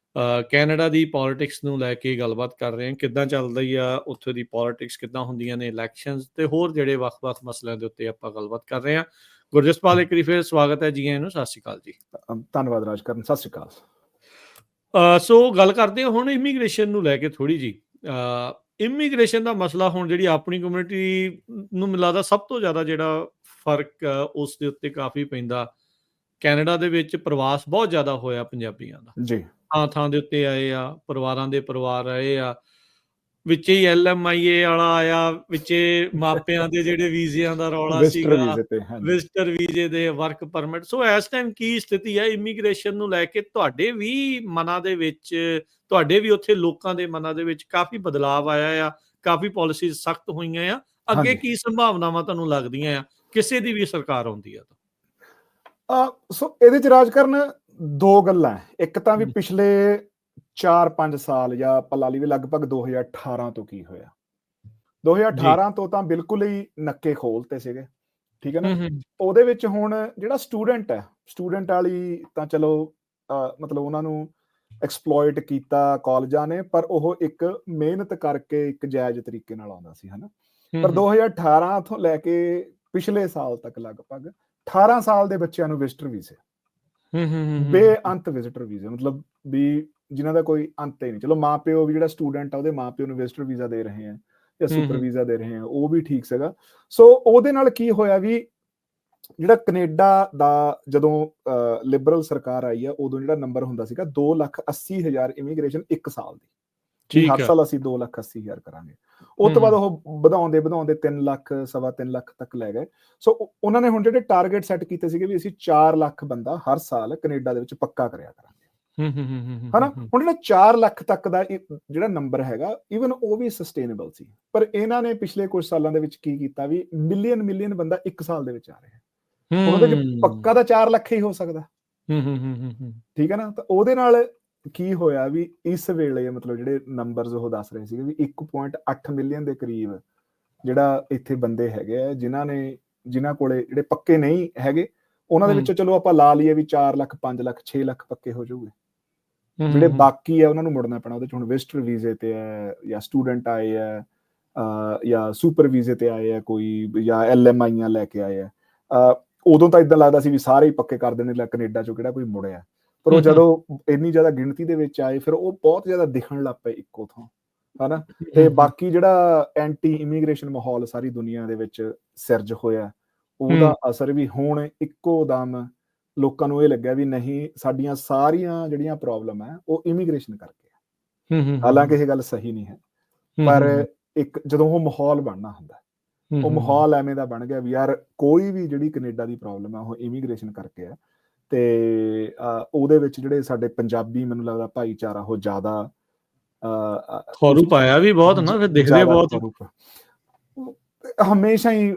ਕੈਨੇਡਾ ਦੀ ਪੋਲਿਟਿਕਸ ਨੂੰ ਲੈ ਕੇ ਗੱਲਬਾਤ ਕਰ ਰਹੇ ਹਾਂ, ਕਿੱਦਾਂ ਚੱਲਦੀ ਆ ਉੱਥੇ ਦੀ ਪੋਲਿਟਿਕਸ, ਕਿੱਦਾਂ ਹੁੰਦੀਆਂ ਨੇ ਇਲੈਕਸ਼ਨਸ, ਤੇ ਹੋਰ ਜਿਹੜੇ ਵੱਖ-ਵੱਖ ਮਸਲਿਆਂ ਦੇ ਉੱਤੇ ਆਪਾਂ ਗੱਲਬਾਤ ਕਰ ਰਹੇ ਹਾਂ। ਗੁਰਜਸਪਾਲ, ਇੱਕ ਵਾਰੀ ਫਿਰ ਸਵਾਗਤ ਹੈ ਜੀ। ਇਹਨੂੰ ਸਤਿ ਸ਼੍ਰੀ ਅਕਾਲ ਜੀ। ਧੰਨਵਾਦ ਰਾਜਕਰਨ, ਸਤਿ ਸ਼੍ਰੀ ਅਕਾਲ। ਸੋ ਗੱਲ ਕਰਦੇ ਹਾਂ ਹੁਣ ਇਮੀਗ੍ਰੇਸ਼ਨ ਨੂੰ ਲੈ ਕੇ ਥੋੜੀ ਜੀ। ਇਮੀਗ੍ਰੇਸ਼ਨ ਦਾ ਮਸਲਾ ਹੁਣ ਜਿਹੜੀ ਆਪਣੀ ਕਮਿਊਨਿਟੀ ਨੂੰ ਮਿਲਦਾ ਸਭ ਤੋਂ ਜ਼ਿਆਦਾ ਜਿਹੜਾ ਫਰਕ ਉਸ ਦੇ ਉੱਤੇ ਕਾਫੀ ਪੈਂਦਾ। ਕੈਨੇਡਾ ਦੇ ਵਿੱਚ ਪ੍ਰਵਾਸ ਬਹੁਤ ਜ਼ਿਆਦਾ ਹੋਇਆ ਪੰਜਾਬੀਆਂ ਦਾ ਜੀ, ਥਾਂ ਦੇ ਉੱਤੇ ਆਏ ਆ, ਪਰਿਵਾਰਾਂ ਦੇ ਪਰਿਵਾਰ ਆਏ ਆ, ਵਿੱਚ ਹੀ LMIA ਵਾਲਾ ਆਇਆ, ਵਿੱਚੇ ਮਾਪਿਆਂ ਦੇ ਜਿਹੜੇ ਵੀਜ਼ਿਆਂ ਦਾ ਰੌਲਾ ਸੀਗਾ, ਵਿਜ਼ਟਰ ਵੀਜ਼ੇ ਦੇ, ਵਰਕ ਪਰਮਿਟ। ਸੋ ਇਸ ਟਾਈਮ ਕੀ ਸਥਿਤੀ ਹੈ ਇਮੀਗ੍ਰੇਸ਼ਨ ਨੂੰ ਲੈ ਕੇ? ਤੁਹਾਡੇ ਵੀ ਮਨਾਂ ਦੇ ਵਿੱਚ, ਤੁਹਾਡੇ ਵੀ ਉੱਥੇ ਲੋਕਾਂ ਦੇ ਮਨਾਂ ਦੇ ਵਿੱਚ ਕਾਫੀ ਬਦਲਾਵ ਆਇਆ ਆ, ਕਾਫੀ ਪਾਲਿਸੀਜ਼ ਸਖਤ ਹੋਈਆਂ ਆ। ਅੱਗੇ ਕੀ ਸੰਭਾਵਨਾਵਾਂ ਤੁਹਾਨੂੰ ਲੱਗਦੀਆਂ ਆ ਕਿਸੇ ਦੀ ਵੀ ਸਰਕਾਰ ਆਉਂਦੀ ਆ ਤਾਂ? ਸੋ ਇਹਦੇ ਚ ਰਾਜਕਰਨ ਦੋ ਗੱਲਾਂ ਹੈ। ਇੱਕ ਤਾਂ ਵੀ ਹਮ, ਪਿਛਲੇ 4-5 ਸਾਲ ਜਾਂ ਆਪਾਂ ਲਾ ਲਈਏ ਲਗਭਗ 2018 ਤੋਂ ਕੀ ਹੋਇਆ। ਜੀ 2018 ਤੋਂ ਤਾਂ ਬਿਲਕੁਲ ਹੀ ਨੱਕੇ ਖੋਲਤੇ ਸੀਗੇ, ਠੀਕ ਹੈ ਨਾ। ਹਮ ਉਹਦੇ ਵਿੱਚ ਹੁਣ ਜਿਹੜਾ ਸਟੂਡੈਂਟ ਹੈ, ਸਟੂਡੈਂਟ ਵਾਲੀ ਤਾਂ ਚਲੋ ਮਤਲਬ ਉਹਨਾਂ ਨੂੰ ਐਕਸਪਲੋਇਟ ਕੀਤਾ ਕਾਲਜਾਂ ਨੇ, ਪਰ ਉਹ ਇੱਕ ਮਿਹਨਤ ਕਰਕੇ ਇੱਕ ਜਾਇਜ਼ ਤਰੀਕੇ ਨਾਲ ਆਉਂਦਾ ਸੀ, ਹਨਾ। ਪਰ 2018 ਤੋਂ ਲੈ ਕੇ ਪਿਛਲੇ ਸਾਲ ਤੱਕ ਲਗਭਗ 18 ਸਾਲ ਦੇ ਬੱਚਿਆਂ ਨੂੰ ਵਿਜ਼ਟਰ ਵੀਜ਼ੇ, ਬੇਅੰਤ ਵਿਜ਼ਟਰ ਵੀਜ਼ੇ, ਮਤਲਬ ਵੀ ਜਿਨ੍ਹਾਂ ਦਾ ਕੋਈ ਅੰਤ ਹੀ ਨਹੀਂ। ਚਲੋ ਮਾਂ ਪਿਓ ਵੀ, ਜਿਹੜਾ ਸਟੂਡੈਂਟ ਆ ਉਹਦੇ ਮਾਂ ਪਿਓ ਨੂੰ ਵਿਜ਼ਟਰ ਵੀਜ਼ਾ ਦੇ ਰਹੇ ਆ ਜਾਂ ਸੁਪਰ ਵੀਜ਼ਾ ਦੇ ਰਹੇ ਆ, ਉਹ ਵੀ ਠੀਕ ਸੀਗਾ। ਸੋ ਉਹਦੇ ਨਾਲ ਕੀ ਹੋਇਆ ਵੀ ਜਿਹੜਾ ਕੈਨੇਡਾ ਦਾ ਜਦੋਂ ਲਿਬਰਲ ਸਰਕਾਰ ਆਈ ਆ, ਉਦੋਂ ਜਿਹੜਾ ਨੰਬਰ ਹੁੰਦਾ ਸੀਗਾ 2,80,000 ਇਮੀਗ੍ਰੇਸ਼ਨ ਇੱਕ ਸਾਲ ਦੀ, ਕਿ ਹਰ ਸਾਲ ਅਸੀਂ 2,80,000 ਕਰਾਂਗੇ। ਉਸ ਤੋਂ ਬਾਅਦ ਉਹ ਵਧਾਉਂਦੇ ਵਧਾਉਂਦੇ 3 ਲੱਖ, 3.25 ਲੱਖ ਤੱਕ ਲੈ ਗਏ। ਸੋ ਉਹਨਾਂ ਨੇ ਹੁਣ ਜਿਹੜੇ ਟਾਰਗੇਟ ਸੈੱਟ ਕੀਤੇ ਸੀਗੇ ਵੀ ਅਸੀਂ 4 ਲੱਖ ਬੰਦਾ ਹਰ ਸਾਲ ਕੈਨੇਡਾ ਦੇ ਵਿੱਚ ਪੱਕਾ ਕਰਿਆ ਕਰਾਂਗੇ, ਹਨਾ। ਹੁਣ ਜਿਹੜਾ 4 ਲੱਖ ਤੱਕ ਦਾ ਜਿਹੜਾ ਨੰਬਰ ਹੈਗਾ, ਈਵਨ ਉਹ ਵੀ ਸਸਟੇਨੇਬਲ ਸੀ। ਪਰ ਇਹਨਾਂ ਨੇ ਪਿਛਲੇ ਕੁਝ ਸਾਲਾਂ ਦੇ ਵਿੱਚ ਕੀ ਕੀਤਾ ਵੀ ਮਿਲੀਅਨ ਬੰਦਾ ਇੱਕ ਸਾਲ ਦੇ ਵਿੱਚ ਆ ਰਿਹਾ। ਹੁਣ ਉਹਦੇ ਚ ਪੱਕਾ ਤਾਂ 4 ਲੱਖ ਹੀ ਹੋ ਸਕਦਾ, ਠੀਕ ਹੈ ਨਾ। ਤਾਂ ਉਹਦੇ ਨਾਲ ਕੀ ਹੋਇਆ ਵੀ ਇਸ ਵੇਲੇ ਮਤਲਬ ਜਿਹੜੇ ਨੰਬਰਸ ਉਹ ਦੱਸ ਰਹੇ ਸੀਗੇ ਵੀ 1.8 ਮਿਲੀਅਨ ਦੇ ਕਰੀਬ ਜਿਹੜਾ ਇੱਥੇ ਬੰਦੇ ਹੈਗੇ ਆ ਜਿਨ੍ਹਾਂ ਕੋਲੇ ਜਿਹੜੇ ਪੱਕੇ ਨਹੀਂ ਹੈਗੇ, ਉਹਨਾਂ ਦੇ ਵਿੱਚੋਂ ਚਲੋ ਆਪਾਂ ਲਾ ਲਈਏ ਵੀ 4 ਲੱਖ 5 ਲੱਖ 6 ਲੱਖ ਪੱਕੇ ਹੋ ਜਾਊਗੇ। ਜਿਹੜੇ ਬਾਕੀ ਆ ਉਹਨਾਂ ਨੂੰ ਮੁੜਨਾ ਪੈਣਾ। ਉਹਦੇ ਚ ਹੁਣ ਵਿਜ਼ਟਰ ਵੀਜ਼ੇ ਤੇ ਹੈ, ਜਾਂ ਸਟੂਡੈਂਟ ਆਏ ਆ, ਜਾਂ ਸੁਪਰ ਵੀਜ਼ੇ ਤੇ ਆਏ ਆ ਕੋਈ, ਜਾਂ LMIਆਂ ਲੈ ਕੇ ਆਏ ਆ। ਉਦੋਂ ਤਾਂ ਇਦਾਂ ਲੱਗਦਾ ਸੀ ਵੀ ਸਾਰੇ ਹੀ ਪੱਕੇ ਕਰ ਦੇਣੇ, ਕੈਨੇਡਾ ਚੋਂ ਕਿਹੜਾ ਕੋਈ ਮੁੜਿਆ। ਪਰ ਉਹ ਜਦੋਂ ਇੰਨੀ ਜ਼ਿਆਦਾ ਗਿਣਤੀ ਦੇ ਵਿੱਚ ਆਏ, ਫਿਰ ਉਹ ਬਹੁਤ ਜ਼ਿਆਦਾ ਦਿਖਣ ਲੱਗ ਪਏ ਇੱਕੋ ਥਾਂ, ਹਨਾ। ਤੇ ਬਾਕੀ ਜਿਹੜਾ ਐਂਟੀ ਇਮੀਗ੍ਰੇਸ਼ਨ ਮਾਹੌਲ ਸਾਰੀ ਦੁਨੀਆ ਦੇ ਵਿੱਚ ਸਿਰਜ ਹੋਇਆ, ਉਹਦਾ ਅਸਰ ਵੀ ਹੁਣ ਇੱਕੋ ਦਮ ਲੋਕਾਂ ਨੂੰ ਇਹ ਲੱਗਿਆ ਵੀ ਨਹੀਂ, ਸਾਡੀਆਂ ਸਾਰੀਆਂ ਜਿਹੜੀਆਂ ਪ੍ਰੋਬਲਮ ਹੈ ਉਹ ਇਮੀਗ੍ਰੇਸ਼ਨ ਕਰਕੇ ਹੈ। ਹਾਲਾਂਕਿ ਇਹ ਗੱਲ ਸਹੀ ਨਹੀਂ ਹੈ, ਪਰ ਇੱਕ ਜਦੋਂ ਉਹ ਮਾਹੌਲ ਬਣਨਾ ਹੁੰਦਾ, ਉਹ ਮਾਹੌਲ ਐਵੇਂ ਦਾ ਬਣ ਗਿਆ ਵੀ ਯਾਰ ਕੋਈ ਵੀ ਜਿਹੜੀ ਕੈਨੇਡਾ ਦੀ ਪ੍ਰੋਬਲਮ ਹੈ ਉਹ ਇਮੀਗ੍ਰੇਸ਼ਨ ਕਰਕੇ ਹੈ। ਤੇ ਉਹਦੇ ਵਿੱਚ ਜਿਹੜੇ ਸਾਡੇ ਪੰਜਾਬੀ, ਮੈਨੂੰ ਲੱਗਦਾ ਭਾਈਚਾਰਾ, ਉਹ ਜ਼ਿਆਦਾ ਖੌਰੂ ਪਾਇਆ ਵੀ ਬਹੁਤ ਨਾ, ਫਿਰ ਦਿਖਦੇ ਬਹੁਤ ਹਮੇਸ਼ਾ ਹੀ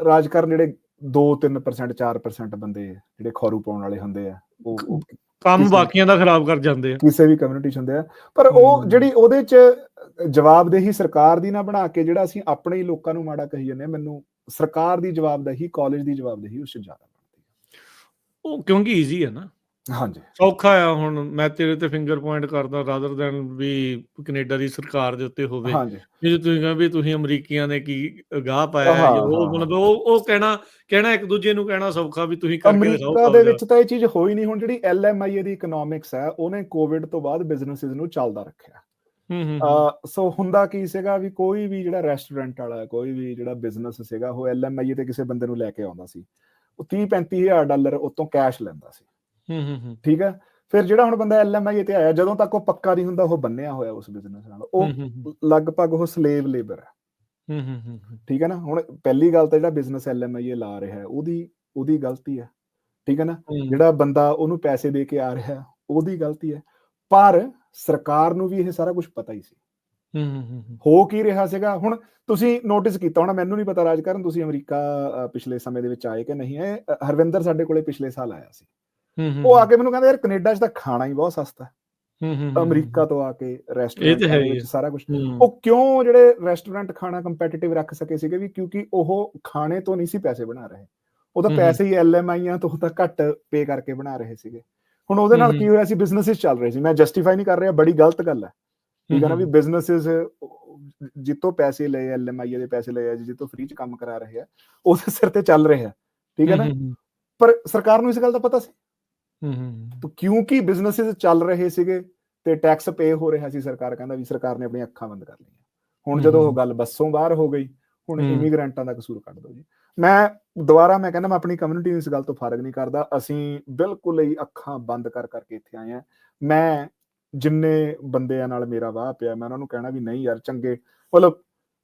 ਰਾਜਕਾਰਨ ਜਿਹੜੇ 2-3% 4% ਬੰਦੇ ਜਿਹੜੇ ਖੌਰੂ ਪਾਉਣ ਵਾਲੇ ਹੁੰਦੇ ਆ, ਉਹ ਕੰਮ ਬਾਕੀਆਂ ਦਾ ਖਰਾਬ ਕਰ ਜਾਂਦੇ ਆ, ਕਿਸੇ ਵੀ ਕਮਿਊਨਿਟੀ ਚ ਹੁੰਦੇ ਆ। ਪਰ ਉਹ ਜਿਹੜੀ ਉਹਦੇ ਚ ਜਵਾਬਦੇਹੀ ਸਰਕਾਰ ਦੀ ਨਾ ਬਣਾ ਕੇ ਜਿਹੜਾ ਅਸੀਂ ਆਪਣੇ ਹੀ ਲੋਕਾਂ ਨੂੰ ਮਾੜਾ ਕਹੀ ਜਾਂਦੇ ਆ, ਮੈਨੂੰ ਸਰਕਾਰ ਦੀ ਜਵਾਬਦੇਹੀ, ਕਾਲਜ ਦੀ ਜਵਾਬਦੇਹੀ ਉਸ ਚ ਜ਼ਿਆਦਾ ਬਣਦੀ ਹੈ। ਉਹ ਕਿਉਂਕਿ ਈਜ਼ੀ ਹੈ ਨਾ, ਹਾਂਜੀ, ਸੌਖਾ ਆ। ਹੁਣ ਮੈਂ ਤੇਰੇ ਤੇ ਫਿੰਗਰ ਪੁਆਇੰਟ ਕਰਦਾ ਰਾਦਰ ਦੈਨ ਵੀ ਕੈਨੇਡਾ ਦੀ ਸਰਕਾਰ ਦੇ ਉੱਤੇ ਹੋਵੇ। ਜੇ ਤੁਸੀਂ ਕਹਾਂ ਵੀ ਤੁਸੀਂ ਅਮਰੀਕੀਆਂ ਨੇ ਕੀ ਗਾਹ ਪਾਇਆ, ਮਤਲਬ ਉਹ ਕਹਿਣਾ ਇੱਕ ਦੂਜੇ ਨੂੰ ਕਹਿਣਾ ਸੌਖਾ ਵੀ ਤੁਸੀਂ ਕਰਕੇ ਦਿਖਾਓ। ਅਮਰੀਕਾ ਦੇ ਵਿੱਚ ਤਾਂ ਇਹ ਚੀਜ਼ ਹੋਈ ਨਹੀਂ। ਹੁਣ ਜਿਹੜੀ LMIA ਦੀ ਇਕਨੋਮਿਕਸ ਹੈ, ਉਹਨੇ ਕੋਵਿਡ ਤੋਂ ਬਾਅਦ ਬਿਜ਼ਨਸਿਸ ਨੂੰ ਚੱਲਦਾ ਰੱਖਿਆ। ਸੋ ਹੁੰਦਾ ਕੀ ਸੀਗਾ ਵੀ ਕੋਈ ਵੀ ਜਿਹੜਾ ਰੈਸਟੋਰੈਂਟ ਵਾਲਾ, ਕੋਈ ਵੀ ਜਿਹੜਾ ਬਿਜ਼ਨਸ ਸੀਗਾ, ਉਹ LMIA ਤੇ ਕਿਸੇ ਬੰਦੇ ਨੂੰ ਲੈ ਕੇ ਆਉਂਦਾ ਸੀ, ਉਹ $30-35,000 ਉਤੋਂ ਕੈਸ਼ ਲੈਂਦਾ ਸੀ, ਠੀਕ ਹੈ। ਫਿਰ ਜਿਹੜਾ ਹੁਣ ਬੰਦਾ LMIA ਤੇ ਆਇਆ, ਜਦੋਂ ਤੱਕ ਉਹ ਪੱਕਾ ਨਹੀਂ ਹੁੰਦਾ, ਉਹ ਬੰਨਿਆ ਹੋਇਆ ਉਸ ਬਿਜ਼ਨਸ ਨਾਲ, ਉਹ ਲਗਭਗ ਉਹ ਸਲੇਵ ਲੇਬਰ ਹੈ, ਠੀਕ ਹੈ ਨਾ। ਹੁਣ ਪਹਿਲੀ ਗੱਲ ਤਾਂ ਜਿਹੜਾ ਬਿਜ਼ਨਸ LMIA ਲਾ ਰਿਹਾ ਹੈ, ਉਹਦੀ ਗਲਤੀ ਹੈ, ਠੀਕ ਹੈ ਨਾ। ਜਿਹੜਾ ਬੰਦਾ ਉਹਨੂੰ ਪੈਸੇ ਦੇ ਕੇ ਆ ਰਿਹਾ, ਉਹਦੀ ਗਲਤੀ ਹੈ। ਪਰ ਸਰਕਾਰ ਨੂੰ ਵੀ ਇਹ ਸਾਰਾ ਕੁਝ ਪਤਾ ਹੀ ਸੀ ਹੋ ਕੀ ਰਿਹਾ ਸੀਗਾ। ਹੁਣ ਤੁਸੀਂ ਨੋਟਿਸ ਕੀਤਾ ਹੋਣਾ, ਮੈਨੂੰ ਨਹੀਂ ਪਤਾ ਰਾਜਕਾਰਨ, ਤੁਸੀਂ ਅਮਰੀਕਾ ਪਿਛਲੇ ਸਮੇਂ ਦੇ ਵਿੱਚ ਆਏ ਕਿ ਨਹੀਂ ਆਏ। ਹਰਵਿੰਦਰ ਸਾਡੇ ਕੋਲੇ ਪਿਛਲੇ ਸਾਲ ਆਇਆ ਸੀ, ਉਹ ਆ ਕੇ ਮੈਨੂੰ ਕਹਿੰਦਾ ਯਾਰ ਕੈਨੇਡਾ 'ਚ ਤਾਂ ਖਾਣਾ ਹੀ ਬਹੁਤ ਸਸਤਾ, ਅਮਰੀਕਾ ਤੋਂ ਆ ਕੇ ਰੈਸਟੋਰੈਂਟ ਦੇ ਵਿੱਚ ਸਾਰਾ ਕੁਝ। ਉਹ ਕਿਉਂ ਜਿਹੜੇ ਰੈਸਟੋਰੈਂਟ ਖਾਣਾ ਕੰਪੈਟੀਟਿਵ ਰੱਖ ਸਕੇ ਸੀਗੇ ਵੀ ਕਿਉਂਕਿ ਉਹ ਖਾਣੇ ਤੋਂ ਨਹੀਂ ਸੀ ਪੈਸੇ ਬਣਾ ਰਹੇ, ਉਹ ਤਾਂ ਪੈਸੇ ਹੀ LMIਆਂ ਤੋਂ ਤਾਂ ਘੱਟ ਪੇ ਕਰਕੇ ਬਣਾ ਰਹੇ ਸੀਗੇ। ਹੁਣ ਉਹਦੇ ਨਾਲ ਕੀ ਹੋਇਆ ਸੀ, ਬਿਜ਼ਨਸਿਸ ਚੱਲ ਰਹੇ ਸੀ। ਮੈਂ ਜਸਟੀਫਾਈ ਨਹੀਂ ਕਰ ਰਿਹਾ, ਬੜੀ ਗਲਤ ਗੱਲ ਹੈ, ਠੀਕ ਹੈ ਨਾ, ਵੀ ਬਿਜ਼ਨਸਿਸ ਜਿੱਤੋਂ ਪੈਸੇ ਲਏ, LMIA ਦੇ ਪੈਸੇ ਲਏ ਆ, ਜਿੱਤੋਂ ਫ੍ਰੀ 'ਚ ਕੰਮ ਕਰਾ ਰਹੇ ਆ, ਉਹਦੇ ਸਿਰ ਤੇ ਚੱਲ ਰਹੇ ਆ, ਠੀਕ ਹੈ ਨਾ। ਪਰ ਸਰਕਾਰ ਨੂੰ ਇਸ ਗੱਲ ਦਾ ਪਤਾ ਸੀ, ਕਿਉਂਕਿ ਬਿਜ਼ਨਸਿਸ ਚੱਲ ਰਹੇ ਸੀਗੇ ਤੇ ਟੈਕਸ ਪੇ ਹੋ ਰਿਹਾ ਸੀ। ਸਰਕਾਰ ਕਹਿੰਦਾ ਵੀ ਸਰਕਾਰ ਨੇ ਆਪਣੀਆਂ ਅੱਖਾਂ ਬੰਦ ਕਰ ਲਈਆਂ। ਹੁਣ ਜਦੋਂ ਉਹ ਗੱਲ ਬੱਸੋਂ ਬਾਹਰ ਹੋ ਗਈ, ਹੁਣ ਇਮੀਗ੍ਰੈਂਟਾਂ ਦਾ ਕਸੂਰ ਕੱਢ ਦੋ ਜੀ। ਮੈਂ ਕਹਿੰਦਾ, ਮੈਂ ਆਪਣੀ ਕਮਿਊਨਿਟੀ ਨੂੰ ਇਸ ਗੱਲ ਤੋਂ ਫਰਕ ਨਹੀਂ ਕਰਦਾ। ਅਸੀਂ ਬਿਲਕੁਲ ਹੀ ਅੱਖਾਂ ਬੰਦ ਕਰਕੇ ਇੱਥੇ ਆਏ ਹਾਂ। ਮੈਂ ਜਿੰਨੇ ਬੰਦਿਆਂ ਨਾਲ ਮੇਰਾ ਵਾਹ ਪਿਆ, ਮੈਂ ਉਹਨਾਂ ਨੂੰ ਕਹਿਣਾ ਵੀ ਨਹੀਂ ਯਾਰ, ਚੰਗੇ ਮਤਲਬ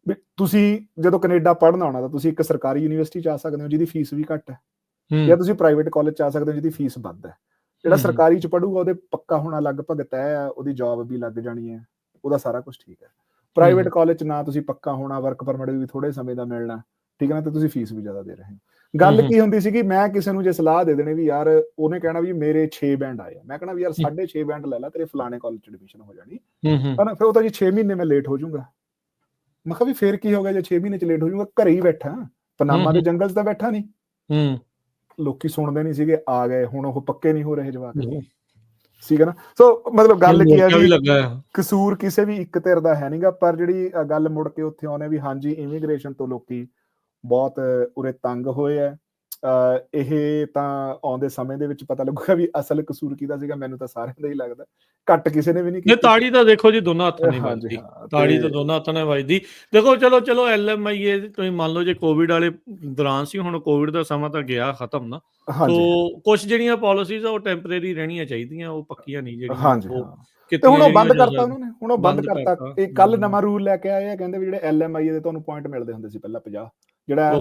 ਵੀ ਤੁਸੀਂ ਜਦੋਂ ਕੈਨੇਡਾ ਪੜ੍ਹਨ ਆਉਣਾ ਤਾਂ ਤੁਸੀਂ ਇੱਕ ਸਰਕਾਰੀ ਯੂਨੀਵਰਸਿਟੀ 'ਚ ਆ ਸਕਦੇ ਹੋ ਜਿਹਦੀ ਫੀਸ ਵੀ ਘੱਟ ਹੈ, ਜਾਂ ਤੁਸੀਂ ਪ੍ਰਾਈਵੇਟ ਕਾਲਜ 'ਚ ਆ ਸਕਦੇ ਹੋ ਜਿਹਦੀ ਫੀਸ ਵੱਧ ਹੈ। ਜਿਹੜਾ ਸਰਕਾਰੀ 'ਚ ਪੜ੍ਹੂਗਾ ਉਹਦੇ ਪੱਕਾ ਹੋਣਾ ਲਗਭਗ ਤੈਅ ਹੈ, ਉਹਦੀ ਜੌਬ ਵੀ ਲੱਗ ਜਾਣੀ ਹੈ, ਉਹਦਾ ਸਾਰਾ ਕੁਝ ਠੀਕ ਹੈ। ਪ੍ਰਾਈਵੇਟ ਕਾਲਜ 'ਚ ਨਾ ਤੁਸੀਂ ਪੱਕਾ ਹੋਣਾ, ਵਰਕ ਪਰਮਿਟ ਵੀ ਥੋੜੇ ਸਮੇਂ ਦਾ ਮਿਲਣਾ, ਠੀਕ ਹੈ ਨਾ, ਤੇ ਤੁਸੀਂ ਫੀਸ ਵੀ ਜ਼ਿਆਦਾ ਦੇ ਰਹੇ ਹੋ। ਗੱਲ ਕੀ ਹੁੰਦੀ ਸੀਗੀ, ਮੈਂ ਕਿਸੇ ਨੂੰ ਜੇ ਸਲਾਹ ਦੇ ਦੇਣੀ ਵੀ ਯਾਰ, ਉਹਨੇ ਕਹਿਣਾ ਵੀ ਮੇਰੇ 6 ਬੈਂਡ ਆਏ ਆ, ਮੈਂ ਕਹਿਣਾ ਵੀ ਯਾਰ 6.5 ਬੈਂਡ ਲੈ ਲਾ, ਤੇਰੇ ਫਲਾਣੇ ਕਾਲਜ ਚ ਐਡਮਿਸ਼ਨ ਹੋ ਜਾਣੀ ਹਨਾ। ਫਿਰ ਉਹ ਤਾਂ ਜੀ 6 ਮਹੀਨੇ ਮੈਂ ਲੇਟ ਹੋ ਜਾਊਂਗਾ। ਮੈਂ ਕਿਹਾ ਵੀ ਫੇਰ ਕੀ ਹੋ ਗਿਆ ਜੇ 6 ਮਹੀਨੇ ਚ ਲੇਟ ਹੋ ਜਾਊਂਗਾ, ਘਰੇ ਹੀ ਬੈਠਾ, ਪਨਾਮਾ ਦੇ ਜੰਗਲ ਚ ਤਾਂ ਬੈਠਾ ਨਹੀਂ। ਲੋਕੀ ਸੁਣਦੇ ਨਹੀਂ ਸੀਗੇ, ਆ ਗਏ, ਹੁਣ ਉਹ ਪੱਕੇ ਨਹੀਂ ਹੋ ਰਹੇ ਜਵਾਕ, ਠੀਕ ਹੈ ਨਾ। ਸੋ ਮਤਲਬ ਗੱਲ ਕੀ ਹੈ ਵੀ ਕਸੂਰ ਕਿਸੇ ਵੀ ਇੱਕ ਧਿਰ ਦਾ ਹੈ ਨਹੀਂਗਾ, ਪਰ ਜਿਹੜੀ ਗੱਲ ਮੁੜ ਕੇ ਉੱਥੇ ਆਉਣੇ ਵੀ ਹਾਂਜੀ ਇਮੀਗ੍ਰੇਸ਼ਨ ਤੋਂ ਲੋਕੀ ਬਹੁਤ ਉਰੇ ਤੰਗ ਹੋਏ ਹੈ। ਇਹ ਤਾਂ ਆਉਂਦੇ ਸਮੇਂ ਦੇ ਵਿੱਚ ਪਤਾ ਲੱਗੂਗਾ ਵੀ ਅਸਲ ਕਸੂਰ ਕਿਹਦਾ ਸੀਗਾ। ਮੈਨੂੰ ਤਾਂ ਸਾਰਿਆਂ ਦਾ ਹੀ ਲੱਗਦਾ, ਘੱਟ ਕਿਸੇ ਨੇ ਵੀ ਨਹੀਂ ਕੀਤੀ। ਤਾੜੀ ਤਾਂ ਦੇਖੋ ਜੀ ਦੋਨਾਂ ਹੱਥਾਂ ਨਾਲ ਵੱਜਦੀ, ਤਾੜੀ ਤਾਂ ਦੋਨਾਂ ਹੱਥਾਂ ਨਾਲ ਵੱਜਦੀ। ਦੇਖੋ ਚਲੋ LMIA ਤੁਸੀਂ ਮੰਨ ਲਓ ਜੇ ਕੋਵਿਡ ਵਾਲੇ ਦੌਰਾਨ ਸੀ, ਹੁਣ ਕੋਵਿਡ ਦਾ ਸਮਾਂ ਤਾਂ ਗਿਆ ਖਤਮ ਨਾ, ਸੋ ਕੁਝ ਜਿਹੜੀਆਂ ਪਾਲਿਸੀਜ਼ ਆ ਉਹ ਟੈਂਪਰੇਰੀ ਰਹਿਣੀਆਂ ਚਾਹੀਦੀਆਂ, ਉਹ ਪੱਕੀਆਂ ਨਹੀਂ ਜਿਹੜੀਆਂ ਤੇ ਹੁਣ ਉਹ ਬੰਦ ਕਰਤਾ ਉਹਨਾਂ ਨੇ, ਹੁਣ ਉਹ ਬੰਦ ਕਰਤਾ। ਇਹ ਕੱਲ ਨਵਾਂ ਰੂਲ ਲੈ ਕੇ ਆਏ ਆ, ਕਹਿੰਦੇ ਵੀ ਜਿਹੜੇ LMIA ਦੇ ਤੁਹਾਨੂੰ ਪੁਆਇੰਟ ਮਿਲਦੇ ਹੁੰਦੇ ਸੀ ਪਹਿਲਾਂ 50, ਜਿਹੜਾ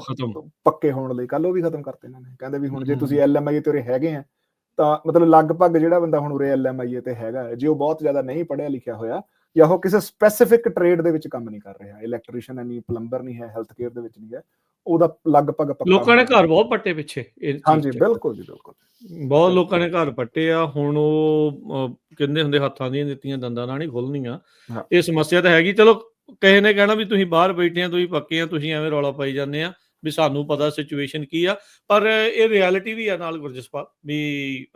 ਪੱਕੇ ਹੋਣ ਲਈ, ਕੱਲ ਉਹ ਵੀ ਖਤਮ ਕਰਤੇ ਇਹਨਾਂ ਨੇ। ਕਹਿੰਦੇ ਵੀ ਹੁਣ ਜੇ ਤੁਸੀਂ LMIA ਤੇ ਉਰੇ ਹੈਗੇ ਆ ਤਾਂ ਮਤਲਬ ਲਗਭਗ ਜਿਹੜਾ ਬੰਦਾ ਹੁਣ ਉਰੇ LMIA ਤੇ ਹੈਗਾ, ਜੇ ਉਹ ਬਹੁਤ ਜ਼ਿਆਦਾ ਨਹੀਂ ਪੜ੍ਹਿਆ ਲਿਖਿਆ ਹੋਇਆ ਜਾਂ ਉਹ ਕਿਸੇ ਸਪੈਸੀਫਿਕ ਟ੍ਰੇਡ ਦੇ ਵਿੱਚ ਕੰਮ ਨਹੀਂ ਕਰ ਰਿਹਾ, ਇਲੈਕਟ੍ਰੀਸ਼ੀਅਨ ਹੈ ਨਹੀਂ, ਪਲੰਬਰ ਨਹੀਂ ਹੈ, ਹੈਲਥ ਕੇਅਰ ਦੇ ਵਿੱਚ ਨਹੀਂ ਹੈ, ਉਹਦਾ ਲਗਭਗ ਪੱਕਾ। ਲੋਕਾਂ ਨੇ ਘਰ ਬਹੁਤ ਪੱਟੇ ਪਿੱਛੇ, ਹਾਂਜੀ ਬਿਲਕੁਲ ਜੀ ਬਿਲਕੁਲ, ਬਹੁਤ ਲੋਕਾਂ ਨੇ ਘਰ ਪੱਟੇ ਆ। ਹੁਣ ਉਹ ਕਹਿੰਦੇ ਹੁੰਦੇ ਹੱਥਾਂ ਦੀਆਂ ਦਿੱਤੀਆਂ ਦੰਦਾਂ ਨਾਲ ਨਹੀਂ ਖੁੱਲਣੀਆਂ, ਇਹ ਸਮੱਸਿਆ ਤਾਂ ਹੈਗੀ। ਚਲੋ ਕਿਸੇ ਨੇ ਕਹਿਣਾ ਵੀ ਤੁਸੀਂ ਬਾਹਰ ਬੈਠੇ ਆ, ਤੁਸੀਂ ਪੱਕੇ ਆ, ਤੁਸੀਂ ਐਵੇਂ ਰੌਲਾ ਪਾਈ ਜਾਂਦੇ ਆ ਵੀ ਸਾਨੂੰ ਪਤਾ ਸਿਚੁਏਸ਼ਨ ਕੀ ਆ, ਪਰ ਇਹ ਰਿਐਲਿਟੀ ਵੀ ਆ ਨਾਲ ਗੁਰਜਸਪਾਲ, ਵੀ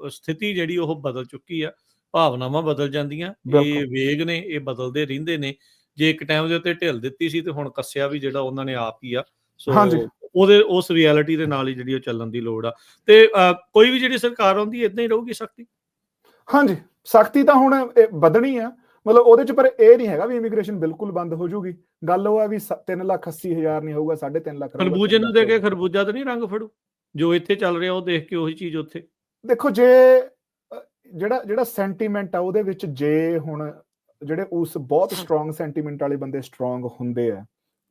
ਸਥਿਤੀ ਜਿਹੜੀ ਉਹ ਬਦਲ ਚੁੱਕੀ ਆ, ਭਾਵਨਾਵਾਂ ਬਦਲ ਜਾਂਦੀਆਂ, ਇਹ ਵੇਗ ਨੇ, ਇਹ ਬਦਲਦੇ ਰਹਿੰਦੇ ਨੇ। ਜੇ ਇੱਕ ਟਾਈਮ ਦੇ ਉੱਤੇ ਢਿੱਲ ਦਿੱਤੀ ਸੀ ਤੇ ਹੁਣ ਕੱਸਿਆ ਵੀ ਜਿਹੜਾ ਉਹਨਾਂ ਨੇ ਆਪ ਹੀ ਆ। ਸੋ ਉਹਦੇ ਉਸ ਰਿਐਲਿਟੀ ਦੇ ਨਾਲ ਹੀ ਜਿਹੜੀ ਉਹ ਚੱਲਣ ਦੀ ਲੋੜ ਆ। ਤੇ ਕੋਈ ਵੀ ਜਿਹੜੀ ਸਰਕਾਰ ਆਉਂਦੀ ਇਦਾਂ ਹੀ ਰਹੂਗੀ ਸਖਤੀ। ਹਾਂਜੀ, ਸਖਤੀ ਤਾਂ ਹੁਣ ਵਧਣੀ ਆ, ਮਤਲਬ ਉਹਦੇ ਚ, ਪਰ ਇਹ ਨਹੀਂ ਹੈਗਾ ਵੀ ਇਮੀਗ੍ਰੇਸ਼ਨ ਬਿਲਕੁਲ ਬੰਦ ਹੋ ਜਾਊਗੀ। ਗੱਲ ਉਹ ਆ ਵੀ 3,80,000 ਨਹੀਂ ਹੋਊਗਾ, 3.5 ਲੱਖ। ਖਰਬੂਜੇ ਨੂੰ ਦੇ ਕੇ ਖਰਬੂਜਾ ਤਾਂ ਨਹੀਂ ਰੰਗ ਫੜੂ, ਜੋ ਇੱਥੇ ਚੱਲ ਰਿਹਾ ਉਹ ਦੇਖ ਕੇ ਉਹੀ ਚੀਜ਼ ਉੱਥੇ। ਦੇਖੋ ਜੇ ਜਿਹੜਾ ਸੈਂਟੀਮੈਂਟ ਆ ਉਹਦੇ ਵਿੱਚ, ਜੇ ਹੁਣ ਜਿਹੜੇ ਉਸ ਬਹੁਤ ਸਟਰੋਂਗ ਸੈਂਟੀਮੈਂਟ ਵਾਲੇ ਬੰਦੇ ਸਟਰੋਂਗ ਹੁੰਦੇ ਆ,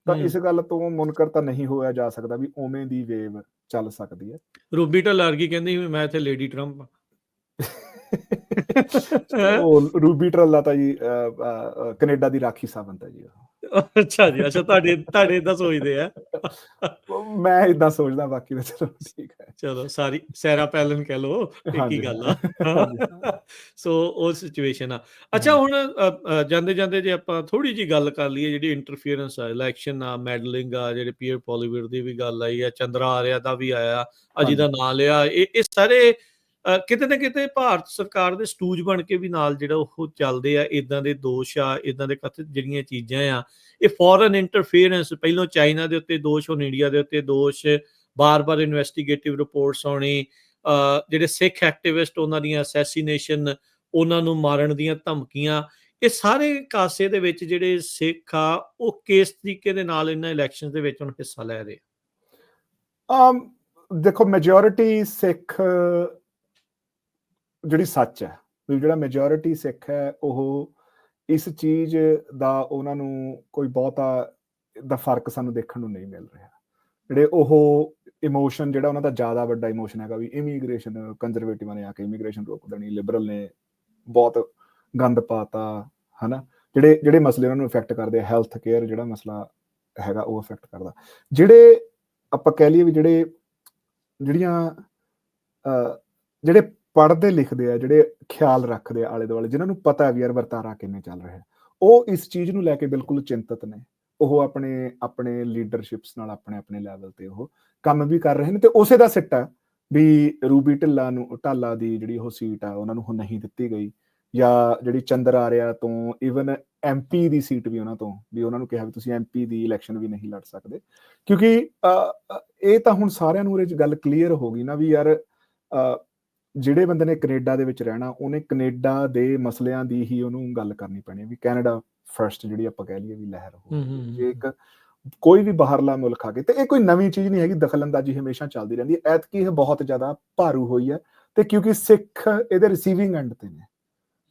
ਤਾਂ ਇਸ ਗੱਲ ਤੋਂ ਮੁਨਕਰ ਤਾਂ ਨਹੀਂ ਹੋਇਆ ਜਾ ਸਕਦਾ ਵੀ ਉਵੇਂ ਦੀ ਵੇਵ ਚੱਲ ਸਕਦੀ ਹੈ। ਰੂਬੀ ਢਿੱਲੋਂ ਵਰਗੀ ਕਹਿੰਦੀ ਵੀ ਮੈਂ ਇੱਥੇ ਲੇਡੀ ਟਰੰਪ ਉਹ ਰੂਬੀ ਢਿੱਲੋਂ ਤਾਂ ਜੀ ਕੈਨੇਡਾ ਦੀ ਰਾਖੀ ਸਾਵੰਤ ਹੈ ਜੀ। ਅੱਛਾ ਜੀ, ਅੱਛਾ, ਤੁਹਾਡੇ ਏਦਾਂ ਸੋਚਦੇ ਆ, ਮੈਂ ਏਦਾਂ ਸੋਚਦਾ, ਬਾਕੀ ਤਾਂ ਚਲੋ ਠੀਕ ਹੈ। ਚਲੋ ਸਾਰੀ ਸੈਰਾ ਪੈਲਨ ਕਹਿ ਲਓ, ਇੱਕ ਹੀ ਗੱਲ ਆ। ਸੋ ਉਹ ਸਿਚੁਏਸ਼ਨ ਆ। ਅੱਛਾ, ਹੁਣ ਜਾਂਦੇ ਜਾਂਦੇ ਜੇ ਆਪਾਂ ਥੋੜੀ ਜਿਹੀ ਗੱਲ ਕਰ ਲਈਏ, ਜਿਹੜੀ ਇੰਟਰਫੀਅਰੈਂਸ ਆ, ਇਲੈਕਸ਼ਨ ਆ, ਮੈਡਲਿੰਗ ਆ, ਜਿਹੜੇ ਪੀਅਰ ਪੋਲੀਵੀਅਰ ਦੀ ਵੀ ਗੱਲ ਆਈ ਆ, ਚੰਦਰਾ ਆਰਿਆ ਦਾ ਵੀ ਆਇਆ, ਅਜੀ ਦਾ ਨਾਂ ਲਿਆ, ਇਹ ਸਾਰੇ ਕਿਤੇ ਨਾ ਕਿਤੇ ਭਾਰਤ ਸਰਕਾਰ ਦੇ ਸਟੂਜ ਬਣ ਕੇ ਵੀ ਨਾਲ ਜਿਹੜਾ ਉਹ ਚੱਲਦੇ ਆ। ਇਦਾਂ ਦੇ ਦੋਸ਼ ਆ, ਇਦਾਂ ਦੇ ਕਥਿਤ ਜਿਹੜੀਆਂ ਚੀਜ਼ਾਂ ਆ, ਇਹ ਫੋਰਨ ਇੰਟਰਫੀਅਰੈਂਸ, ਪਹਿਲੋਂ ਚਾਈਨਾ ਦੇ ਉੱਤੇ ਦੋਸ਼, ਹੁਣ ਇੰਡੀਆ ਦੇ ਉੱਤੇ ਦੋਸ਼, ਬਾਰ-ਬਾਰ ਇਨਵੈਸਟੀਗੇਟਿਵ ਰਿਪੋਰਟਸ ਆਉਣੀ, ਜਿਹੜੇ ਸਿੱਖ ਐਕਟਿਵਿਸਟ ਉਹਨਾਂ ਦੀਆਂ ਅਸੈਸੀਨੇਸ਼ਨ, ਉਹਨਾਂ ਨੂੰ ਮਾਰਨ ਦੀਆਂ ਧਮਕੀਆਂ, ਇਹ ਸਾਰੇ ਕਾਸੇ ਦੇ ਵਿੱਚ ਜਿਹੜੇ ਸਿੱਖ ਆ ਉਹ ਕਿਸ ਤਰੀਕੇ ਦੇ ਨਾਲ ਇਹਨਾਂ ਇਲੈਕਸ਼ਨ ਦੇ ਵਿੱਚ ਹੁਣ ਹਿੱਸਾ ਲੈ ਰਹੇ ਆ। ਦੇਖੋ ਮੈਜੋਰਿਟੀ ਸਿੱਖ ਜਿਹੜੀ ਸੱਚ ਹੈ, ਜਿਹੜਾ ਮੈਜੋਰਿਟੀ ਸਿੱਖ ਹੈ, ਉਹ ਇਸ ਚੀਜ਼ ਦਾ ਉਹਨਾਂ ਨੂੰ ਕੋਈ ਬਹੁਤਾ ਦਾ ਫਰਕ ਸਾਨੂੰ ਦੇਖਣ ਨੂੰ ਨਹੀਂ ਮਿਲ ਰਿਹਾ। ਜਿਹੜੇ ਉਹ ਇਮੋਸ਼ਨ, ਜਿਹੜਾ ਉਹਨਾਂ ਦਾ ਜ਼ਿਆਦਾ ਵੱਡਾ ਇਮੋਸ਼ਨ ਹੈਗਾ ਵੀ ਇਮੀਗ੍ਰੇਸ਼ਨ, ਕੰਜ਼ਰਵੇਟਿਵਾਂ ਨੇ ਆ ਕੇ ਇਮੀਗ੍ਰੇਸ਼ਨ ਰੋਕ ਦੇਣੀ, ਲਿਬਰਲ ਨੇ ਬਹੁਤ ਗੰਦ ਪਾਤਾ, ਹਨਾ। ਜਿਹੜੇ ਮਸਲੇ ਉਹਨਾਂ ਨੂੰ ਇਫੈਕਟ ਕਰਦੇ ਆ, ਹੈਲਥ ਕੇਅਰ ਜਿਹੜਾ ਮਸਲਾ ਹੈਗਾ ਉਹ ਇਫੈਕਟ ਕਰਦਾ। ਜਿਹੜੇ ਆਪਾਂ ਕਹਿ ਲਈਏ ਵੀ ਜਿਹੜੇ ਪੜ੍ਹਦੇ ਲਿਖਦੇ ਆ, ਜਿਹੜੇ ਖਿਆਲ ਰੱਖਦੇ ਆ ਆਲੇ ਦੁਆਲੇ, ਜਿਨ੍ਹਾਂ ਨੂੰ ਪਤਾ ਵੀ ਯਾਰ ਵਰਤਾਰਾ ਕਿਵੇਂ ਚੱਲ ਰਿਹਾ, ਉਹ ਇਸ ਚੀਜ਼ ਨੂੰ ਲੈ ਕੇ ਬਿਲਕੁਲ ਚਿੰਤਤ ਨੇ। ਉਹ ਆਪਣੇ ਲੀਡਰਸ਼ਿਪਸ ਨਾਲ ਆਪਣੇ ਲੈਵਲ ਤੇ ਉਹ ਕੰਮ ਵੀ ਕਰ ਰਹੇ ਨੇ। ਤੇ ਉਸੇ ਦਾ ਸਿੱਟਾ ਵੀ ਰੂਬੀ ਢਾਲਾ ਦੀ ਜਿਹੜੀ ਉਹ ਸੀਟ ਆ ਉਹਨਾਂ ਨੂੰ ਉਹ ਨਹੀਂ ਦਿੱਤੀ ਗਈ, ਜਾਂ ਜਿਹੜੀ ਚੰਦਰ ਆਰਿਆ ਤੋਂ ਈਵਨ MP ਦੀ ਸੀਟ ਵੀ ਉਹਨਾਂ ਤੋਂ, ਵੀ ਉਹਨਾਂ ਨੂੰ ਕਿਹਾ ਵੀ ਤੁਸੀਂ MP ਦੀ ਇਲੈਕਸ਼ਨ ਵੀ ਨਹੀਂ ਲੜ ਸਕਦੇ। ਕਿਉਂਕਿ ਇਹ ਤਾਂ ਹੁਣ ਸਾਰਿਆਂ ਨੂੰ ਇਹਦੇ 'ਚ ਗੱਲ ਕਲੀਅਰ ਹੋ ਗਈ ਨਾ ਵੀ ਯਾਰ, ਜਿਹੜੇ ਬੰਦੇ ਨੇ ਕੈਨੇਡਾ ਦੇ ਵਿੱਚ ਰਹਿਣਾ, ਉਹਨੇ ਕੈਨੇਡਾ ਦੇ ਮਸਲਿਆਂ ਦੀ ਹੀ ਉਹਨੂੰ ਗੱਲ ਕਰਨੀ ਪੈਣੀ ਵੀ ਕੈਨੇਡਾ ਫਰਸਟ ਜਿਹੜੀ ਆਪਾਂ ਕਹਿ ਲਈਏ ਵੀ ਲਹਿਰ ਹੋ। ਜੇ ਇੱਕ ਕੋਈ ਵੀ ਬਾਹਰਲਾ ਮੁਲਕ ਆ ਕੇ, ਤੇ ਇਹ ਕੋਈ ਨਵੀਂ ਚੀਜ਼ ਨਹੀਂ ਹੈਗੀ, ਦਖਲਅੰਦਾਜ਼ੀ ਹਮੇਸ਼ਾ ਚੱਲਦੀ ਰਹਿੰਦੀ ਹੈ। ਐਤਕੀ ਇਹ ਬਹੁਤ ਜ਼ਿਆਦਾ ਭਾਰੂ ਹੋਈ ਹੈ, ਤੇ ਕਿਉਂਕਿ ਸਿੱਖ ਇਹਦੇ ਰਿਸੀਵਿੰਗ ਐਂਡ ਤੇ ਨੇ,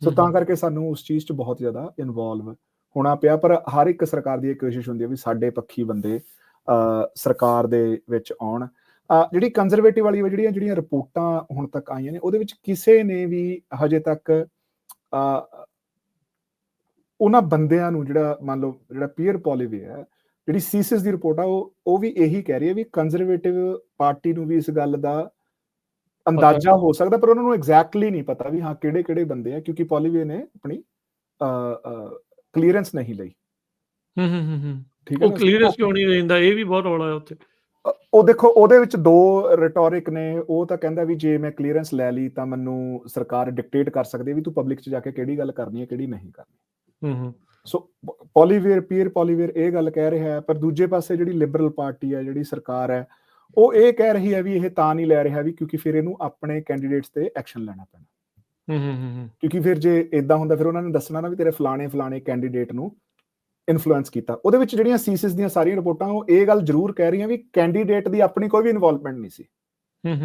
ਸੋ ਤਾਂ ਕਰਕੇ ਸਾਨੂੰ ਉਸ ਚੀਜ਼ 'ਚ ਬਹੁਤ ਜ਼ਿਆਦਾ ਇਨਵੋਲਵ ਹੋਣਾ ਪਿਆ। ਪਰ ਹਰ ਇੱਕ ਸਰਕਾਰ ਦੀ ਇਹ ਕੋਸ਼ਿਸ਼ ਹੁੰਦੀ ਹੈ ਵੀ ਸਾਡੇ ਪੱਖੀ ਬੰਦੇ ਸਰਕਾਰ ਦੇ ਵਿੱਚ ਆਉਣ। ਜਿਹੜੀ ਕੰਜ਼ਰਵੇਟਿਵ ਵਾਲੀ ਜਿਹੜੀਆਂ ਰਿਪੋਰਟਾਂ ਹੁਣ ਤੱਕ ਆਈਆਂ ਨੇ, ਉਹਦੇ ਵਿੱਚ ਕਿਸੇ ਨੇ ਵੀ ਹਜੇ ਤੱਕ ਉਹਨਾਂ ਬੰਦਿਆਂ ਨੂੰ, ਜਿਹੜਾ ਮੰਨ ਲਓ ਜਿਹੜਾ ਪੀਅਰ ਪੋਲੀਵੀਅਰ ਹੈ, ਜਿਹੜੀ ਸੀਸਿਸ ਦੀ ਰਿਪੋਰਟ ਆ ਉਹ ਵੀ ਇਹੀ ਕਹਿ ਰਹੀ ਹੈ ਵੀ ਕੰਜ਼ਰਵੇਟਿਵ ਪਾਰਟੀ ਨੂੰ ਵੀ ਇਸ ਗੱਲ ਦਾ ਅੰਦਾਜ਼ਾ ਹੋ ਸਕਦਾ, ਪਰ ਉਹਨਾਂ ਨੂੰ ਐਗਜ਼ੈਕਟਲੀ ਨਹੀਂ ਪਤਾ ਵੀ ਹਾਂ ਕਿਹੜੇ ਕਿਹੜੇ ਬੰਦੇ ਆ, ਕਿਉਂਕਿ ਪੋਲੀਵੇ ਨੇ ਆਪਣੀ ਕਲੀਅਰੈਂਸ ਨਹੀਂ ਲਈ। ਠੀਕ ਹੈ, ਉਹ ਕਲੀਅਰੈਂਸ ਕਿਉਂ ਨਹੀਂ ਲੈਂਦਾ, ਇਹ ਵੀ ਬਹੁਤ ਰੌਲਾ ਹੈ ਉੱਥੇ। ਉਹ ਦੇਖੋ ਉਹਦੇ ਵਿੱਚ ਦੋ ਰਿਟੋਰਿਕ ਨੇ। ਉਹ ਤਾਂ ਕਹਿੰਦਾ ਵੀ ਜੇ ਮੈਂ ਕਲੀਅਰੈਂਸ ਲੈ ਲਈ ਤਾਂ ਮੈਨੂੰ ਸਰਕਾਰ ਡਿਕਟੇਟ ਕਰ ਸਕਦੀ ਹੈ ਵੀ ਤੂੰ ਪਬਲਿਕ 'ਚ ਜਾ ਕੇ ਕਿਹੜੀ ਗੱਲ ਕਰਨੀ ਹੈ ਕਿਹੜੀ ਨਹੀਂ ਕਰਨੀ। ਸੋ ਪੀਅਰ ਪੋਲੀਵੇਅਰ ਇਹ ਗੱਲ ਕਹਿ ਰਿਹਾ ਹੈ, ਪਰ ਦੂਜੇ ਪਾਸੇ ਜਿਹੜੀ ਲਿਬਰਲ ਪਾਰਟੀ ਹੈ, ਜਿਹੜੀ ਸਰਕਾਰ ਹੈ, ਉਹ ਇਹ ਕਹਿ ਰਹੀ ਹੈ ਵੀ ਇਹ ਤਾਂ ਨਹੀਂ ਲੈ ਰਿਹਾ ਵੀ ਕਿਉਂਕਿ ਫਿਰ ਇਹਨੂੰ ਆਪਣੇ ਕੈਂਡੀਡੇਟਸ ਤੇ ਐਕਸ਼ਨ ਲੈਣਾ ਪੈਣਾ। ਕਿਉਂਕਿ ਫਿਰ ਜੇ ਇਦਾਂ ਹੁੰਦਾ ਫਿਰ ਉਹਨਾਂ ਨੇ ਦੱਸਣਾ ਨਾ ਵੀ ਤੇਰੇ ਫਲਾਣੇ ਕੈਂਡੀਡੇਟ ਨੂੰ ਇਨਫਲੂਐਂਸ ਕੀਤਾ। ਉਹਦੇ ਵਿੱਚ ਜਿਹੜੀਆਂ ਸੀਸਿਸ ਦੀਆਂ ਸਾਰੀਆਂ ਰਿਪੋਰਟਾਂ ਉਹ ਇਹ ਗੱਲ ਜ਼ਰੂਰ ਕਹਿ ਰਹੀਆਂ ਵੀ ਕੈਂਡੀਡੇਟ ਦੀ ਆਪਣੀ ਕੋਈ ਵੀ ਇਨਵੋਲਵਮੈਂਟ ਨਹੀਂ ਸੀ।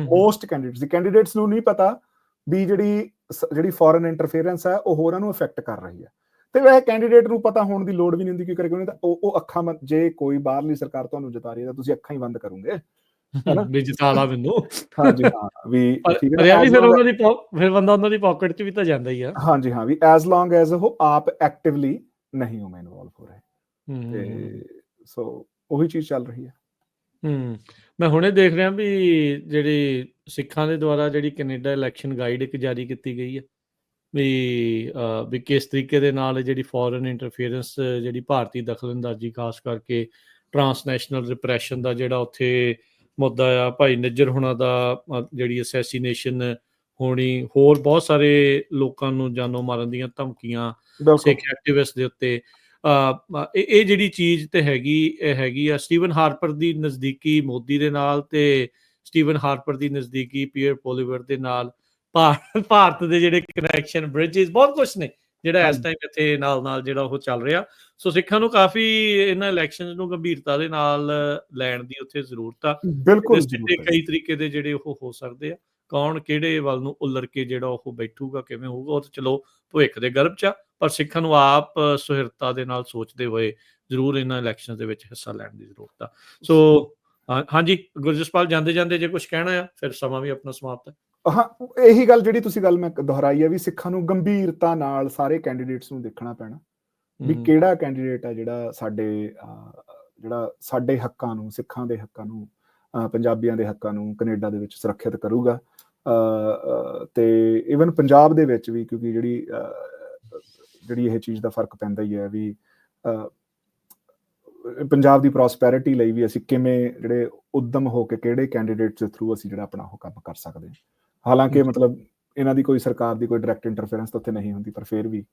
ਮੋਸਟ ਕੈਂਡੀਡੇਟਸ ਨੂੰ ਨਹੀਂ ਪਤਾ ਵੀ ਜਿਹੜੀ ਫੋਰਨ ਇੰਟਰਫੇਰੈਂਸ ਹੈ ਉਹ ਹੋਰਾਂ ਨੂੰ ਅਫੈਕਟ ਕਰ ਰਹੀ ਹੈ। ਤੇ ਵੈਸੇ ਕੈਂਡੀਡੇਟ ਨੂੰ ਪਤਾ ਹੋਣ ਦੀ ਲੋੜ ਵੀ ਨਹੀਂ ਹੁੰਦੀ, ਕਿਉਂ ਕਰਕੇ ਉਹਨੇ ਤਾਂ ਉਹ ਅੱਖਾਂ, ਜੇ ਕੋਈ ਬਾਹਰਲੀ ਸਰਕਾਰ ਤੁਹਾਨੂੰ ਜਿਤਾ ਰਹੀ ਹੈ ਤਾਂ ਤੁਸੀਂ ਅੱਖਾਂ ਹੀ ਬੰਦ ਕਰੋਗੇ, ਹੈਨਾ ਵੀ ਜਿਤਾ ਲਾ ਮੈਨੂੰ। ਹਾਂਜੀ ਹਾਂ, ਵੀ ਠੀਕ ਹੈ ਨਾ, ਫਿਰ ਉਹਨਾਂ ਦੀ ਫਿਰ ਬੰਦਾ ਉਹਨਾਂ ਦੀ ਪਾਕਟ 'ਚ ਵੀ ਤਾਂ ਜਾਂਦਾ ਹੀ ਆ। ਹਾਂਜੀ ਹਾਂ, ਵੀ ਐਜ਼ ਲੌਂਗ ਐਜ਼ ਉਹ ਆਪ ਐਕਟਿਵਲੀ ਨਹੀਂ ਹੋਵੇਂ ਇਨਵੋਲਵ ਹੋ ਰਹੇ, ਤੇ ਸੋ ਉਹੀ ਚੀਜ਼ ਚੱਲ ਰਹੀ ਹੈ। ਮੈਂ ਹੁਣੇ ਦੇਖ ਰਿਹਾ ਵੀ ਜਿਹੜੀ ਸਿੱਖਾਂ ਦੇ ਦੁਆਰਾ ਜਿਹੜੀ ਕੈਨੇਡਾ ਇਲੈਕਸ਼ਨ ਗਾਈਡ ਇੱਕ ਜਾਰੀ ਕੀਤੀ ਗਈ ਹੈ ਵੀ ਕਿਸ ਤਰੀਕੇ ਦੇ ਨਾਲ ਜਿਹੜੀ ਫੋਰਨ ਇੰਟਰਫੇਰੈਂਸ, ਜਿਹੜੀ ਭਾਰਤੀ ਦਖਲਅੰਦਾਜ਼ੀ, ਖਾਸ ਕਰਕੇ ਟਰਾਂਸਨੈਸ਼ਨਲ ਰਿਪਰੈਸ਼ਨ ਦਾ ਜਿਹੜਾ ਉੱਥੇ ਮੁੱਦਾ ਆ, ਭਾਈ ਨਿੱਜਰ ਹੁਣਾਂ ਦਾ ਜਿਹੜੀ ਅਸੈਸੀਨੇਸ਼ਨ ਹੋਣੀ, ਹੋਰ ਬਹੁਤ ਸਾਰੇ ਲੋਕਾਂ ਨੂੰ ਜਾਨੋਂ ਮਾਰਨ ਦੀਆਂ ਧਮਕੀਆਂ ਸਿੱਖ ਐਕਟਿਵਿਸਟ ਦੇ ਉੱਤੇ, ਇਹ ਜਿਹੜੀ ਚੀਜ਼ ਤੇ ਹੈਗੀ ਆ। ਸਟੀਵਨ ਹਾਰਪਰ ਦੀ ਨਜ਼ਦੀਕੀ ਮੋਦੀ ਦੇ ਨਾਲ, ਤੇ ਸਟੀਵਨ ਹਾਰਪਰ ਦੀ ਨਜ਼ਦੀਕੀ ਪੀਅਰ ਪੋਲੀਵੇਅਰ ਦੇ ਨਾਲ, ਭਾਰਤ ਦੇ ਜਿਹੜੇ ਕਨੈਕਸ਼ਨ, ਬ੍ਰਿਜਿਸ, ਬਹੁਤ ਕੁਛ ਨੇ ਜਿਹੜਾ ਇਸ ਟਾਈਮ ਇੱਥੇ ਨਾਲ ਜਿਹੜਾ ਉਹ ਚੱਲ ਰਿਹਾ। ਸੋ ਸਿੱਖਾਂ ਨੂੰ ਕਾਫੀ ਇਹਨਾਂ ਇਲੈਕਸ਼ਨਸ ਨੂੰ ਗੰਭੀਰਤਾ ਦੇ ਨਾਲ ਲੈਣ ਦੀ ਉੱਥੇ ਜ਼ਰੂਰਤ ਆ। ਬਿਲਕੁਲ ਕਈ ਤਰੀਕੇ ਦੇ ਜਿਹੜੇ ਉਹ ਹੋ ਸਕਦੇ ਆ, ਕੌਣ ਕਿਹੜੇ ਵੱਲ ਨੂੰ ਉਲਰ ਕੇ ਜਿਹੜਾ ਉਹ ਬੈਠੂਗਾ, ਕਿਵੇਂ ਹੋਊਗਾ, ਉਹ ਤਾਂ ਚਲੋ ਭਵਿੱਖ ਦੇ ਗਰਭ 'ਚ ਆ, ਪਰ ਸਿੱਖਾਂ ਨੂੰ ਆਪ ਸੁਹਿਰਦਤਾ ਦੇ ਨਾਲ ਸੋਚਦੇ ਹੋਏ ਜ਼ਰੂਰ ਇਹਨਾਂ ਇਲੈਕਸ਼ਨ ਦੇ ਵਿੱਚ ਹਿੱਸਾ ਲੈਣ ਦੀ ਜ਼ਰੂਰਤ ਆ। ਸੋ ਹਾਂਜੀ ਗੁਰਜਸਪਾਲ, ਜਾਂਦੇ ਜੇ ਕੁਝ ਕਹਿਣਾ ਆ, ਫਿਰ ਸਮਾਂ ਵੀ ਆਪਣਾ ਸਮਾਪਤ ਹੈ। ਹਾਂ, ਇਹੀ ਗੱਲ ਜਿਹੜੀ ਤੁਸੀਂ ਗੱਲ ਮੈਂ ਦੁਹਰਾਈ ਹੈ ਵੀ ਸਿੱਖਾਂ ਨੂੰ ਗੰਭੀਰਤਾ ਨਾਲ ਸਾਰੇ ਕੈਂਡੀਡੇਟਸ ਨੂੰ ਦੇਖਣਾ ਪੈਣਾ ਵੀ ਕਿਹੜਾ ਕੈਂਡੀਡੇਟ ਹੈ ਜਿਹੜਾ ਸਾਡੇ ਹੱਕਾਂ ਨੂੰ, ਸਿੱਖਾਂ ਦੇ ਹੱਕਾਂ ਨੂੰ, ਪੰਜਾਬੀਆਂ ਦੇ ਹੱਕਾਂ ਨੂੰ ਕੈਨੇਡਾ ਦੇ ਵਿੱਚ ਸੁਰੱਖਿਅਤ ਕਰੂਗਾ। ਤੇ ਈਵਨ ਪੰਜਾਬ ਦੇ ਵਿੱਚ ਵੀ, ਕਿਉਂਕਿ ਜਿਹੜੀ ਇਹ ਚੀਜ਼ ਦਾ ਫਰਕ ਪੈਂਦਾ ਹੀ ਹੈ ਵੀ ਪੰਜਾਬ ਦੀ ਪ੍ਰੋਸਪੈਰਿਟੀ ਲਈ ਵੀ ਅਸੀਂ ਕਿਵੇਂ ਜਿਹੜੇ ਉਦਮ ਹੋ ਕੇ ਕਿਹੜੇ ਕੈਂਡੀਡੇਟਸ ਦੇ ਥਰੂ ਅਸੀਂ ਜਿਹੜਾ ਆਪਣਾ ਉਹ ਕੰਮ ਕਰ ਸਕਦੇ ਹਾਂ। ਹਾਲਾਂਕਿ ਮਤਲਬ ਇਹਨਾਂ ਦੀ ਕੋਈ ਸਰਕਾਰ ਦੀ ਕੋਈ ਡਾਇਰੈਕਟ ਇੰਟਰਫੇਰੈਂਸ ਤਾਂ ਉੱਥੇ ਨਹੀਂ ਹੁੰਦੀ, ਪਰ ਫਿਰ ਵੀ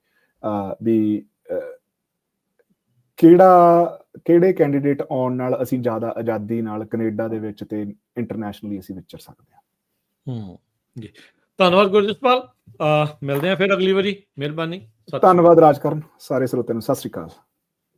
ਕਿਹੜੇ ਕੈਂਡੀਡੇਟ ਆਉਣ ਨਾਲ ਅਸੀਂ ਜ਼ਿਆਦਾ ਆਜ਼ਾਦੀ ਨਾਲ ਕੈਨੇਡਾ ਦੇ ਵਿੱਚ ਤੇ ਇੰਟਰਨੈਸ਼ਨਲੀ ਅਸੀਂ ਵਿਚਰ ਸਕਦੇ ਹਾਂ। ਜੀ, ਧੰਨਵਾਦ ਗੁਰਜਸਪਾਲ, ਮਿਲਦੇ ਹਾਂ ਫਿਰ ਅਗਲੀ ਵਾਰੀ। ਮਿਹਰਬਾਨੀ। ਧੰਨਵਾਦ ਰਾਜਕਰਨ, ਸਾਰੇ ਸਰੋਤਿਆਂ ਨੂੰ ਸਤਿ ਸ਼੍ਰੀ ਅਕਾਲ।